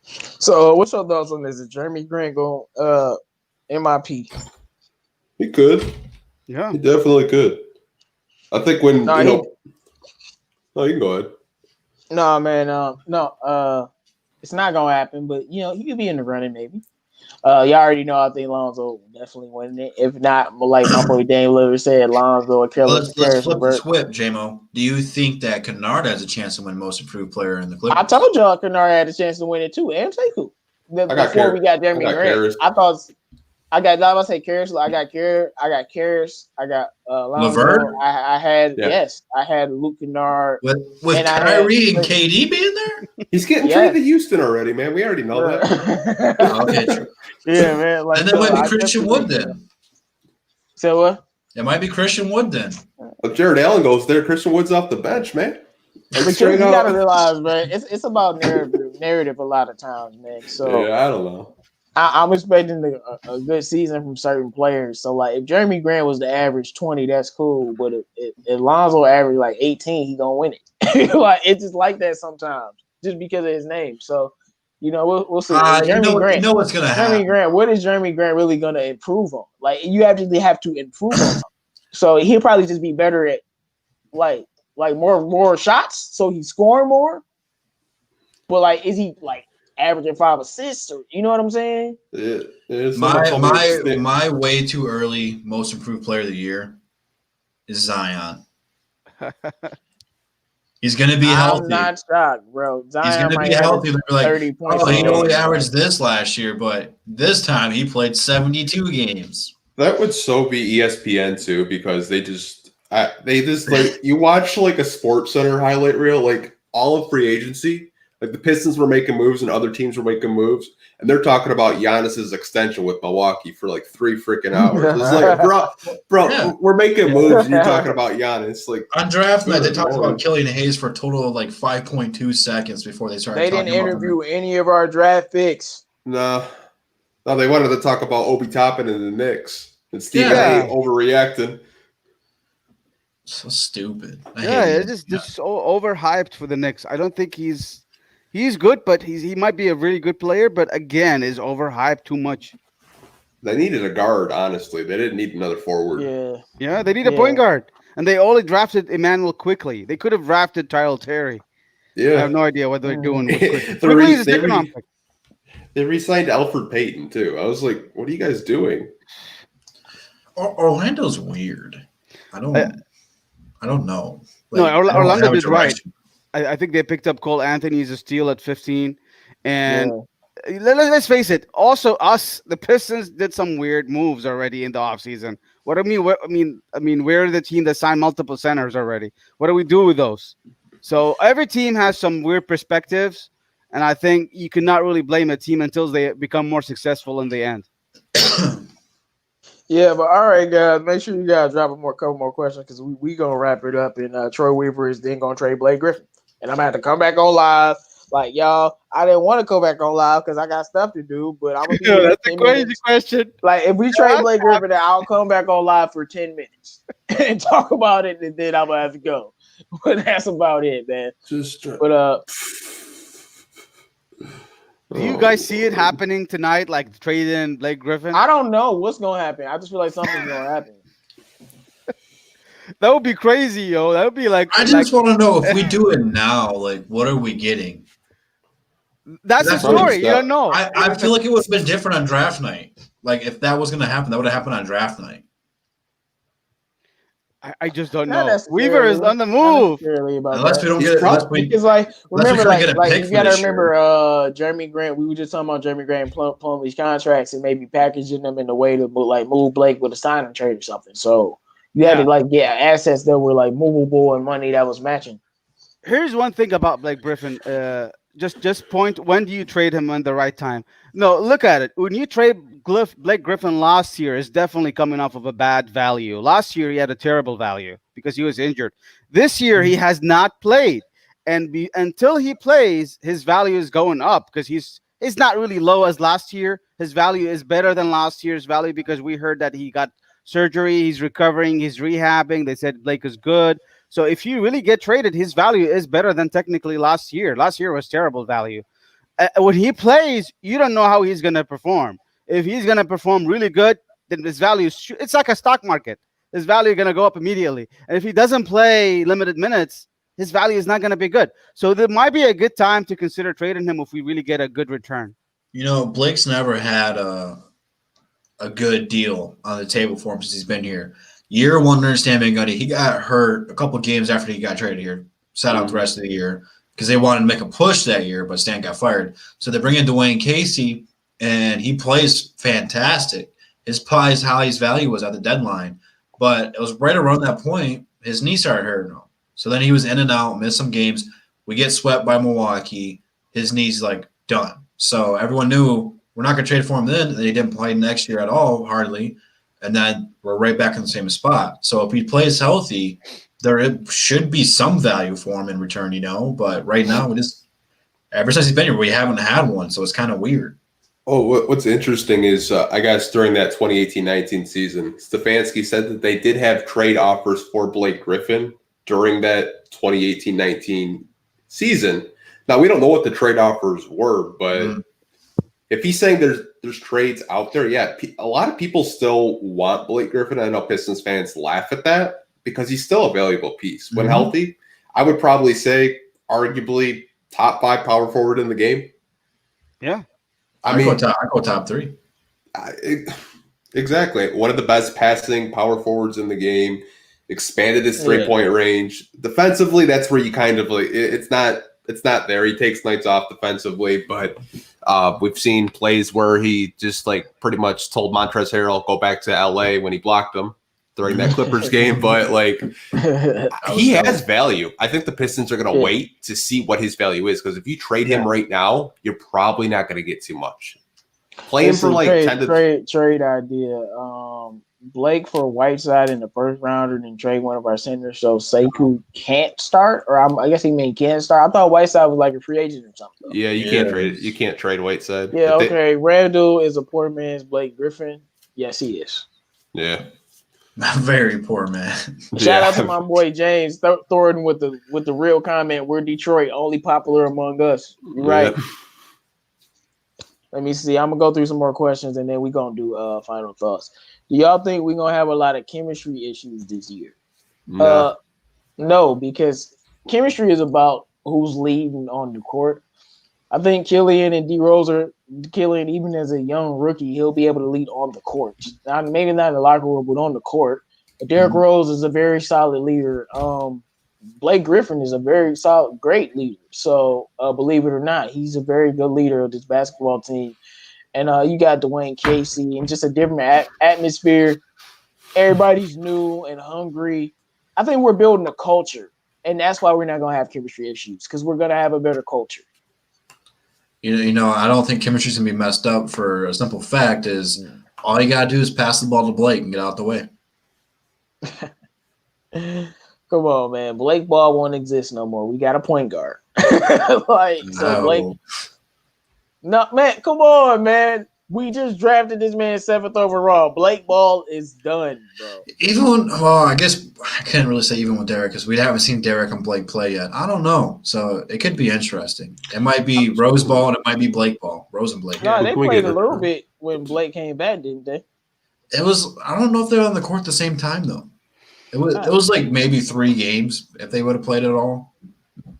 S1: So, what's your thoughts on this? Is Jeremy Grant going MIP?
S5: He could.
S3: Yeah,
S5: he definitely could. I think when No, you can go ahead.
S1: No, man. No. It's not gonna happen. But he could be in the running maybe. Y'all already know I think Lonzo definitely winning it. If not, like my boy Dame Lillard said, Lonzo or
S4: Let's
S1: Karis
S4: flip the
S1: LeVert.
S4: script, JMO. Do you think that Kennard has a chance to win Most Improved Player in the Clippers?
S1: I told y'all Kennard had a chance to win it too, and Sekou. Before we got Jeremy Grant, I thought I was say Karis. I got Karis. I got Lonzo.
S4: LeVert?
S1: I had I had Luke Kennard
S4: with
S1: and
S4: Kyrie and KD being there.
S5: He's getting traded to Houston already, man. We already know that.
S4: Okay, true.
S1: Yeah, man. Like,
S4: and then might be Christian Wood then.
S1: So what?
S4: It might be Christian Wood then.
S5: If Jared Allen goes there, Christian Wood's off the bench, man.
S1: But you gotta realize, man, it's about narrative a lot of times, man. So
S5: yeah, I don't know.
S1: I'm expecting a good season from certain players. So, like, if Jeremy Grant was to average 20, that's cool. But if Lonzo average like 18, he gonna win it. Like, it's just like that sometimes, just because of his name. So, we'll see.
S4: Jeremy Grant, what's gonna happen.
S1: Jeremy Grant, what is Jeremy Grant really gonna improve on? Like, you actually have to improve on him. So he'll probably just be better at like more shots, so he's scoring more. But like, is he like averaging 5 assists, or you know what I'm saying?
S4: My way too early Most Improved Player of the Year is Zion. He's gonna be healthy.
S1: I'm not shocked, bro. Zion
S4: he's gonna be healthy. They're like, 30 points. He only averaged this last year, but this time he played 72 games.
S5: That would so be ESPN too, because they just like you watch like a Sports Center highlight reel, like all of free agency. Like the Pistons were making moves and other teams were making moves, and they're talking about Giannis's extension with Milwaukee for like 3 freaking hours. It's like, bro, we're making moves and you're talking about Giannis. Like
S4: on draft night, they talked about Killian Hayes for a total of like 5.2 seconds before they started.
S1: They didn't interview any of our draft picks.
S5: No, they wanted to talk about Obi Toppin and the Knicks and Stephen A. overreacting.
S4: So stupid.
S3: It's just overhyped for the Knicks. I don't think he's good, but he might be a really good player, but again, is overhyped too much.
S5: They needed a guard, honestly. They didn't need another forward.
S3: Yeah, they need a point guard. And they only drafted Emmanuel Quickly. They could have drafted Tyrell Terry.
S5: Yeah.
S3: I have no idea what they're doing with Quickly.
S5: They re-signed Alfred Payton, too. I was like, what are you guys doing?
S4: Orlando's weird. I don't know.
S3: Like, no, Orlando did right. I think they picked up Cole Anthony as a steal at 15. And let's face it, also the Pistons did some weird moves already in the offseason. What I mean, we're the team that signed multiple centers already. What do we do with those? So every team has some weird perspectives, and I think you cannot really blame a team until they become more successful in the end.
S1: Yeah, but all right, guys, make sure you guys drop a couple more questions because we gonna wrap it up. And Troy Weaver is then gonna trade Blake Griffin, and I'm gonna have to come back on live. Like, y'all, I didn't want to go back on live because I got stuff to do. But I'm gonna
S3: that's a crazy question.
S1: Like, if we trade Blake Griffin, then I'll come back on live for 10 minutes and talk about it, and then I'm gonna have to go. But that's about it, man.
S3: Do you guys see it happening tonight, like trading Blake Griffin?
S1: I don't know what's going to happen. I just feel like something's going to happen.
S3: That would be crazy, yo. That would be like...
S4: I just want to know, if we do it now, like, what are we getting?
S3: That's the story. You don't know.
S4: I feel like it would have been different on draft night. Like, if that was going to happen, that would have happened on draft night.
S3: I just don't know. Weaver is on the move.
S4: Unless we don't get it.
S1: Because, like, remember, like you got to remember Jeremy Grant. We were just talking about Jeremy Grant pulling these contracts and maybe packaging them in a way to move Blake with a signing trade or something. So you had to get assets that were like movable and money that was matching.
S3: Here's one thing about Blake Griffin. Just point, when do you trade him at the right time? No, look at it. When you trade Blake Griffin last year, is definitely coming off of a bad value. Last year, he had a terrible value because he was injured. This year, he has not played. And until he plays, his value is going up because he's not really low as last year. His value is better than last year's value because we heard that he got surgery. He's recovering. He's rehabbing. They said Blake is good. So if you really get traded, his value is better than technically last year. Last year was terrible value. When he plays, you don't know how he's going to perform. If he's going to perform really good, then his value it's like a stock market. His value is going to go up immediately. And if he doesn't play limited minutes, his value is not going to be good. So there might be a good time to consider trading him if we really get a good return.
S4: Blake's never had a good deal on the table for him since he's been here. Year one under Stan Van Gundy, he got hurt a couple games after he got traded here, sat out the rest of the year because they wanted to make a push that year, but Stan got fired. So they bring in Dwayne Casey, and he plays fantastic. His prize, how his value was at the deadline. But it was right around that point, his knee started hurting him. So then he was in and out, missed some games. We get swept by Milwaukee. His knee's like done. So everyone knew we're not going to trade for him then. And he didn't play next year at all, hardly. And then we're right back in the same spot. So if he plays healthy, there should be some value for him in return, But right now, ever since he's been here, we haven't had one. So it's kind of weird.
S5: Oh, what's interesting is, I guess during that 2018-19 season, Stefanski said that they did have trade offers for Blake Griffin during that 2018-19 season. Now, we don't know what the trade offers were, but if he's saying there's trades out there, yeah, a lot of people still want Blake Griffin. I know Pistons fans laugh at that because he's still a valuable piece. When healthy, I would probably say arguably top 5 power forward in the game.
S3: Yeah.
S4: I go top 3.
S5: Exactly. One of the best passing power forwards in the game. Expanded his 3-point range. Defensively, that's where you kind of it's not there. He takes nights off defensively, but we've seen plays where he just pretty much told Montrezl Harrell go back to LA when he blocked him during that Clippers game. But he has value. I think the Pistons are going to wait to see what his value is, because if you trade him right now, you're probably not going to get too much. Play him for 10 to
S1: trade idea. Blake for Whiteside in the first rounder, and then trade one of our centers so Sekou can't start, or I guess he can't start. I thought Whiteside was like a free agent or something.
S5: Yeah, you can't trade it. You can't trade Whiteside.
S1: Yeah, okay. Randall is a poor man's Blake Griffin. Yes, he is.
S5: Yeah.
S4: Very poor man.
S1: Shout out to my boy James Thornton with the real comment. We're Detroit, only popular among us. You're right. Let me see. I'm gonna go through some more questions and then we're gonna do final thoughts. Do y'all think we're gonna have a lot of chemistry issues this year? No, because chemistry is about who's leading on the court. I think Killian and D Rose Killian, even as a young rookie, he'll be able to lead on the court. Maybe not in the locker room, but on the court. But Derrick Rose is a very solid leader. Blake Griffin is a very solid, great leader. So believe it or not, he's a very good leader of this basketball team. And you got Dwayne Casey and just a different atmosphere. Everybody's new and hungry. I think we're building a culture, and that's why we're not going to have chemistry issues, because we're going to have a better culture.
S4: I don't think chemistry's going to be messed up for a simple fact is all you got to do is pass the ball to Blake and get out the way.
S1: Come on, man. Blake ball won't exist no more. We got a point guard. Blake. No, man, come on, man. We just drafted this man 7th overall. Blake ball is done, bro.
S4: I guess I can't really say even with Derek because we haven't seen Derek and Blake play yet. I don't know. So it could be interesting. It might be Rose ball and it might be Blake ball. Rose and Blake.
S1: No, they played a little bit when Blake came back, didn't they?
S4: I don't know if they're on the court at the same time, though. It was like maybe 3 games if they would have played at all.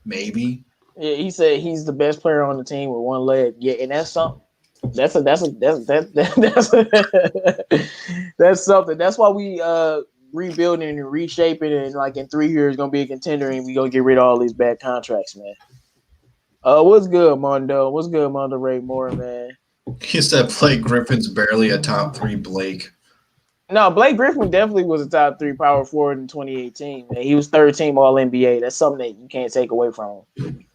S4: Maybe.
S1: Yeah, he said he's the best player on the team with one leg. Yeah, and that's something. That's something. That's why we rebuilding and reshaping, and like in 3 years gonna be a contender, and we gonna get rid of all these bad contracts, man. What's good, Mondo? What's good, Mondo Ray Moore, man?
S4: He said Blake Griffin's barely a top 3 Blake.
S1: No, Blake Griffin definitely was a top 3 power forward in 2018. Man. He was 3rd team All NBA. That's something that you can't take away from him.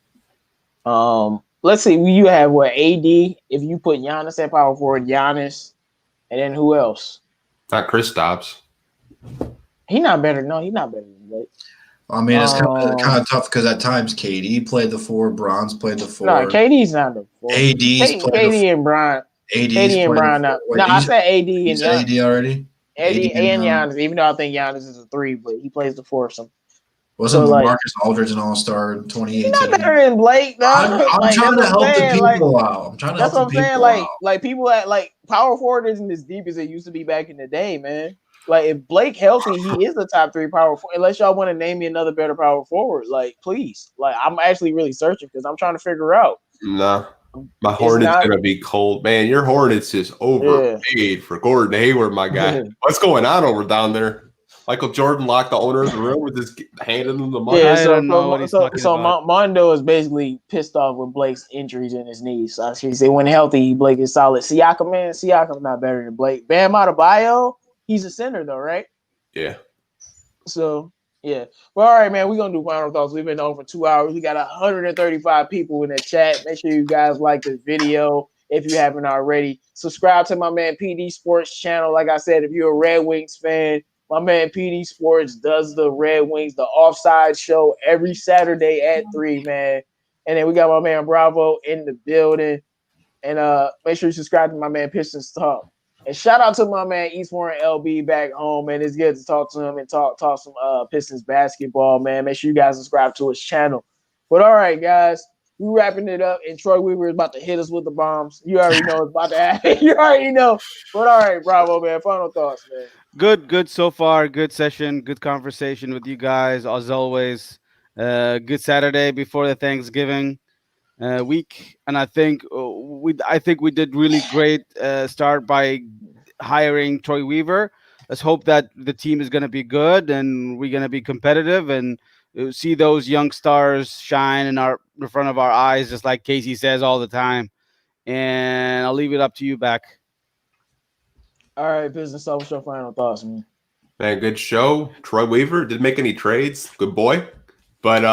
S1: Let's see. You have AD. If you put Giannis at power forward, Giannis, and then who else?
S5: Not Kristaps.
S1: He's not better. No, he's not better than Blake.
S4: I mean, it's kind of tough because at times KD played the 4, Bronze played the 4.
S1: No, KD's not the 4. KD and Bron. KD and Bron. No, I said AD and
S4: Giannis. AD already.
S1: AD and Giannis, even though I think Giannis is a 3, but he plays the 4.
S4: Wasn't Marcus Aldridge an All-Star in 2018?
S1: He's not better than Blake, though.
S4: I'm trying to help the people out.
S1: That's what I'm saying. Like people at power forward isn't as deep as it used to be back in the day, man. Like if Blake healthy, he is the top 3 power forward. Unless y'all want to name me another better power forward, like please. Like I'm actually really searching because I'm trying to figure out.
S5: Nah. My
S1: It's
S5: Hornets
S1: not.
S5: gonna be cold, man. Your Hornets is
S1: Yeah.
S5: overpaid for Gordon Hayward, my guy. What's going on over down there? Michael Jordan locked the owner of the room with his handing him the money.
S1: Yeah,
S3: I don't know what he's talking about.
S1: Mondo is basically pissed off with Blake's injuries in his knees. So he said when healthy, Blake is solid. Siakam, man, Siakam's not better than Blake. Bam Adebayo, he's a center though, right?
S5: Yeah.
S1: So yeah. Well, all right, man, we're gonna do final thoughts. We've been on for 2 hours. We got 135 people in the chat. Make sure you guys like this video if you haven't already. Subscribe to my man PD Sports channel. Like I said, if you're a Red Wings fan, my man PD Sports does the Red Wings, the Offside Show every Saturday at 3, man. And then we got my man Bravo in the building. And make sure you subscribe to my man Pistons Talk. And shout out to my man Eastbourne LB back home, man. It's good to talk to him and talk some Pistons basketball, man. Make sure you guys subscribe to his channel. But all right, guys, we wrapping it up. And Troy Weaver is about to hit us with the bombs. You already know it's about to happen. You already know. But all right, Bravo, man. Final thoughts, man.
S3: Good so far. Good session. Good conversation with you guys as always. Good Saturday before the Thanksgiving week, and I think we did really great. Start by hiring Troy Weaver. Let's hope that the team is going to be good and we're going to be competitive and see those young stars shine in front of our eyes, just like Casey says all the time. And I'll leave it up to you back.
S1: All right, Business. What's your final thoughts, man?
S5: Man, good show. Troy Weaver didn't make any trades. Good boy. But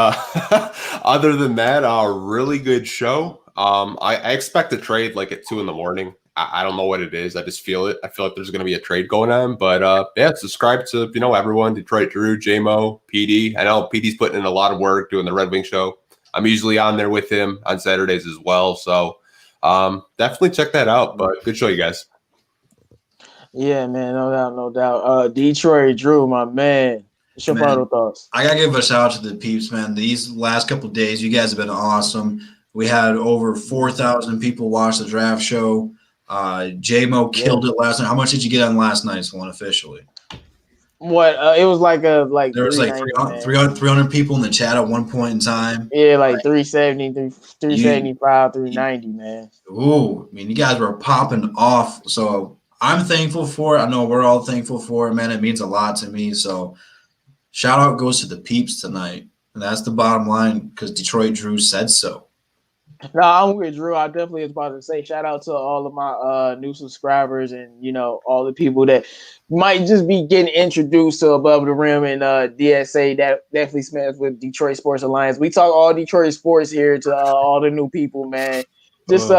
S5: other than that, really good show. I expect a trade like at 2 a.m. I don't know what it is. I just feel it. I feel like there's going to be a trade going on. But yeah, subscribe to everyone. Detroit Drew, JMO, PD. I know PD's putting in a lot of work doing the Red Wing show. I'm usually on there with him on Saturdays as well. So definitely check that out. But good show, you guys.
S1: Yeah, man, no doubt. Detroit Drew, my man. What's your final thoughts?
S4: I gotta give a shout out to the peeps, man. These last couple of days, you guys have been awesome. We had over 4,000 people watch the draft show. J-Mo killed it last night. How much did you get on last night's one officially?
S1: What? It was there
S4: was like 300 people in the chat at one point in time.
S1: Yeah, like 370, 375, 390, man.
S4: Ooh, I mean, you guys were popping off. So I'm thankful for it. I know we're all thankful for it, man. It means a lot to me. So shout out goes to the peeps tonight. And that's the bottom line because Detroit Drew said so.
S1: No, I'm with Drew. I definitely was about to say shout out to all of my new subscribers and, all the people that might just be getting introduced to Above the Rim and DSA. That definitely smells with Detroit Sports Alliance. We talk all Detroit sports here to all the new people, man. Just,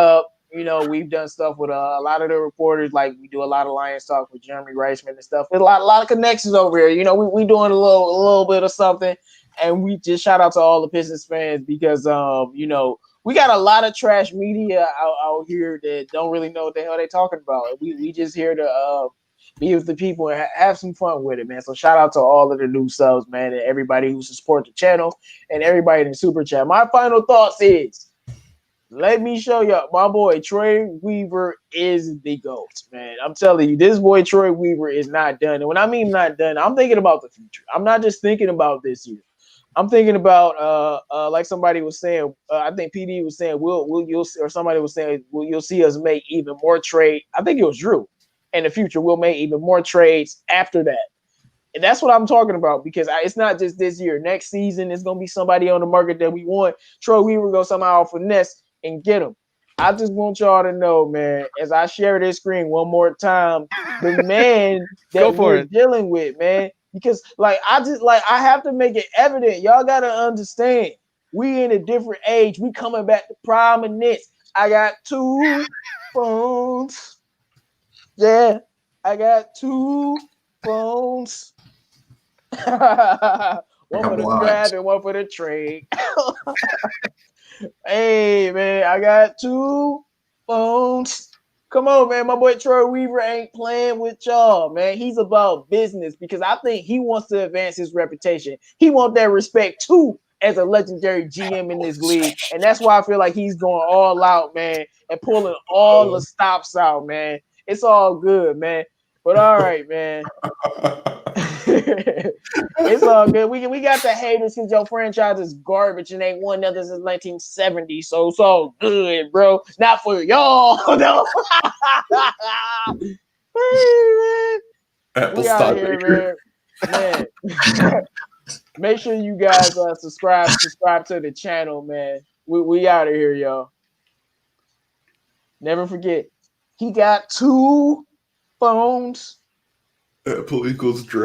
S1: we've done stuff with a lot of the reporters. Like we do a lot of Lions talk with Jeremy Reisman and stuff. There's a lot of connections over here. We doing a little bit of something. And we just shout out to all the Pistons fans because, we got a lot of trash media out here that don't really know what the hell they're talking about. We just here to be with the people and have some fun with it, man. So shout out to all of the new subs, man, and everybody who supports the channel and everybody in the super chat. My final thoughts is, let me show you, my boy Troy Weaver is the GOAT, man. I'm telling you, this boy Troy Weaver is not done. And when I mean not done, I'm thinking about the future. I'm not just thinking about this year. I'm thinking about like somebody was saying. I think PD was saying, you'll or somebody was saying, you'll see us make even more trade. I think it was Drew. In the future, we'll make even more trades after that, and that's what I'm talking about because it's not just this year. Next season, it's gonna be somebody on the market that we want. Troy Weaver go somehow finesse and get him. I just want y'all to know, man. As I share this screen one more time, the man that we're dealing with, man. Because I have to make it evident. Y'all gotta understand. We in a different age. We coming back to prominence. I got 2 phones. Yeah, I got 2 phones. One for the draft and one for the trade. Hey man, I got 2 phones. Come on, man. My boy Troy Weaver ain't playing with y'all, man. He's about business because I think he wants to advance his reputation. He wants that respect too as a legendary GM in this league. And that's why I feel like he's going all out, man, and pulling all the stops out, man. It's all good, man. But all right, man. It's all good. We got the haters because your franchise is garbage and ain't won nothing since 1970. So it's all good, bro. Not for y'all. No. Hey, man. We out of here, man. Make sure you guys subscribe to the channel, man. We out of here, y'all. Never forget, he got 2 phones.
S5: Apple equals